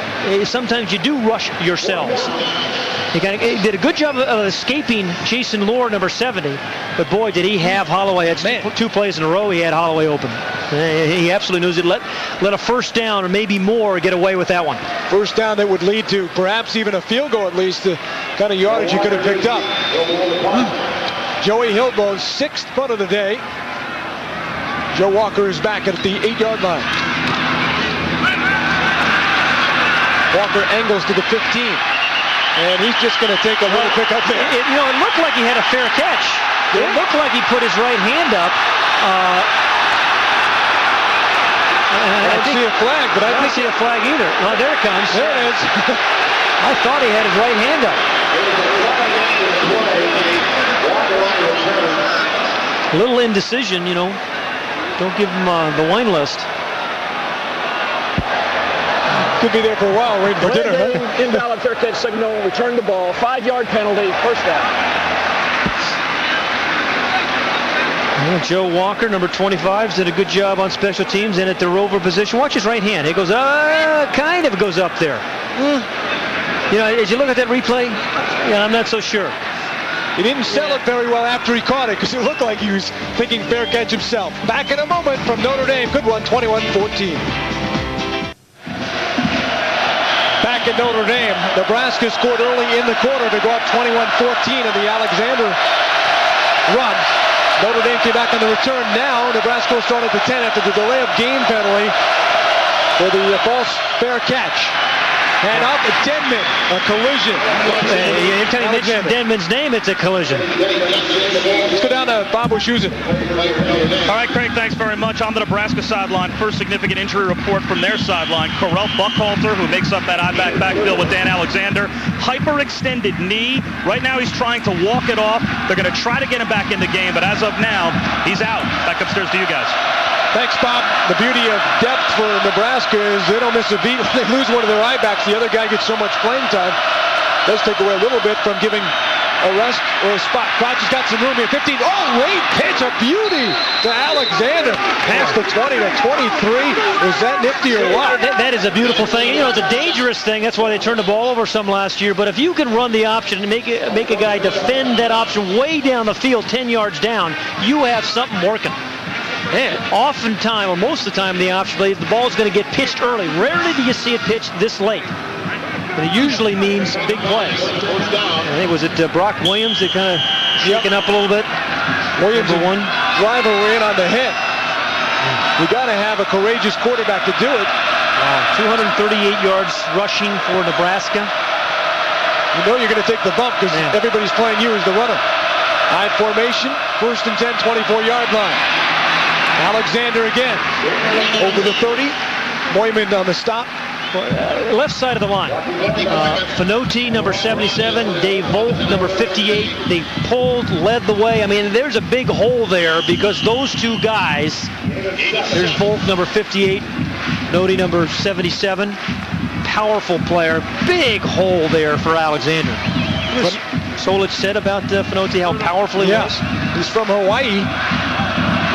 sometimes you do rush yourselves. He did a good job of escaping Jason Lohr, number 70. But, boy, did he have Holloway. That's 2 plays in a row he had Holloway open. He absolutely knows it. Let a 1st down or maybe more get away with that one. 1st down that would lead to perhaps even a field goal, at least, the kind of yardage you could have picked up. Joey Hillbo's 6th punt of the day. Joe Walker is back at the 8-yard line. Walker angles to the 15. And he's just going to take a little pick up there. It looked like he had a fair catch. It looked like he put his right hand up. I don't see a flag, but I don't see a flag either. Oh, there it comes. There it is. I thought he had his right hand up. A little indecision, you know. Don't give him the wine list. Could be there for a while waiting for dinner. Invalid fair catch signal. Return the ball. 5-yard penalty. First down. Joe Walker, number 25, did a good job on special teams and at the rover position. Watch his right hand. It goes, kind of goes up there. You know, as you look at that replay, yeah, I'm not so sure. He didn't sell it very well after he caught it because it looked like he was thinking fair catch himself. Back in a moment from Notre Dame. Good one, 21-14. Back at Notre Dame, Nebraska scored early in the quarter to go up 21-14 in the Alexander run. Notre Dame came back on the return. Now Nebraska will start at the 10 after the delay of game penalty for the false fair catch. And up Denman, a collision. Every time you mention Denman's name, it's a collision. Let's go down to Bob Wischusen. All right, Craig, thanks very much. On the Nebraska sideline, first significant injury report from their sideline. Correll Buckhalter, who makes up that I-back backfield with Dan Alexander. Hyperextended knee. Right now he's trying to walk it off. They're going to try to get him back in the game, but as of now, he's out. Back upstairs to you guys. Thanks, Bob. The beauty of depth for Nebraska is they don't miss a beat when they lose one of their I-backs. The other guy gets so much playing time. Does take away a little bit from giving a rest or a spot. Crouch has got some room here. 15. Oh, late pitch. A beauty to Alexander. Past the 20 to 23. Is that nifty or what? That is a beautiful thing. You know, it's a dangerous thing. That's why they turned the ball over some last year. But if you can run the option and make a guy defend that option way down the field, 10 yards down, you have something working. And oftentimes, or most of the time, the option play, the ball's going to get pitched early. Rarely do you see it pitched this late. But it usually means big plays. I think, was it Brock Williams that kind of shaking up a little bit? Williams, number one. Driver in on the head. You got to have a courageous quarterback to do it. Wow. 238 yards rushing for Nebraska. You know you're going to take the bump because everybody's playing you as the runner. I formation, first and 10, 24-yard line. Alexander again, over the 30. Moyman on the stop. Left side of the line. Finotti, number 77. Dave Volk, number 58. They pulled, led the way. I mean, there's a big hole there because those two guys, there's Volk, number 58. Finotti, number 77. Powerful player. Big hole there for Alexander. Solich said about Finotti how powerful he was. He's from Hawaii.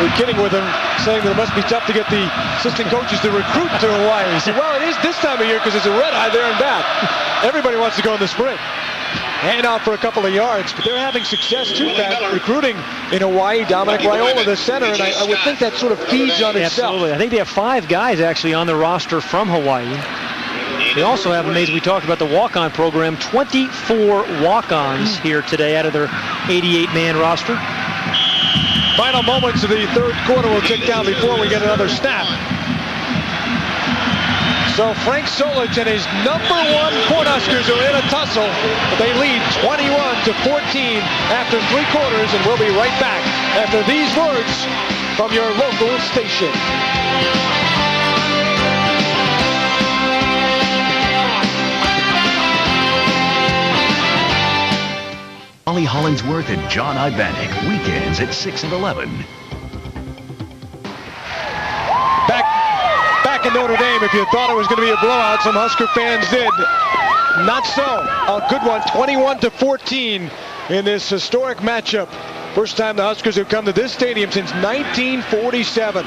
We're kidding with him, saying that it must be tough to get the assistant coaches to recruit to Hawaii. He said, well, it is this time of year because it's a red eye there and back. Everybody wants to go in the spring. Hand off for a couple of yards, but they're having success too, Pat, recruiting in Hawaii. Dominic Raiola, the center, and I would think that sort of feeds on itself. Absolutely. I think they have 5 guys actually on the roster from Hawaii. They also have, amazing, we talked about the walk-on program, 24 walk-ons here today out of their 88-man roster. Final moments of the third quarter will tick down before we get another snap. So Frank Solich and his number 1 Cornhuskers are in a tussle. But they lead 21-14 after 3 quarters, and we'll be right back after these words from your local station. Holly Hollingsworth and John Ivanek, weekends at 6 and 11. Back in Notre Dame, if you thought it was going to be a blowout, some Husker fans did. Not so. A good one, 21-14 in this historic matchup. First time the Huskers have come to this stadium since 1947.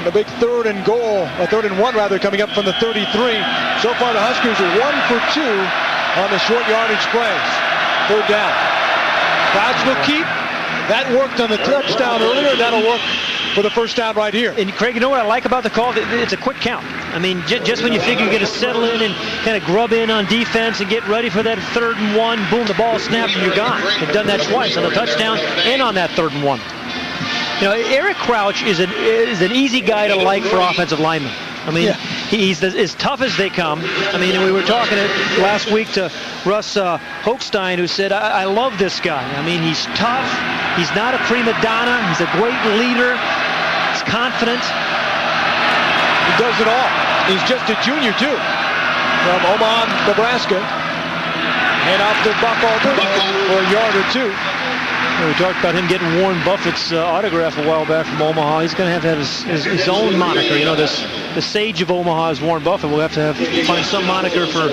A big third and 1 rather, coming up from the 33. So far the Huskers are 1 for 2 on the short yardage plays. Third down. Crouch will keep. That worked on the touchdown earlier. That'll work for the first down right here. And Craig, you know what I like about the call? It's a quick count. I mean, just when you figure you're going to settle in and kind of grub in on defense and get ready for that 3rd and 1, boom, the ball snapped and you're gone. They've done that twice on the touchdown and on that 3rd and 1. You know, Eric Crouch is an easy guy to like for offensive linemen. I mean, he's as tough as they come. I mean, we were talking last week to Russ Hochstein, who said, I love this guy. I mean, he's tough. He's not a prima donna. He's a great leader. He's confident. does it all. He's just a junior, too, from Omaha, Nebraska. And out to Buchalter for a yard or two. We talked about him getting Warren Buffett's autograph a while back from Omaha. He's going to have his own moniker. You know, the sage of Omaha is Warren Buffett. We'll have to find some moniker for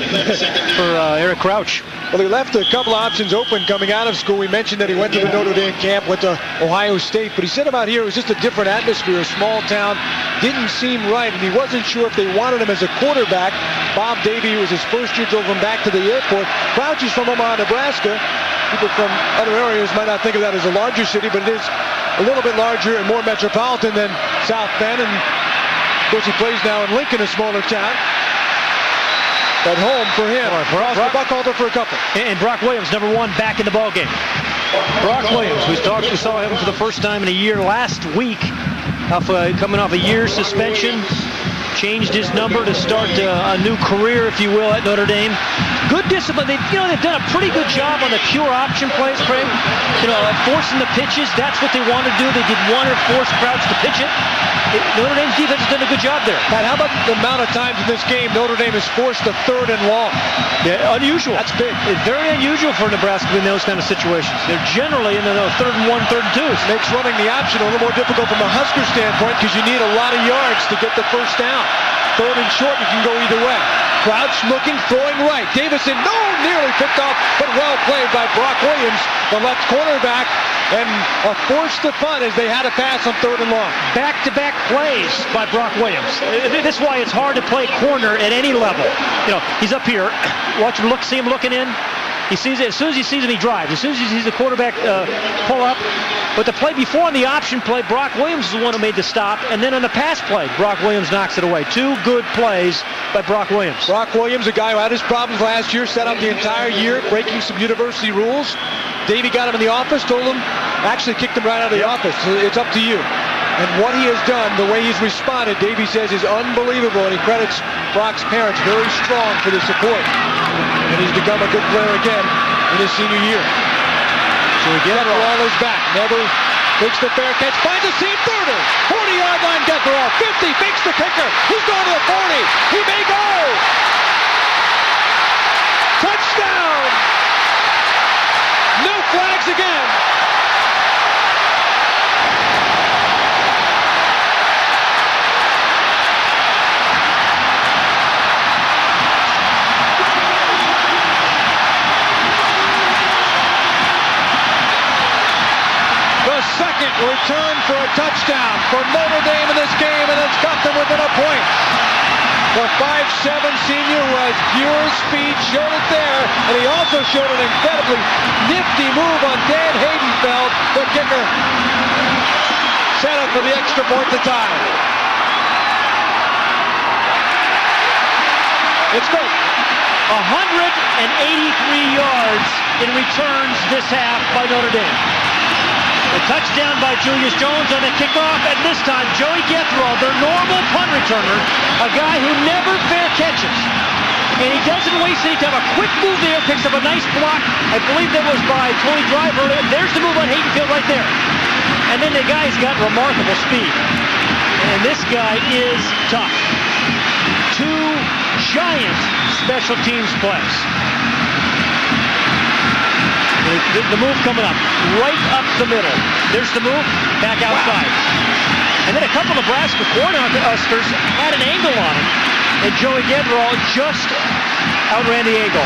Eric Crouch. Well, he left a couple options open coming out of school. We mentioned that he went to the Notre Dame camp, went to Ohio State, but he said about here it was just a different atmosphere, a small town, didn't seem right, and he wasn't sure if they wanted him as a quarterback. Bob Davie, who was his first year, drove him back to the airport. Crouch is from Omaha, Nebraska. People from other areas might not think of that as a larger city, but it is a little bit larger and more metropolitan than South Bend, and of course he plays now in Lincoln, a smaller town. At home for him. Brock Buchalter for a couple. And Brock Williams, number 1, back in the ball game. Brock Williams, we saw him for the first time in a year last week, coming off a year's suspension. Changed his number to start a new career, if you will, at Notre Dame. Good discipline. They've done a pretty good job on the pure option plays, Craig. Forcing the pitches. That's what they want to do. They did want to force Crouch to pitch it. Notre Dame's defense has done a good job there. Pat, how about the amount of times in this game Notre Dame has forced a 3rd and long? Yeah, unusual. That's big. It's very unusual for Nebraska in those kind of situations. They're generally in the 3rd and 1, 3rd and 2s. Makes running the option a little more difficult from a Husker standpoint because you need a lot of yards to get the first down. 3rd and short, you can go either way. Crouch looking, throwing right. Davison, nearly picked off, but well played by Brock Williams, the left cornerback, and a forced to punt as they had a pass on 3rd and long. Back-to-back plays by Brock Williams. This is why it's hard to play corner at any level. He's up here. Watch him see him looking in. He sees it. As soon as he sees him, he drives. As soon as he sees the quarterback pull up. But the play before on the option play, Brock Williams is the one who made the stop. And then on the pass play, Brock Williams knocks it away. 2 good plays by Brock Williams. Brock Williams, a guy who had his problems last year, set out the entire year, breaking some university rules. Davey got him in the office, told him, actually kicked him right out of the office. It's up to you. And what he has done, the way he's responded, Davey says is unbelievable, and he credits Brock's parents very strong for the support. And he's become a good player again in his senior year. So again, Rollers back. Never takes the fair catch, finds a seam, 30, 40-yard line, Getherall, 50, fakes the kicker. He's going to the 40. He may go. Touchdown. No flags again. Second return for a touchdown for Notre Dame in this game, and it's got them within a point. The 5'7" senior who has pure speed showed it there, and he also showed an incredibly nifty move on Dan Haydenfeld, the kicker. Set up for the extra point to tie. It's good. 183 yards in returns this half by Notre Dame. A touchdown by Julius Jones on the kickoff, and this time Joey Getherall, their normal punt returner, a guy who never fair catches. And he doesn't waste any time. A quick move there, picks up a nice block. I believe that was by Tony Driver. There's the move on Haydenfield right there. And then the guy's got remarkable speed. And this guy is tough. 2 giant special teams plays. The move coming up, right up the middle. There's the move, back outside. Wow. And then a couple of Nebraska Cornhuskers had an angle on him, and Joey Getherall just outran the angle.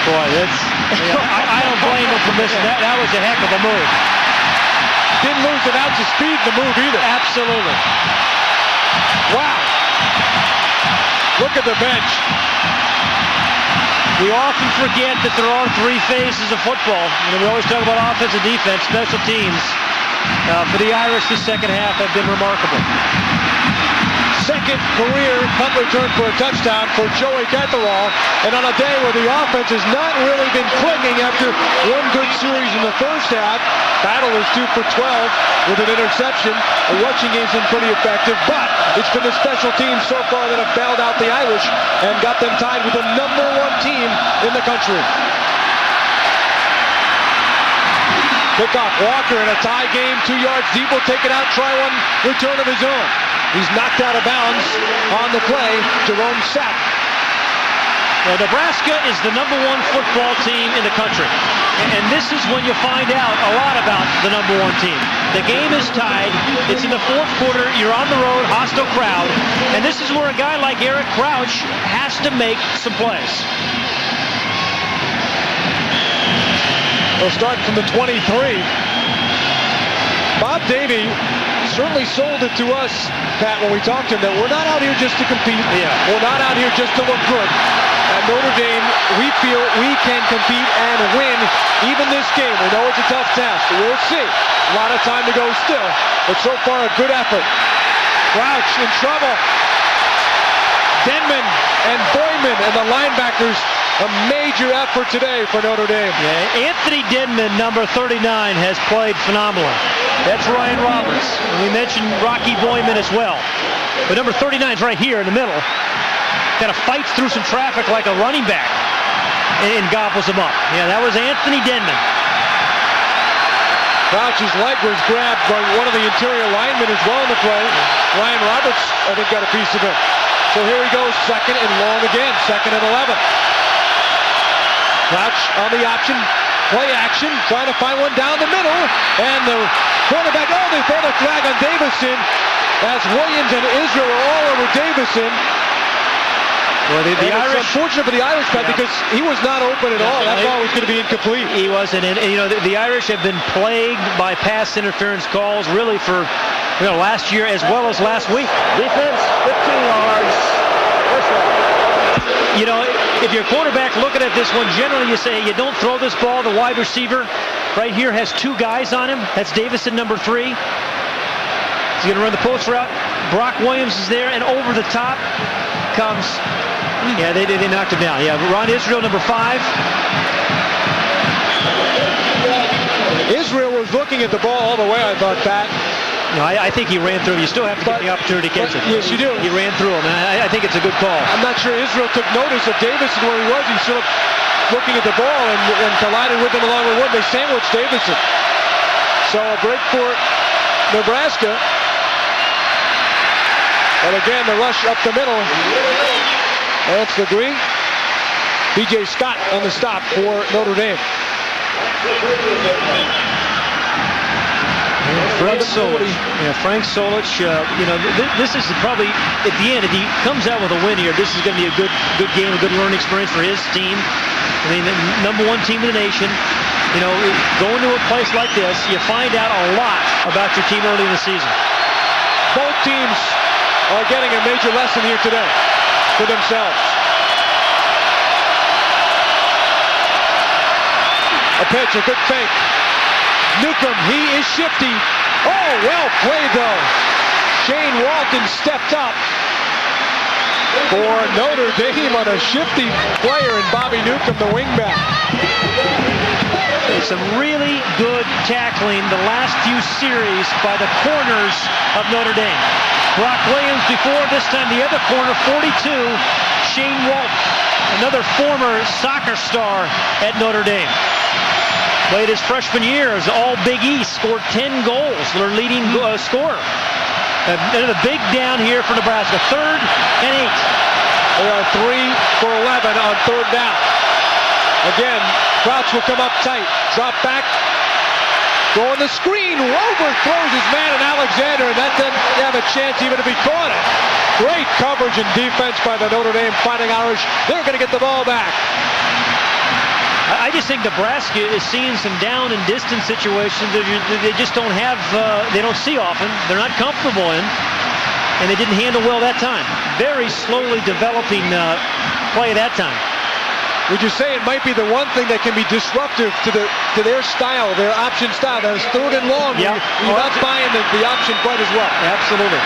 Boy, that's... I don't blame him for missing that. That was a heck of a move. Didn't lose an ounce of speed in the move either. Absolutely. Wow. Look at the bench. We often forget that there are 3 phases of football. We always talk about offense and defense, special teams. For the Irish, the second half have been remarkable. Second career punt return for a touchdown for Joey Getherall. And on a day where the offense has not really been clicking after one good series in the first half, Battle is 2 for 12 with an interception. The rushing game's been pretty effective, but it's been the special teams so far that have bailed out the Irish and got them tied with the #1 team in the country. Kickoff, Walker in a tie game, 2 yards deep, will take it out, try one return of his own. He's knocked out of bounds on the play. Jerome Sapp. Well, Nebraska is the #1 football team in the country. And this is when you find out a lot about the #1 team. The game is tied. It's in the fourth quarter. You're on the road, hostile crowd. And this is where a guy like Eric Crouch has to make some plays. We'll start from the 23. Bob Davie certainly sold it to us, Pat, when we talked to him, that we're not out here just to compete. Yeah. We're not out here just to look good. At Notre Dame, we feel we can compete and win even this game. We know it's a tough task. We'll see. A lot of time to go still, but so far a good effort. Crouch in trouble. Denman and Boyman and the linebackers, a major effort today for Notre Dame. Yeah, Anthony Denman, number 39, has played phenomenally. That's Ryan Roberts. And we mentioned Rocky Boyman as well. But number 39 is right here in the middle. Kind of fights through some traffic like a running back and gobbles him up. Yeah, that was Anthony Denman. Crouch's leg was grabbed by one of the interior linemen as well in the play. Ryan Roberts, I think, got a piece of it. So here he goes, second and long again, 2nd and 11. Crouch on the option, play action, trying to find one down the middle, and the quarterback, they throw the flag on Davison as Williams and Israel are all over Davison. Well, the Irish, unfortunate for the Irish, Pat, because he was not open at all. That ball was going to be incomplete. He wasn't, and you know the Irish have been plagued by pass interference calls really for last year as well as last week. Defense, 15 yards. First down. You know, if you're a quarterback looking at this one, generally you say you don't throw this ball. The wide receiver right here has 2 guys on him. That's Davison, number 3. He's going to run the post route. Brock Williams is there, and over the top comes. Yeah, they knocked him down. Yeah, Ron Israel, number 5. Israel was looking at the ball all the way, I thought, Pat. No, I think he ran through him. You still have to get the opportunity to catch it. Yes, you do. He ran through him, and I think it's a good call. I'm not sure Israel took notice of Davison where he was. He's still looking at the ball and collided with him along the wood. They sandwiched Davison. So a break for Nebraska. And again, the rush up the middle. That's the green. B.J. Scott on the stop for Notre Dame. Frank Solich. Yeah, Frank Solich. This is probably at the end. If he comes out with a win here, this is going to be a good game, a good learning experience for his team. I mean, the #1 team in the nation. You know, going to a place like this, you find out a lot about your team early in the season. Both teams are getting a major lesson here today for themselves. A pitch, a good fake. Newcomb, he is shifty. Oh, well played though. Shane Walton stepped up for Notre Dame on a shifty player in Bobby Newcomb, the wingback. Some really good tackling the last few series by the corners of Notre Dame. Brock Williams before, this time the other corner, 42, Shane Walton, another former soccer star at Notre Dame. Played his freshman year as all Big East, scored 10 goals, their leading scorer. Another big down here for Nebraska, 3rd and 8. They are 3 for 11 on 3rd down. Again, Crouch will come up tight, drop back, go on the screen. Rover throws his man in Alexander, and that doesn't have a chance even if he caught it. Great coverage and defense by the Notre Dame Fighting Irish. They're going to get the ball back. I just think Nebraska is seeing some down and distance situations that they just don't have, they don't see often. They're not comfortable in, and they didn't handle well that time. Very slowly developing play that time. Would you say it might be the one thing that can be disruptive to their style, their option style? That is 3rd and long. Yeah. You're not buying the option quite as well. Absolutely.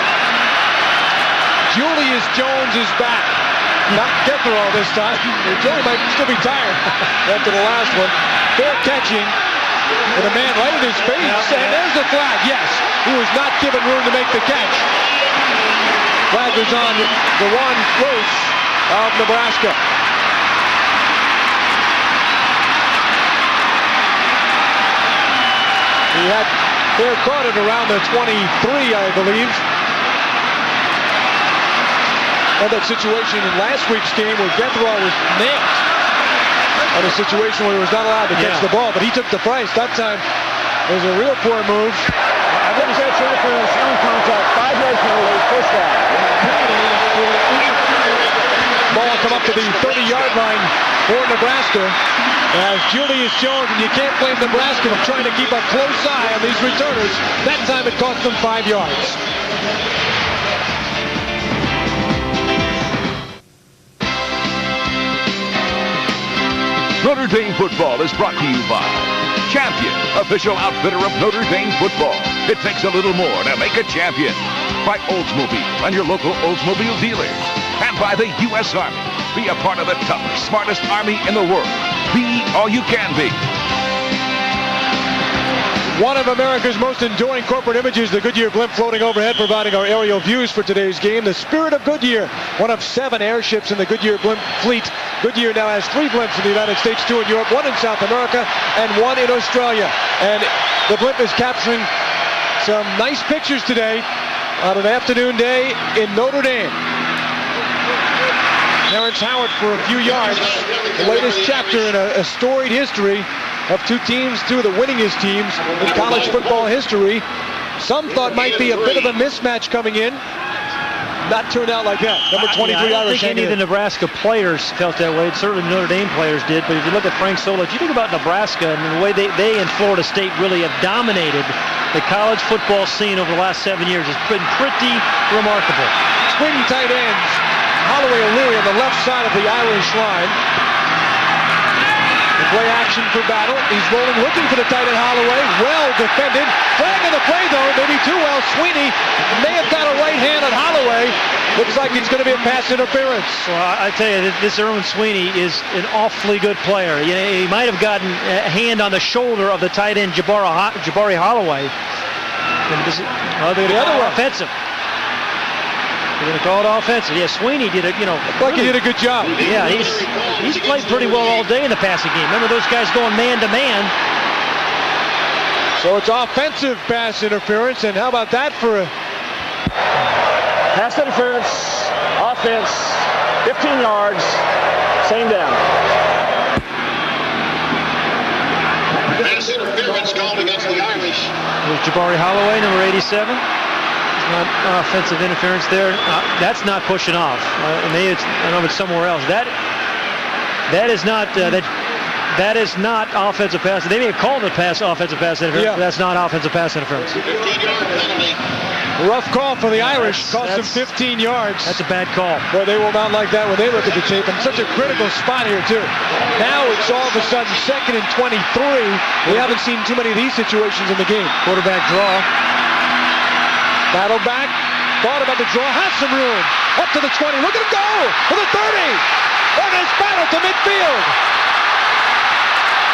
Julius Jones is back. Not Getherall this time. Joey might still be tired after the last one. Fair catching. And a man right in his face. And there's the flag. Yes. He was not given room to make the catch. Flag was on Dewan Close of Nebraska. He had fair caught it around the 23, I believe. And that situation in last week's game where Deathrow was nailed on a situation where he was not allowed to catch the ball, but he took the price. That time, it was a real poor move. Interference on contact, 5-yard penalty, first down. Ball come up to the 30-yard line for Nebraska. As Julius Jones, and you can't blame Nebraska for trying to keep a close eye on these returners. That time it cost them 5 yards. Notre Dame football is brought to you by Champion, official outfitter of Notre Dame football. It takes a little more to make a champion. By Oldsmobile and your local Oldsmobile dealers. And by the U.S. Army. Be a part of the toughest, smartest Army in the world. Be all you can be. One of America's most enduring corporate images, the Goodyear blimp floating overhead, providing our aerial views for today's game. The Spirit of Goodyear, one of 7 airships in the Goodyear blimp fleet. Goodyear now has 3 blimps in the United States, 2 in Europe, 1 in South America, and 1 in Australia. And the blimp is capturing some nice pictures today on an afternoon day in Notre Dame. Terrence Howard for a few yards. The latest chapter in a storied history of 2 teams, 2 of the winningest teams in college football history. Some thought might be a bit of a mismatch coming in. Not turned out like that. Number 23 I don't Irish. think any of the Nebraska players felt that way. Certainly Notre Dame players did. But if you look at Frank Solich, you think about Nebraska and the way they and Florida State really have dominated the college football scene over the last 7 years. It's been pretty remarkable. Swing tight ends. Holloway O'Leary on the left side of the Irish line. The play action for Battle. He's rolling, looking for the tight end Holloway. Well defended. Flag on the play though, maybe too well. Sweeney may have got a right hand on Holloway. Looks like it's going to be a pass interference. Well, I tell you, this Erwin Sweeney is an awfully good player. You know, he might have gotten a hand on the shoulder of the tight end Jabari Holloway. And the other offensive. They're going to call it offensive. Yeah, Sweeney did it, Like he did a good job. Yeah, he's played pretty well all day in the passing game. Remember those guys going man-to-man. So it's offensive pass interference, and how about that for a... Pass interference, offense, 15 yards, same down. Pass interference called against the Irish. There's Jabari Holloway, number 87. Not offensive interference there. That's not pushing off. Maybe I don't know if it's somewhere else. That is not that is not offensive pass. They may have called it offensive pass interference. But that's not offensive pass interference. 15-yard penalty. Rough call for the Irish. Cost them 15 yards. That's a bad call. Boy, they will not like that when they look at the tape. And such a critical spot here too. Now it's all of a sudden 2nd and 23. We haven't seen too many of these situations in the game. Quarterback draw. Battle back, thought about the draw, has some room. Up to the 20, look at him go! To the 30! Ernest Battle to midfield!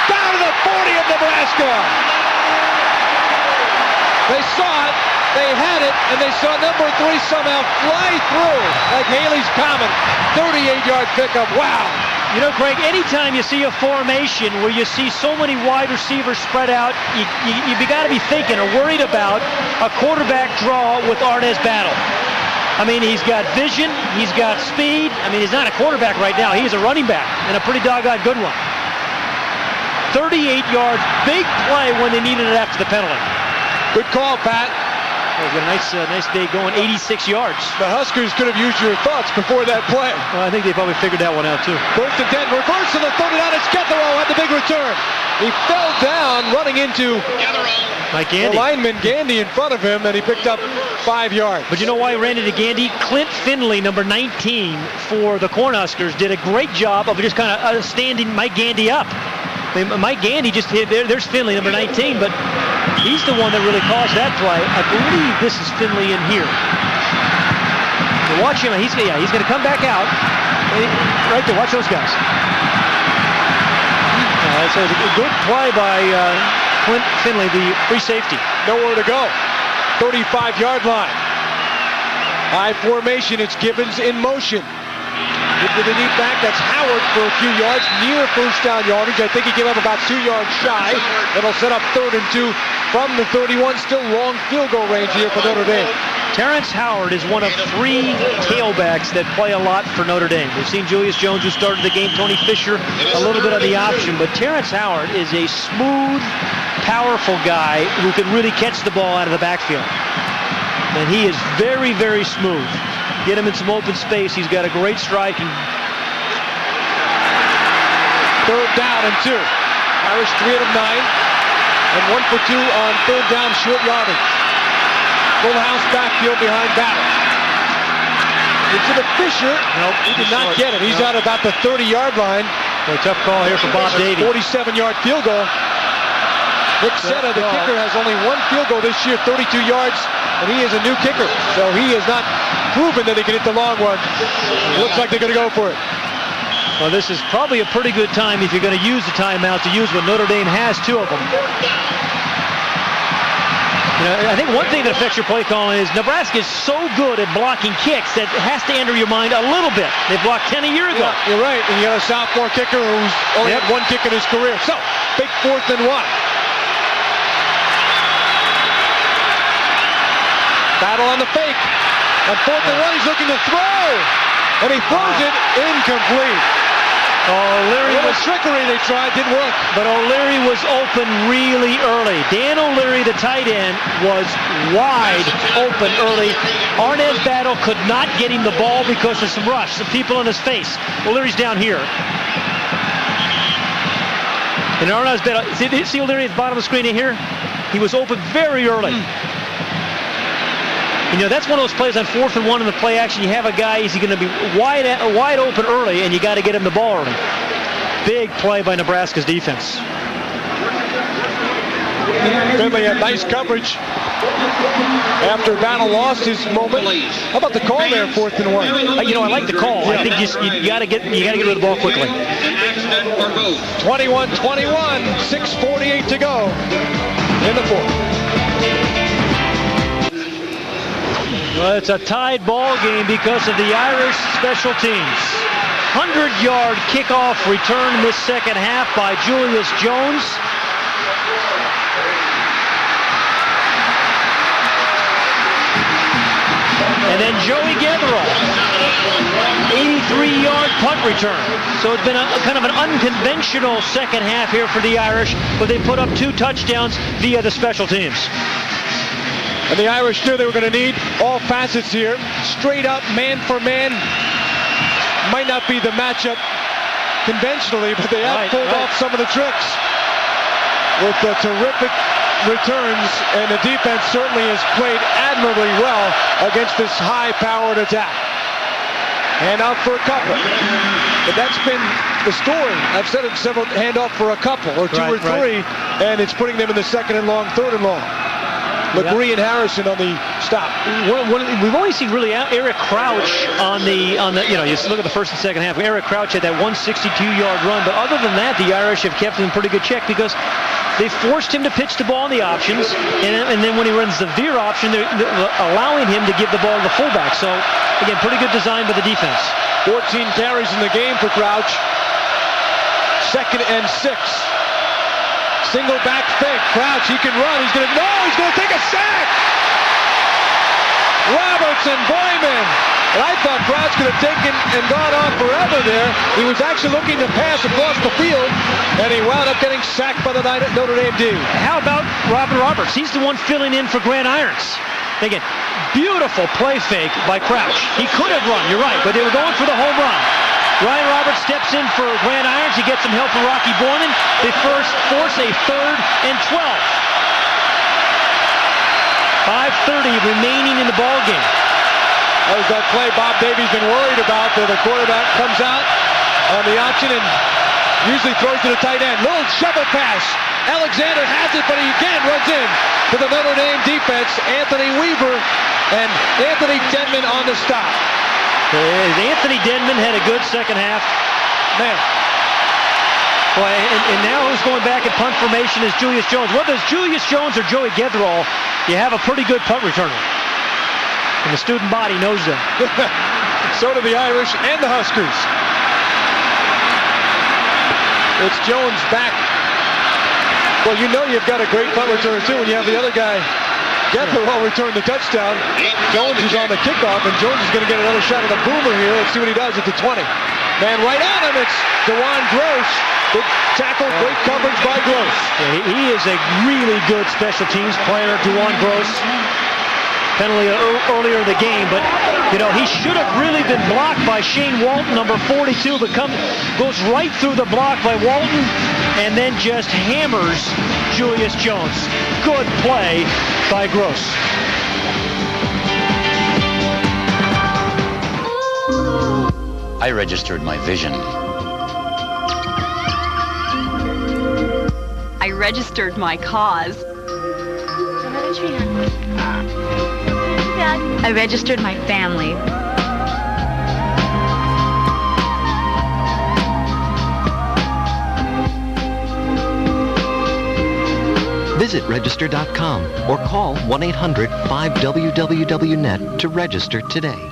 Down to the 40 of Nebraska! They saw it, they had it, and they saw number 3 somehow fly through like Haley's Comet. 38-yard pickup, wow! You know, Craig, anytime you see a formation where you see so many wide receivers spread out, you got to be thinking or worried about a quarterback draw with Arnaz Battle. I mean, he's got vision, he's got speed. I mean, he's not a quarterback right now. He's a running back, and a pretty doggone good one. 38 yards, big play when they needed it after the penalty. Good call, Pat. He's got a nice day going 86 yards. The Huskers could have used your thoughts before that play. Well, I think they probably figured that one out, too. 1st and 10, reverse to the 39. It's Getherow had the big return. He fell down running into Mike Gandy. The lineman Gandy in front of him, and he picked up 5 yards. But you know why he ran into Gandy? Clint Finley, number 19 for the Cornhuskers, did a great job of just kind of standing Mike Gandy up. I mean, Mike Gandy just hit there. There's Finley, number 19, but he's the one that really caused that play. I believe this is Finley in here. You watch him. He's going to come back out. Right there. Watch those guys. So it's a good play by Clint Finley, the free safety. Nowhere to go. 35-yard line. High formation. It's Gibbons in motion. With the knee back, that's Howard for a few yards, near first down yardage. I think he came up about 2 yards shy. That'll set up 3rd and 2 from the 31. Still long field goal range here for Notre Dame. Terrence Howard is one of 3 tailbacks that play a lot for Notre Dame. We've seen Julius Jones, who started the game, Tony Fisher, a little bit of the option, but Terrence Howard is a smooth, powerful guy who can really catch the ball out of the backfield. And he is very, very smooth. Get him in some open space. He's got a great strike. And 3rd down and 2. Irish 3 out of 9. And 1 for 2 on 3rd down, short yardage. Full house backfield behind Battle. It's to the Fisher. Nope, he did not get it. He's out about the 30-yard line. A tough call here for Bob Davie. 47-yard field goal. Nick Seta, the kicker, has only 1 field goal this year, 32 yards, and he is a new kicker. So he has not proven that he can hit the long one. It looks like they're going to go for it. Well, this is probably a pretty good time if you're going to use the timeout to use when Notre Dame has 2 of them. You know, I think one thing that affects your play calling is Nebraska is so good at blocking kicks that it has to enter your mind a little bit. They blocked 10 a year ago. Yeah, you're right. And you got a sophomore kicker who's only had 1 kick in his career. So, big 4th and 1. Battle on the fake. On 4th and 1, he's looking to throw. And he throws it incomplete. O'Leary was trickery they tried, didn't work. But O'Leary was open really early. Dan O'Leary, the tight end, was wide open early. Arnaz Battle could not get him the ball because of some rush, some people in his face. O'Leary's down here. And Arnaz Battle, see O'Leary at the bottom of the screen in here? He was open very early. You know, that's one of those plays on 4th and 1 in the play action. You have a guy, he's going to be wide open early, and you got to get him the ball early. Big play by Nebraska's defense. Finley had nice coverage after Battle lost his moment. How about the call there, 4th and 1? You know, I like the call. Yeah. I think you got to get rid of the ball quickly. 21-21, 6:48 to go in the 4th. Well, it's a tied ball game because of the Irish special teams. 100-yard kickoff return this second half by Julius Jones. And then Joey Getherall, 83-yard punt return. So it's been a kind of an unconventional second half here for the Irish, but they put up 2 touchdowns via the special teams. And the Irish knew they were going to need all facets here. Straight up, man for man. Might not be the matchup conventionally, but they have pulled off some of the tricks with the terrific returns, and the defense certainly has played admirably well against this high-powered attack. Hand out for a couple. But that's been the story. I've said it several, hand off for a couple, or 2 or 3, and it's putting them in the 2nd and long, 3rd and long. Legree and Harrison on the stop. We've only seen really Eric Crouch on the you know, you look at the 1st and 2nd half. Eric Crouch had that 162-yard run, but other than that, the Irish have kept him in pretty good check because they forced him to pitch the ball in the options, and then when he runs the veer option, they're allowing him to give the ball to the fullback. So again, pretty good design by the defense. 14 carries in the game for Crouch. 2nd and 6. Single back fake. Crouch, he can run. He's going to take a sack. Robertson, Boyman. And I thought Crouch could have taken and gone on forever there. He was actually looking to pass across the field, and he wound up getting sacked by the Notre Dame D. How about Robin Roberts? He's the one filling in for Grant Irons. Again, beautiful play fake by Crouch. He could have run, you're right, but they were going for the home run. Ryan Roberts steps in for Grant Irons. He gets some help from Rocky Boyman. They force a 3rd and 12. 5:30 remaining in the ball game. That was that play Bob Davie's been worried about, where the quarterback comes out on the option and usually throws to the tight end. Little shovel pass. Alexander has it, but he again runs in to the Notre Dame defense. Anthony Weaver and Anthony Denman on the stop. Anthony Denman had a good second half. Man. Boy, and now who's going back in punt formation is Julius Jones. Whether it's Julius Jones or Joey Getherall, you have a pretty good punt returner. And the student body knows that. So do the Irish and the Huskers. It's Jones back. Well, you know you've got a great punt returner, too, when you have the other guy Getharol returned the touchdown. Jones is on the kickoff, and Jones is going to get another shot at the boomer here. Let's see what he does at the 20. Man right at him. It's DeJuan Gross. Good tackle, great coverage by Gross. Yeah, he is a really good special teams player, DeJuan Gross. Penalty earlier in the game, but he should have really been blocked by Shane Walton, number 42, but goes right through the block by Walton and then just hammers Julius Jones. Good play by Gross. I registered my vision. I registered my cause. I registered my family. Visit register.com or call 1-800-5WWW-NET to register today.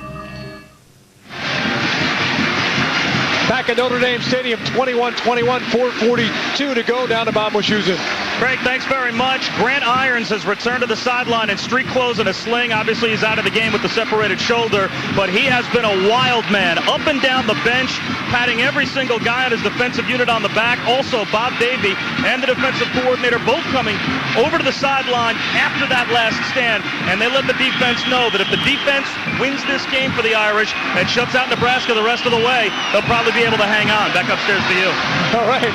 Back at Notre Dame Stadium, 21-21, 4:42 to go, down to Bob Wischusen. Craig, thanks very much. Grant Irons has returned to the sideline in street clothes and a sling. Obviously, he's out of the game with the separated shoulder, but he has been a wild man. Up and down the bench, patting every single guy on his defensive unit on the back. Also, Bob Davie and the defensive coordinator both coming over to the sideline after that last stand, and they let the defense know that if the defense wins this game for the Irish and shuts out Nebraska the rest of the way, they'll probably be able to hang on. Back upstairs to you. All right.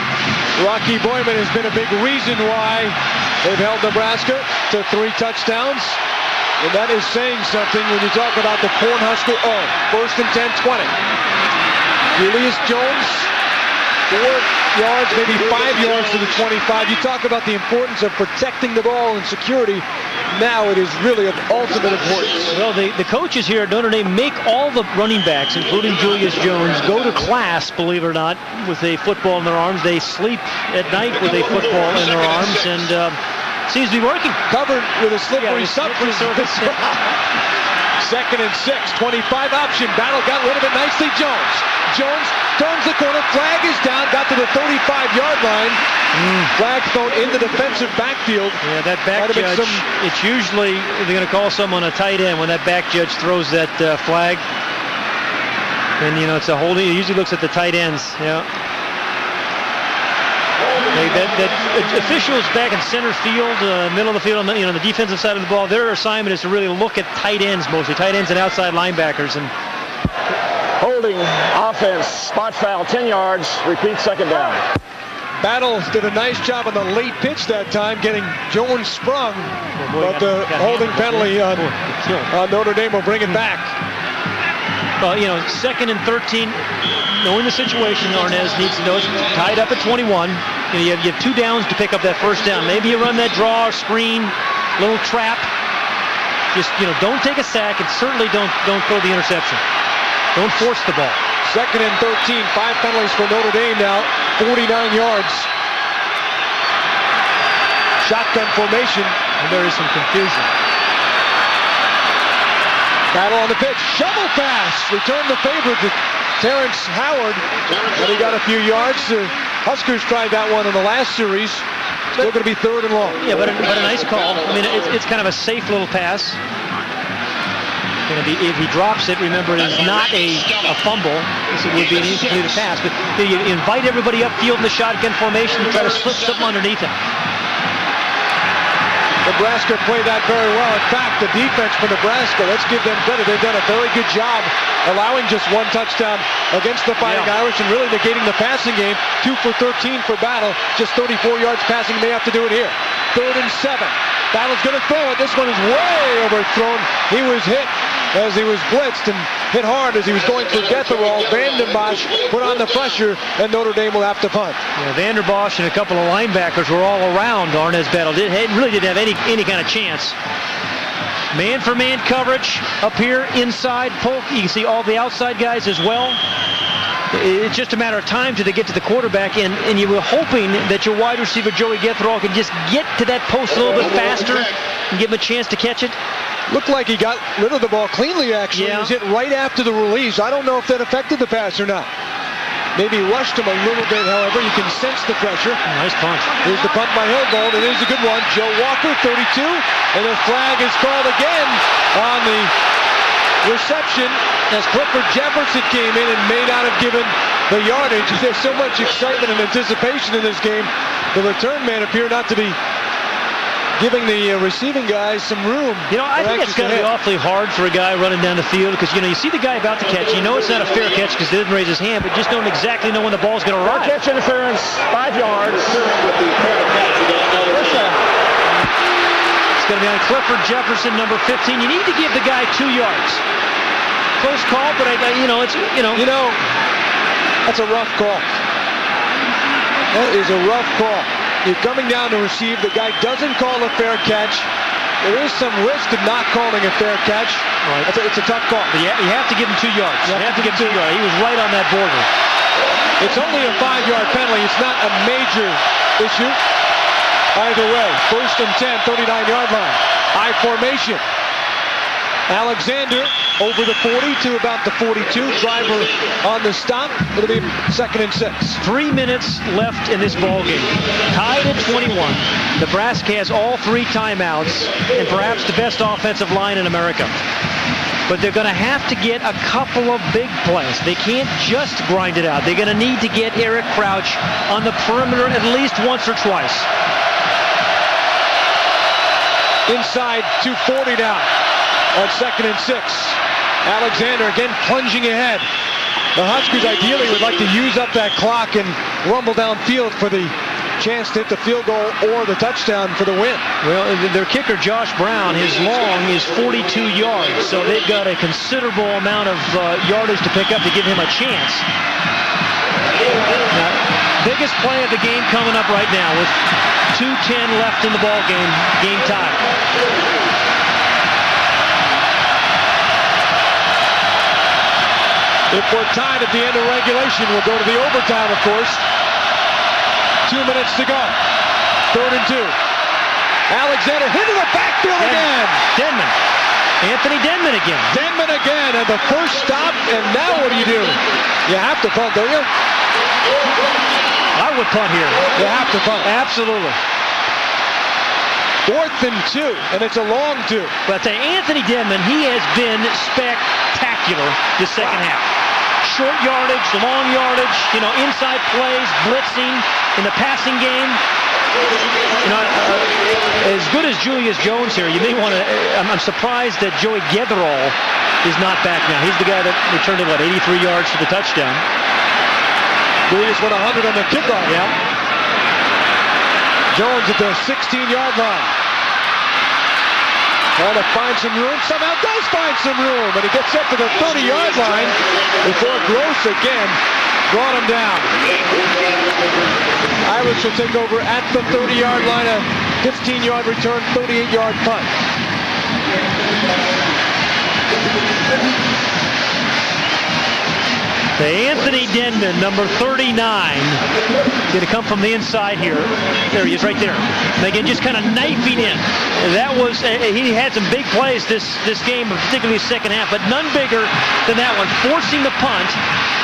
Rocky Boyman has been a big reason why they've held Nebraska to 3 touchdowns. And that is saying something when you talk about the Cornhusker. Oh, 1st and 10, 20. Julius Jones, 4 yards, maybe 5 yards to the 25. You talk about the importance of protecting the ball and security. Now it is really of ultimate importance. Well, the coaches here at Notre Dame make all the running backs, including Julius Jones, go to class, believe it or not, with a football in their arms. They sleep at night with a football in their arms, and seems to be working. Covered with a slippery surface. 2nd and 6, 25 option. Battle got rid of it nicely. Jones turns the corner. Flag is down. Got to the 35-yard line. Flag thrown in the defensive backfield. Yeah, that back judge, it's usually they're going to call someone a tight end when that back judge throws that flag. And, it's a holding. He usually looks at the tight ends. Yeah. That officials back in center field, middle of the field, on the defensive side of the ball, their assignment is to really look at tight ends mostly, tight ends and outside linebackers. And holding offense, spot foul, 10 yards, repeat 2nd down. Battle did a nice job on the late pitch that time, getting Jones sprung, but the holding penalty on Notre Dame will bring it back. Well, 2nd and 13, knowing the situation, Arnaz needs to know it's tied up at 21. You have 2 downs to pick up that 1st down. Maybe you run that draw, screen, little trap. Just, don't take a sack, and certainly don't throw the interception. Don't force the ball. 2nd and 13, 5 penalties for Notre Dame now, 49 yards. Shotgun formation, and there is some confusion. Battle on the pitch, shovel pass, return the favor to Terrence Howard, and he got a few yards. The Huskers tried that one in the last series. Still going to be 3rd and long. Yeah, but a nice call. I mean, it's kind of a safe little pass. If he drops it, remember, it is not a fumble. This would be an incompleted pass. But you invite everybody upfield in the shotgun formation and try to slip something underneath him. Nebraska played that very well. In fact, the defense for Nebraska, let's give them credit. They've done a very good job allowing just 1 touchdown against the Fighting Irish and really negating the passing game. 2 for 13 for Battle. Just 34 yards passing. They have to do it here. 3rd and 7. Battle's going to throw it. This one is way overthrown. He was hit as he was blitzed and hit hard as he was going for Getharol. Vanden Bosch put on the pressure, and Notre Dame will have to punt. Yeah, Vanden Bosch and a couple of linebackers were all around Arnaz Battle. Really didn't have any kind of chance. Man-for-man coverage up here inside. Polk, you can see all the outside guys as well. It's just a matter of time till they get to the quarterback, and you were hoping that your wide receiver, Joey Getharol, could just get to that post a little bit faster and give him a chance to catch it. Looked like he got rid of the ball cleanly, actually. Yeah. He was hit right after the release. I don't know if that affected the pass or not. Maybe rushed him a little bit, however. You can sense the pressure. Nice punt. Here's the punt by Hilgold, and here's a good one. Joe Walker, 32, and the flag is called again on the reception as Clifford Jefferson came in and may not have given the yardage. There's so much excitement and anticipation in this game. The return man appeared not to be giving the receiving guys some room. You know, I think it's got to be awfully hard for a guy running down the field because, you know, you see the guy about to catch. You know it's not a fair catch because he didn't raise his hand, but just don't exactly know when the ball's going to arrive. Catch interference, 5 yards. It's going to be on Clifford Jefferson, number 15. You need to give the guy 2 yards. Close call, but it's. That's a rough call. That is a rough call. You're coming down to receive. The guy doesn't call a fair catch. There is some risk of not calling a fair catch. Right. It's a tough call. But you have to give him 2 yards. You have to give him 2 yards. He was right on that border. It's only a 5-yard penalty. It's not a major issue. Either way, 1st and 10, 39-yard line. High formation. Alexander over the 40 to about the 42. Driver on the stop. It'll be 2nd and 6. 3 minutes left in this ball game. Tied at 21. Nebraska has all 3 timeouts and perhaps the best offensive line in America. But they're going to have to get a couple of big plays. They can't just grind it out. They're going to need to get Eric Crouch on the perimeter at least once or twice. Inside 240 now. On 2nd and 6. Alexander again plunging ahead. The Huskers ideally would like to use up that clock and rumble downfield for the chance to hit the field goal or the touchdown for the win. Well, their kicker, Josh Brown, his long is 42 yards, so they've got a considerable amount of yardage to pick up to give him a chance. Now, biggest play of the game coming up right now with 2:10 left in the ball game. Game time. If we're tied at the end of regulation, we'll go to the overtime, of course. 2 minutes to go. 3rd and 2. Alexander hit in the backfield again. Denman. Anthony Denman again. Denman again, and the first stop, and now what do? You have to punt, don't you? I would punt here. You have to punt. Absolutely. 4th and 2, and it's a long 2. But to Anthony Denman, he has been spectacular this second half. Short yardage, long yardage, inside plays, blitzing in the passing game. As good as Julius Jones here, you may want to. I'm surprised that Joey Getherall is not back now. He's the guy that returned it, 83 yards for the touchdown. Julius went 100 on the kickoff. Yeah. Jones at the 16-yard line. Trying to find some room. Somehow does find some room. And he gets up to the 30-yard line before Gross again brought him down. Irish will take over at the 30-yard line. A 15-yard return, 38-yard punt. To Anthony Denman, number 39, going to come from the inside here. There he is, right there. And again, just kind of knifing in. That was, he had some big plays this game, particularly the second half, but none bigger than that one. Forcing the punt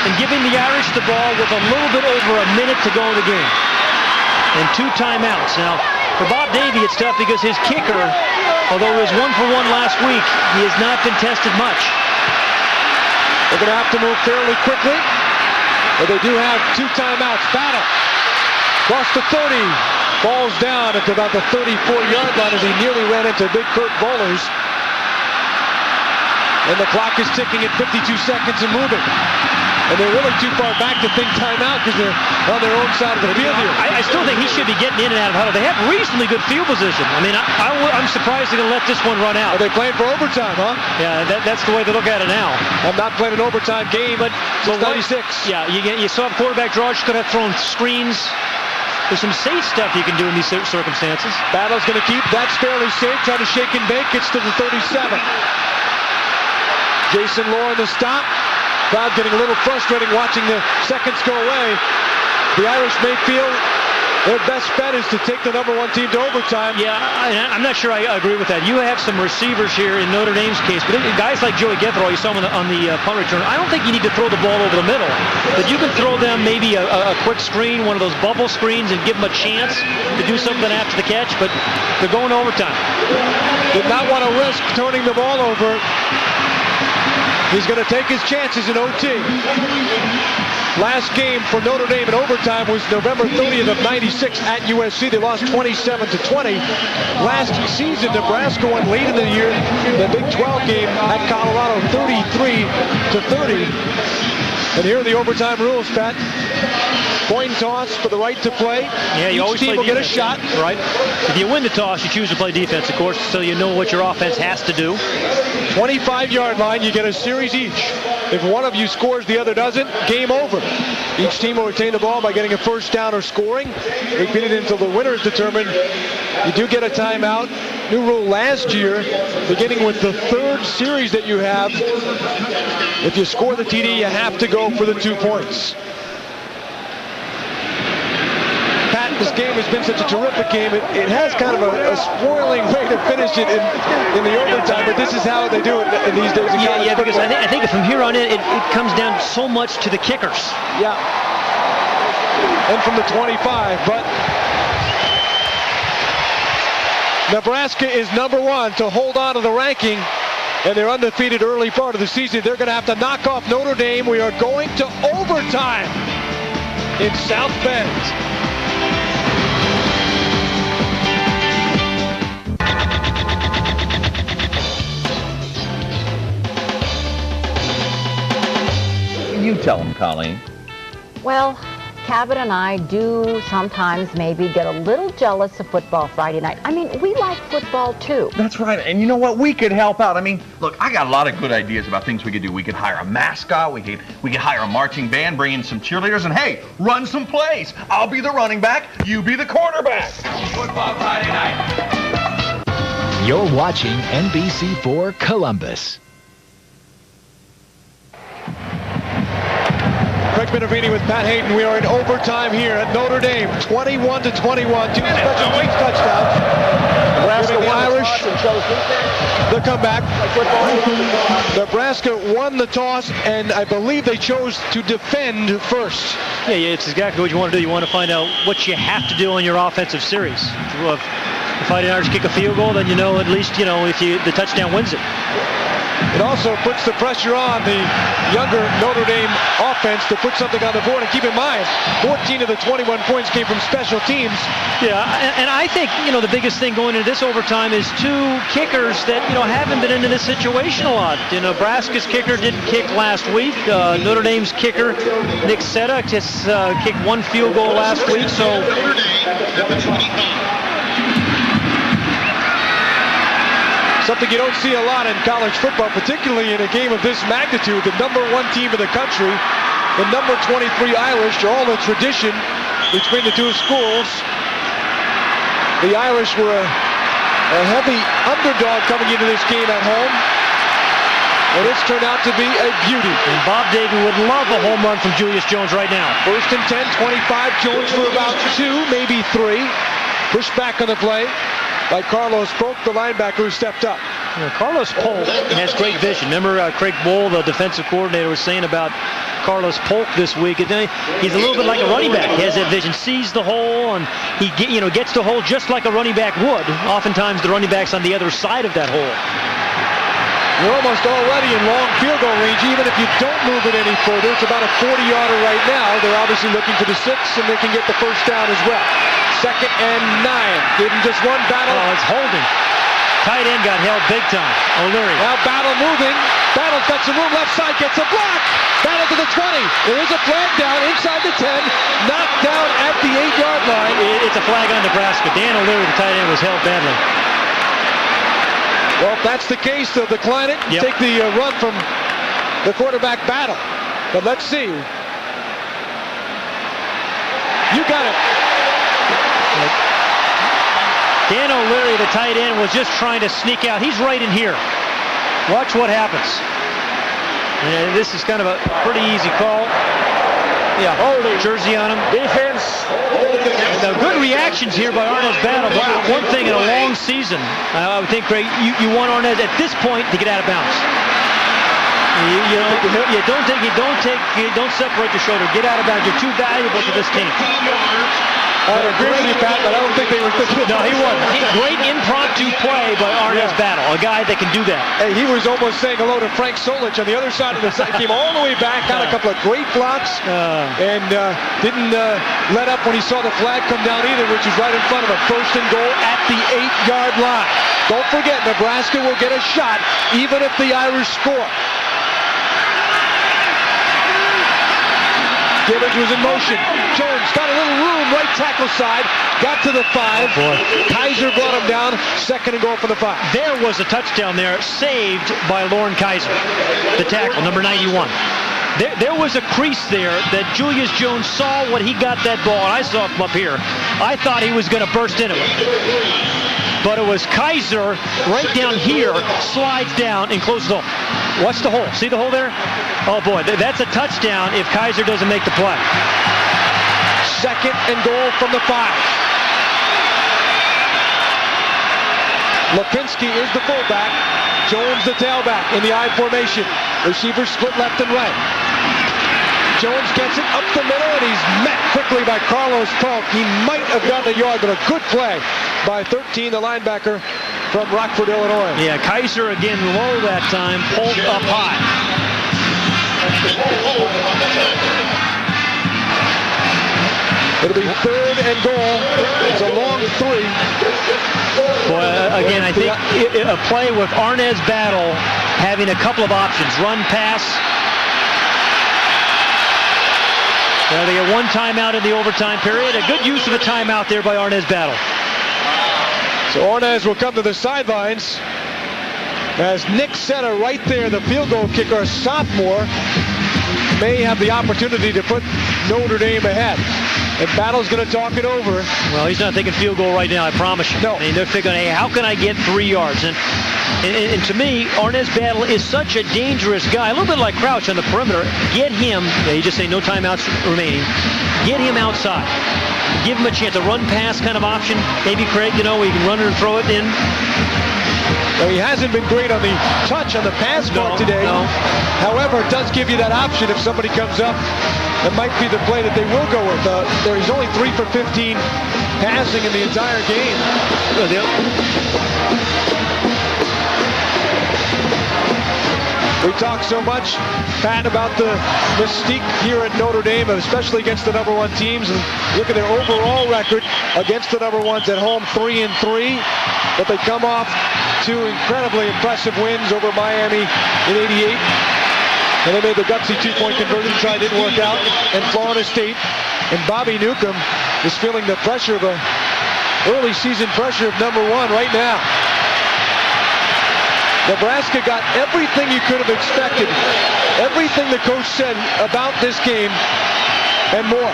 and giving the Irish the ball with a little bit over a minute to go in the game. And 2 timeouts. Now, for Bob Davie, it's tough because his kicker, although he was 1 for 1 last week, he has not been tested much. They're going to have to move fairly quickly, but they do have 2 timeouts. Battle across the 30, falls down at about the 34-yard line as he nearly ran into Big Kurt Bowlers. And the clock is ticking at 52 seconds and moving. And they're really too far back to think timeout because they're on their own side of the field here. I still think he should be getting in and out of huddle. They have reasonably good field position. I mean, I'm surprised they're going to let this one run out. Are they playing for overtime, huh? Yeah, that's the way they look at it now. I'm not playing an overtime game, but since 96. Yeah, you saw the quarterback draw. Could have thrown screens. There's some safe stuff you can do in these circumstances. Battle's going to keep. That's fairly safe. Try to shake and bake. Gets to the 37. Jason Lohr on the stop. Crowd getting a little frustrating watching the seconds go away. The Irish may feel Their best bet is to take the number 1 team to overtime. Yeah, I'm not sure I agree with that. You have some receivers here in Notre Dame's case, but guys like Joey Guethero, you saw him on the punt return. I don't think you need to throw the ball over the middle, but you can throw them maybe a quick screen, one of those bubble screens, and give them a chance to do something after the catch, but they're going to overtime. Did not want to risk turning the ball over. He's going to take his chances in OT. Last game for Notre Dame in overtime was November 30th of 96 at USC. They lost 27-20. Last season, Nebraska won late in the year the Big 12 game at Colorado, 33-30. And here are the overtime rules, Pat. Coin toss for the right to play. Yeah, you always team will get a shot. Right. If you win the toss, you choose to play defense, of course, so you know what your offense has to do. 25-yard line, you get a series each. If one of you scores, the other doesn't, game over. Each team will retain the ball by getting a first down or scoring. Repeat it until the winner is determined. You do get a timeout. New rule last year, beginning with the 3rd series that you have, if you score the TD, you have to go for the 2 points. Pat, this game has been such a terrific game. It has kind of a spoiling way to finish it in the overtime, but this is how they do it in these days. Yeah, because I think from here on in, it comes down so much to the kickers. Yeah. And from the 25, but Nebraska is number 1 to hold on to the ranking, and they're undefeated early part of the season. They're going to have to knock off Notre Dame. We are going to overtime in South Bend. You tell them, Colleen. Well, Cabot and I do sometimes maybe get a little jealous of football Friday night. I mean, we like football too. That's right. And you know what? We could help out. I mean, look, I got a lot of good ideas about things we could do. We could hire a mascot. We could hire a marching band, bring in some cheerleaders, and hey, run some plays. I'll be the running back. You be the quarterback. Football Friday night. You're watching NBC4 Columbus. Craig Minervini with Pat Hayden. We are in overtime here at Notre Dame, 21-21. 2 special teams touchdowns. Nebraska the Irish the comeback. Nebraska won the toss, and I believe they chose to defend first. Yeah, it's exactly what you want to do. You want to find out what you have to do on your offensive series. If the Fighting Irish kick a field goal, then you know at least if the touchdown wins it. It also puts the pressure on the younger Notre Dame offense to put something on the board. And keep in mind, 14 of the 21 points came from special teams. Yeah, and I think, the biggest thing going into this overtime is 2 kickers that, haven't been into this situation a lot. Nebraska's kicker didn't kick last week. Notre Dame's kicker, Nick Seta, just kicked 1 field goal last week. So something you don't see a lot in college football, particularly in a game of this magnitude. The number 1 team in the country, the number 23 Irish, are all the tradition between the 2 schools. The Irish were a heavy underdog coming into this game at home, and it's turned out to be a beauty. And Bob Davie would love a home run from Julius Jones right now. 1st and 10, 25, Jones for about 2, maybe 3. Pushed back on the play by Carlos Polk, the linebacker who stepped up. Carlos Polk has great vision. Remember Craig Bohl, the defensive coordinator, was saying about Carlos Polk this week. He's a little bit like a running back. He has that vision, sees the hole, and he gets the hole just like a running back would. Oftentimes the running back's on the other side of that hole. You're almost already in long field goal range, even if you don't move it any further. It's about a 40-yarder right now. They're obviously looking for the 6, and they can get the first down as well. 2nd and 9. Give him just 1 battle. Oh, it's holding. Tight end got held big time. O'Leary. Now Battle moving. Battle's got some room. Left side gets a block. Battle to the 20. There is a flag down inside the 10. Knocked down at the 8-yard line. It's a flag on Nebraska. Dan O'Leary, the tight end, was held badly. Well, if that's the case, they'll decline it. Yep. Take the run from the quarterback Battle. But let's see. You got it. Dan O'Leary, the tight end, was just trying to sneak out. He's right in here. Watch what happens. And this is kind of a pretty easy call. Yeah, jersey on him. Defense. The good reactions here by Arnaz Battle. One thing in a long season, I would think, Greg, you want Arnaz at this point to get out of bounds. Don't separate your shoulder. Get out of bounds. You're too valuable to this team. I agree with you, Pat, but I don't think they were thinking. No, he wasn't. Great impromptu play by Arnaz Battle, a guy that can do that. Hey, he was almost saying hello to Frank Solich on the other side of the side. Came all the way back, got a couple of great blocks, and didn't let up when he saw the flag come down either, which is right in front of him. First and goal at the 8-yard line. Don't forget, Nebraska will get a shot even if the Irish score. Gibbons was in motion. Jones got a little room, right tackle side, got to the 5. Kaiser brought him down, second and goal for the 5. There was a touchdown there, saved by Lauren Kaiser, the tackle, number 91. There was a crease there that Julius Jones saw when he got that ball, and I saw it from up here. I thought he was going to burst into it. But it was Kaiser right down here, slides down and closes the hole. Watch the hole. See the hole there? Oh, boy, that's a touchdown if Kaiser doesn't make the play. Second and goal from the 5. Lipinski is the fullback. Jones the tailback in the I formation. Receivers split left and right. Jones gets it up the middle, and he's met quickly by Carlos Polk. He might have gotten a yard, but a good play by 13, the linebacker from Rockford, Illinois. Yeah, Kaiser again low that time, Polk up high. It'll be third and goal. It's a long 3. Boy, again, I think a play with Arnaz Battle having a couple of options. Run, pass. They get one timeout in the overtime period. A good use of a timeout there by Arnaz Battle. So Arnaz will come to the sidelines as Nick Seta right there, the field goal kicker, a sophomore, may have the opportunity to put Notre Dame ahead. And Battle's going to talk it over. Well, he's not thinking field goal right now, I promise you. No. I mean, they're thinking, hey, how can I get 3 yards? And to me, Arnaz Battle is such a dangerous guy. A little bit like Crouch on the perimeter. Get him, you just say no timeouts remaining. Get him outside. Give him a chance, a run-pass kind of option. Maybe Craig, we can run it and throw it in. Well, he hasn't been great on the touch on the pass part today. No. However, it does give you that option if somebody comes up. That might be the play that they will go with. He's only 3 for 15 passing in the entire game. We talk so much, Pat, about the mystique here at Notre Dame, especially against the number 1 teams. And look at their overall record against the number 1s at home, 3-3. But they come off 2 incredibly impressive wins over Miami in '88. And they made the gutsy 2-point conversion try, didn't work out. And Florida State. And Bobby Newcomb is feeling the pressure of early season pressure of number 1 right now. Nebraska got everything you could have expected. Everything the coach said about this game and more.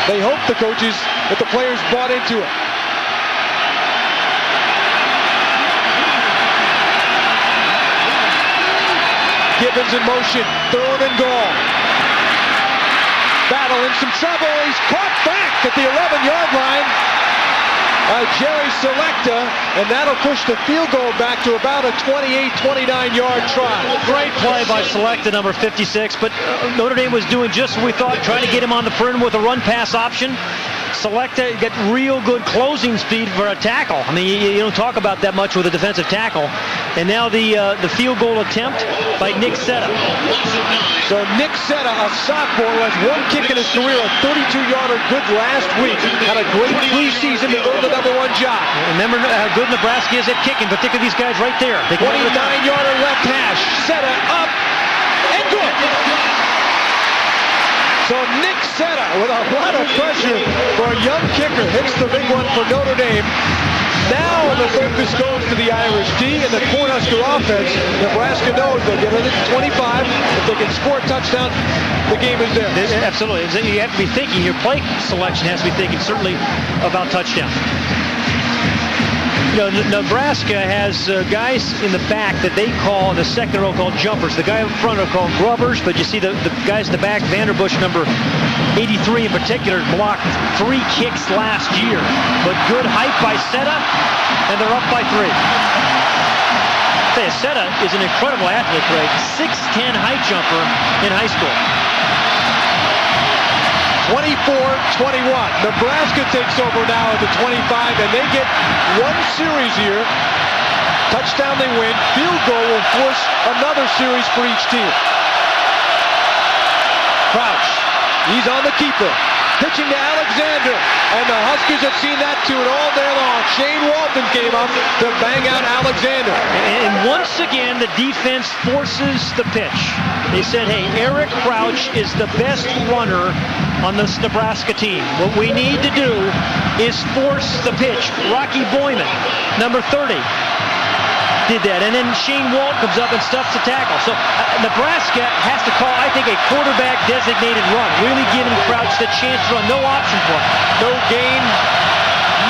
They hope the coaches, that the players bought into it. Gibbons in motion, third and goal. Battle in some trouble. He's caught back at the 11-yard line by Jerry Selecta, and that'll push the field goal back to about a 28-29-yard try. Great play by Selecta, number 56, but Notre Dame was doing just what we thought, trying to get him on the perimeter with a run-pass option. Selecta get real good closing speed for a tackle. I mean, you don't talk about that much with a defensive tackle. And now the field goal attempt by Nick Seta. So Nick Seta, a sophomore who has 1 kick in his career, a 32-yarder good last week. Had a great preseason to earn the number 1 job. Remember how good Nebraska is at kicking, particularly these guys right there. 29-yarder left hash. Seta up and good. So Nick Seta, with a lot of pressure for a young kicker, hits the big one for Notre Dame. Now the focus goes to the Irish D and the Cornhusker offense. Nebraska knows they'll get it at 25. If they can score a touchdown, the game is there. Absolutely. You have to be thinking, your play selection has to be thinking certainly about touchdown. Nebraska has guys in the back that they call in the second row called jumpers. The guy up front are called grubbers, but you see the guys in the back, Vanderbush, number 83 in particular, blocked 3 kicks last year. But good height by Seta, and they're up by 3. Seta is an incredible athlete, Craig. 6'10" height jumper in high school. 24-21. Nebraska takes over now at the 25, and they get one series here. Touchdown, they win. Field goal will force another series for each team. Crouch, he's on the keeper. Pitching to Alexander, and the Huskers have seen that tune all day long. Shane Walton came up to bang out Alexander. And once again, the defense forces the pitch. They said, hey, Eric Crouch is the best runner on this Nebraska team. What we need to do is force the pitch. Rocky Boyman, number 30, did that. And then Shane Walt comes up and stuffs the tackle. So Nebraska has to call, I think, a quarterback designated run. Really giving Crouch the chance to run. No option play. No gain.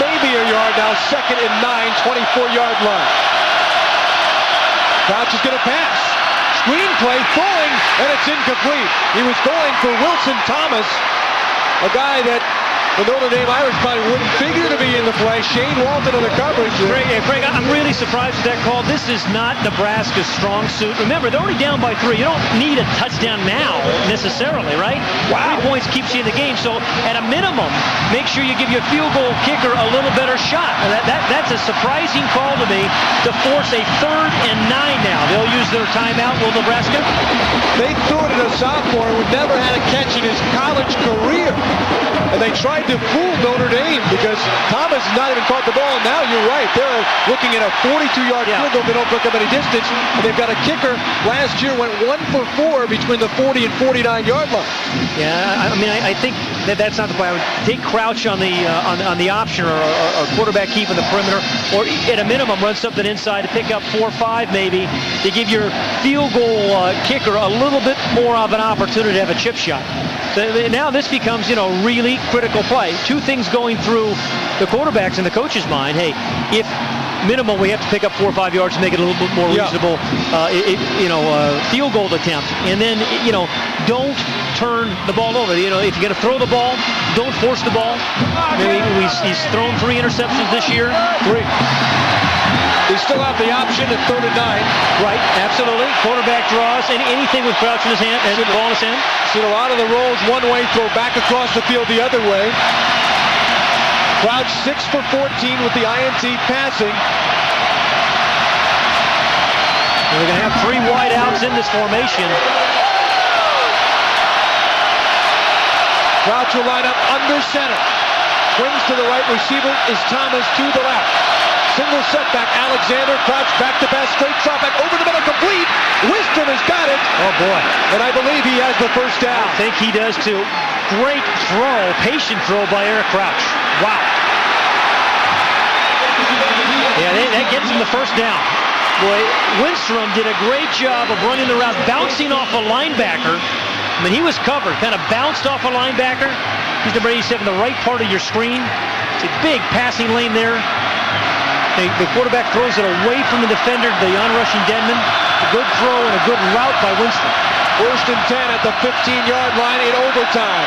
Maybe a yard now. 2nd and 9, 24-yard line. Crouch is going to pass. Screenplay throwing, and it's incomplete. He was going for Wilson Thomas, a guy that the Notre Dame Irish probably wouldn't figure to be in the play. Shane Walton in the coverage. Craig, I'm really surprised with that call. This is not Nebraska's strong suit. Remember, they're already down by 3. You don't need a touchdown now, necessarily, right? Wow. 3 points keeps you in the game. So, at a minimum, make sure you give your field goal kicker a little better shot. That's a surprising call to me to force a 3rd and 9 now. They'll use their timeout, will Nebraska? They threw it at a sophomore who never had a catch in his college career. And they tried to fool Notre Dame because Thomas has not even caught the ball. Now you're right. They're looking at a 42-yard field goal. They don't pick up any distance. And they've got a kicker. Last year went 1 for 4 between the 40 and 49-yard line. Yeah, I mean, I think that's not the play. I would take Crouch on the option or quarterback keep in the perimeter, or at a minimum run something inside to pick up 4 or 5 maybe to give your field goal kicker a little bit more of an opportunity to have a chip shot. So now this becomes, really critical play. 2 things going through the quarterbacks and the coach's mind. Hey, if minimum we have to pick up 4 or 5 yards to make it a little bit more reasonable, field goal attempt. And then, don't turn the ball over. If you're going to throw the ball, don't force the ball. He's thrown 3 interceptions this year. 3. They still have the option at 3rd and 9. Right, absolutely. Quarterback draws, anything with Crouch in his hand, and ball in his hand. Seen a lot of the rolls one way, throw back across the field the other way. Crouch 6 for 14 with the INT passing. We're going to have 3 wide outs in this formation. Crouch will line up under center. Swings to the right receiver is Thomas to the left. Single setback, Alexander, Crouch back to pass, straight drop back, over the middle, complete. Wisdom has got it. Oh, boy. And I believe he has the first down. I think he does, too. Great throw, patient throw by Eric Crouch. Wow. Yeah, that gets him the first down. Boy, Winstrom did a great job of running the route, bouncing off a linebacker. I mean, he was covered, kind of bounced off a linebacker. He's number 87 in the right part of your screen. It's a big passing lane there. The quarterback throws it away from the defender, the onrushing Denman. A good throw and a good route by Winston. 1st and 10 at the 15-yard line in overtime.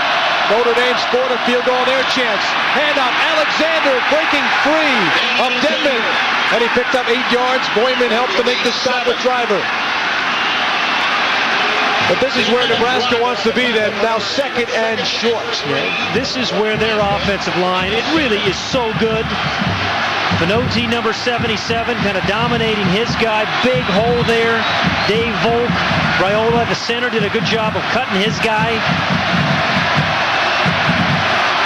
Notre Dame scored a field goal, their chance. Handoff, Alexander breaking free of Denman. And he picked up 8 yards. Boyman helped to make the stop with Driver. But this is where Nebraska wants to be then. Now 2nd and short. Yeah, this is where their offensive line, it really is so good. Benoti, number 77, kind of dominating his guy. Big hole there. Dave Volk, Raiola, the center, did a good job of cutting his guy.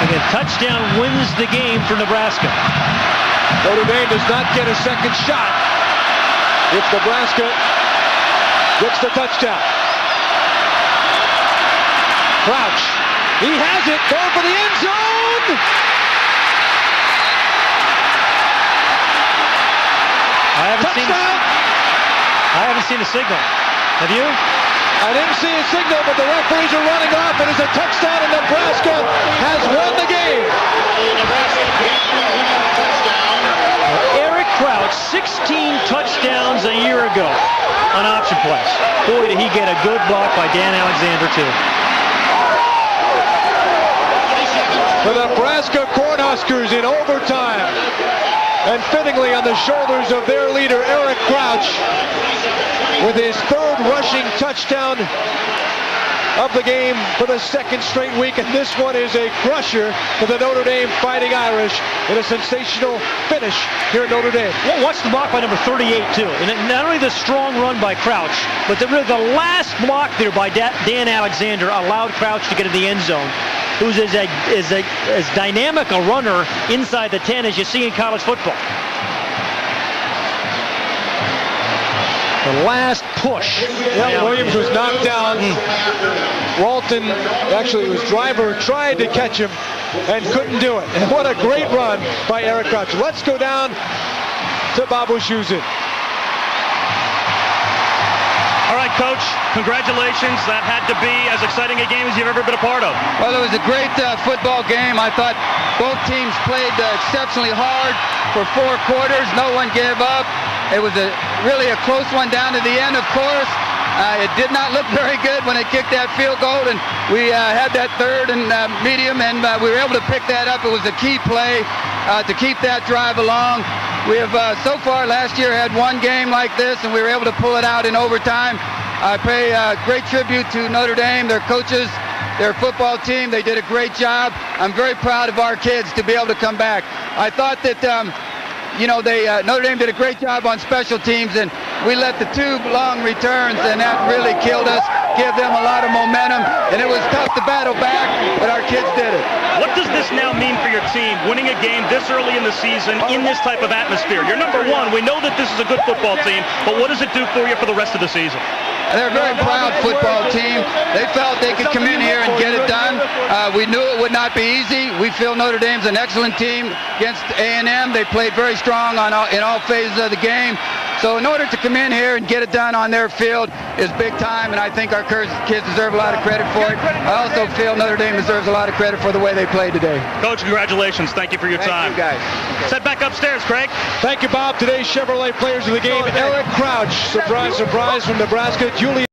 And a touchdown wins the game for Nebraska. Notre Dame does not get a second shot if Nebraska gets the touchdown. Crouch, he has it, going for the end zone. I haven't seen a signal. Have you? I didn't see a signal, but the referees are running off. It is a touchdown, and Nebraska has won the game. Eric Crouch touchdowns a year ago on option plays. Boy, did he get a good block by Dan Alexander, too. The Nebraska Cornhuskers in overtime. And fittingly on the shoulders of their leader, Eric Crouch, with his third rushing touchdown of the game for the second straight week. And this one is a crusher for the Notre Dame Fighting Irish in a sensational finish here at Notre Dame. Well, watch the block by number 38, too. And not only the strong run by Crouch, but the last block there by Dan Alexander allowed Crouch to get in the end zone. Who's as dynamic a runner inside the 10 as you see in college football. The last push. Yeah, Williams was knocked down. Walton, actually it was Driver, tried to catch him and couldn't do it. And what a great run by Eric Crouch. Let's go down to Bob Wischusen. All right, Coach, congratulations. That had to be as exciting a game as you've ever been a part of. Well, it was a great football game. I thought both teams played exceptionally hard for 4 quarters. No one gave up. It was really a close one down to the end, of course. It did not look very good when they kicked that field goal, and we had that third and medium, and we were able to pick that up. It was a key play to keep that drive along. We have so far last year had one game like this, and we were able to pull it out in overtime. I pay great tribute to Notre Dame, their coaches, their football team. They did a great job. I'm very proud of our kids to be able to come back. I thought that Notre Dame did a great job on special teams, and we let the 2 long returns, and that really killed us, give them a lot of momentum, and it was tough to battle back, but our kids did it. What does this now mean for your team, winning a game this early in the season in this type of atmosphere? You're number 1. We know that this is a good football team, but what does it do for you for the rest of the season? They're a very proud football team. They felt they could come in here and get it done. We knew it would not be easy. We feel Notre Dame's an excellent team against A&M. They played very strong in all phases of the game. So in order to come in here and get it done on their field is big time, and I think our kids deserve a lot of credit for it. I also feel Notre Dame deserves a lot of credit for the way they played today. Coach, congratulations. Thank you for your time. Thank you, guys. Set back upstairs, Craig. Thank you, Bob. Today's Chevrolet players of the game, Eric Crouch, surprise, surprise, from Nebraska. Julian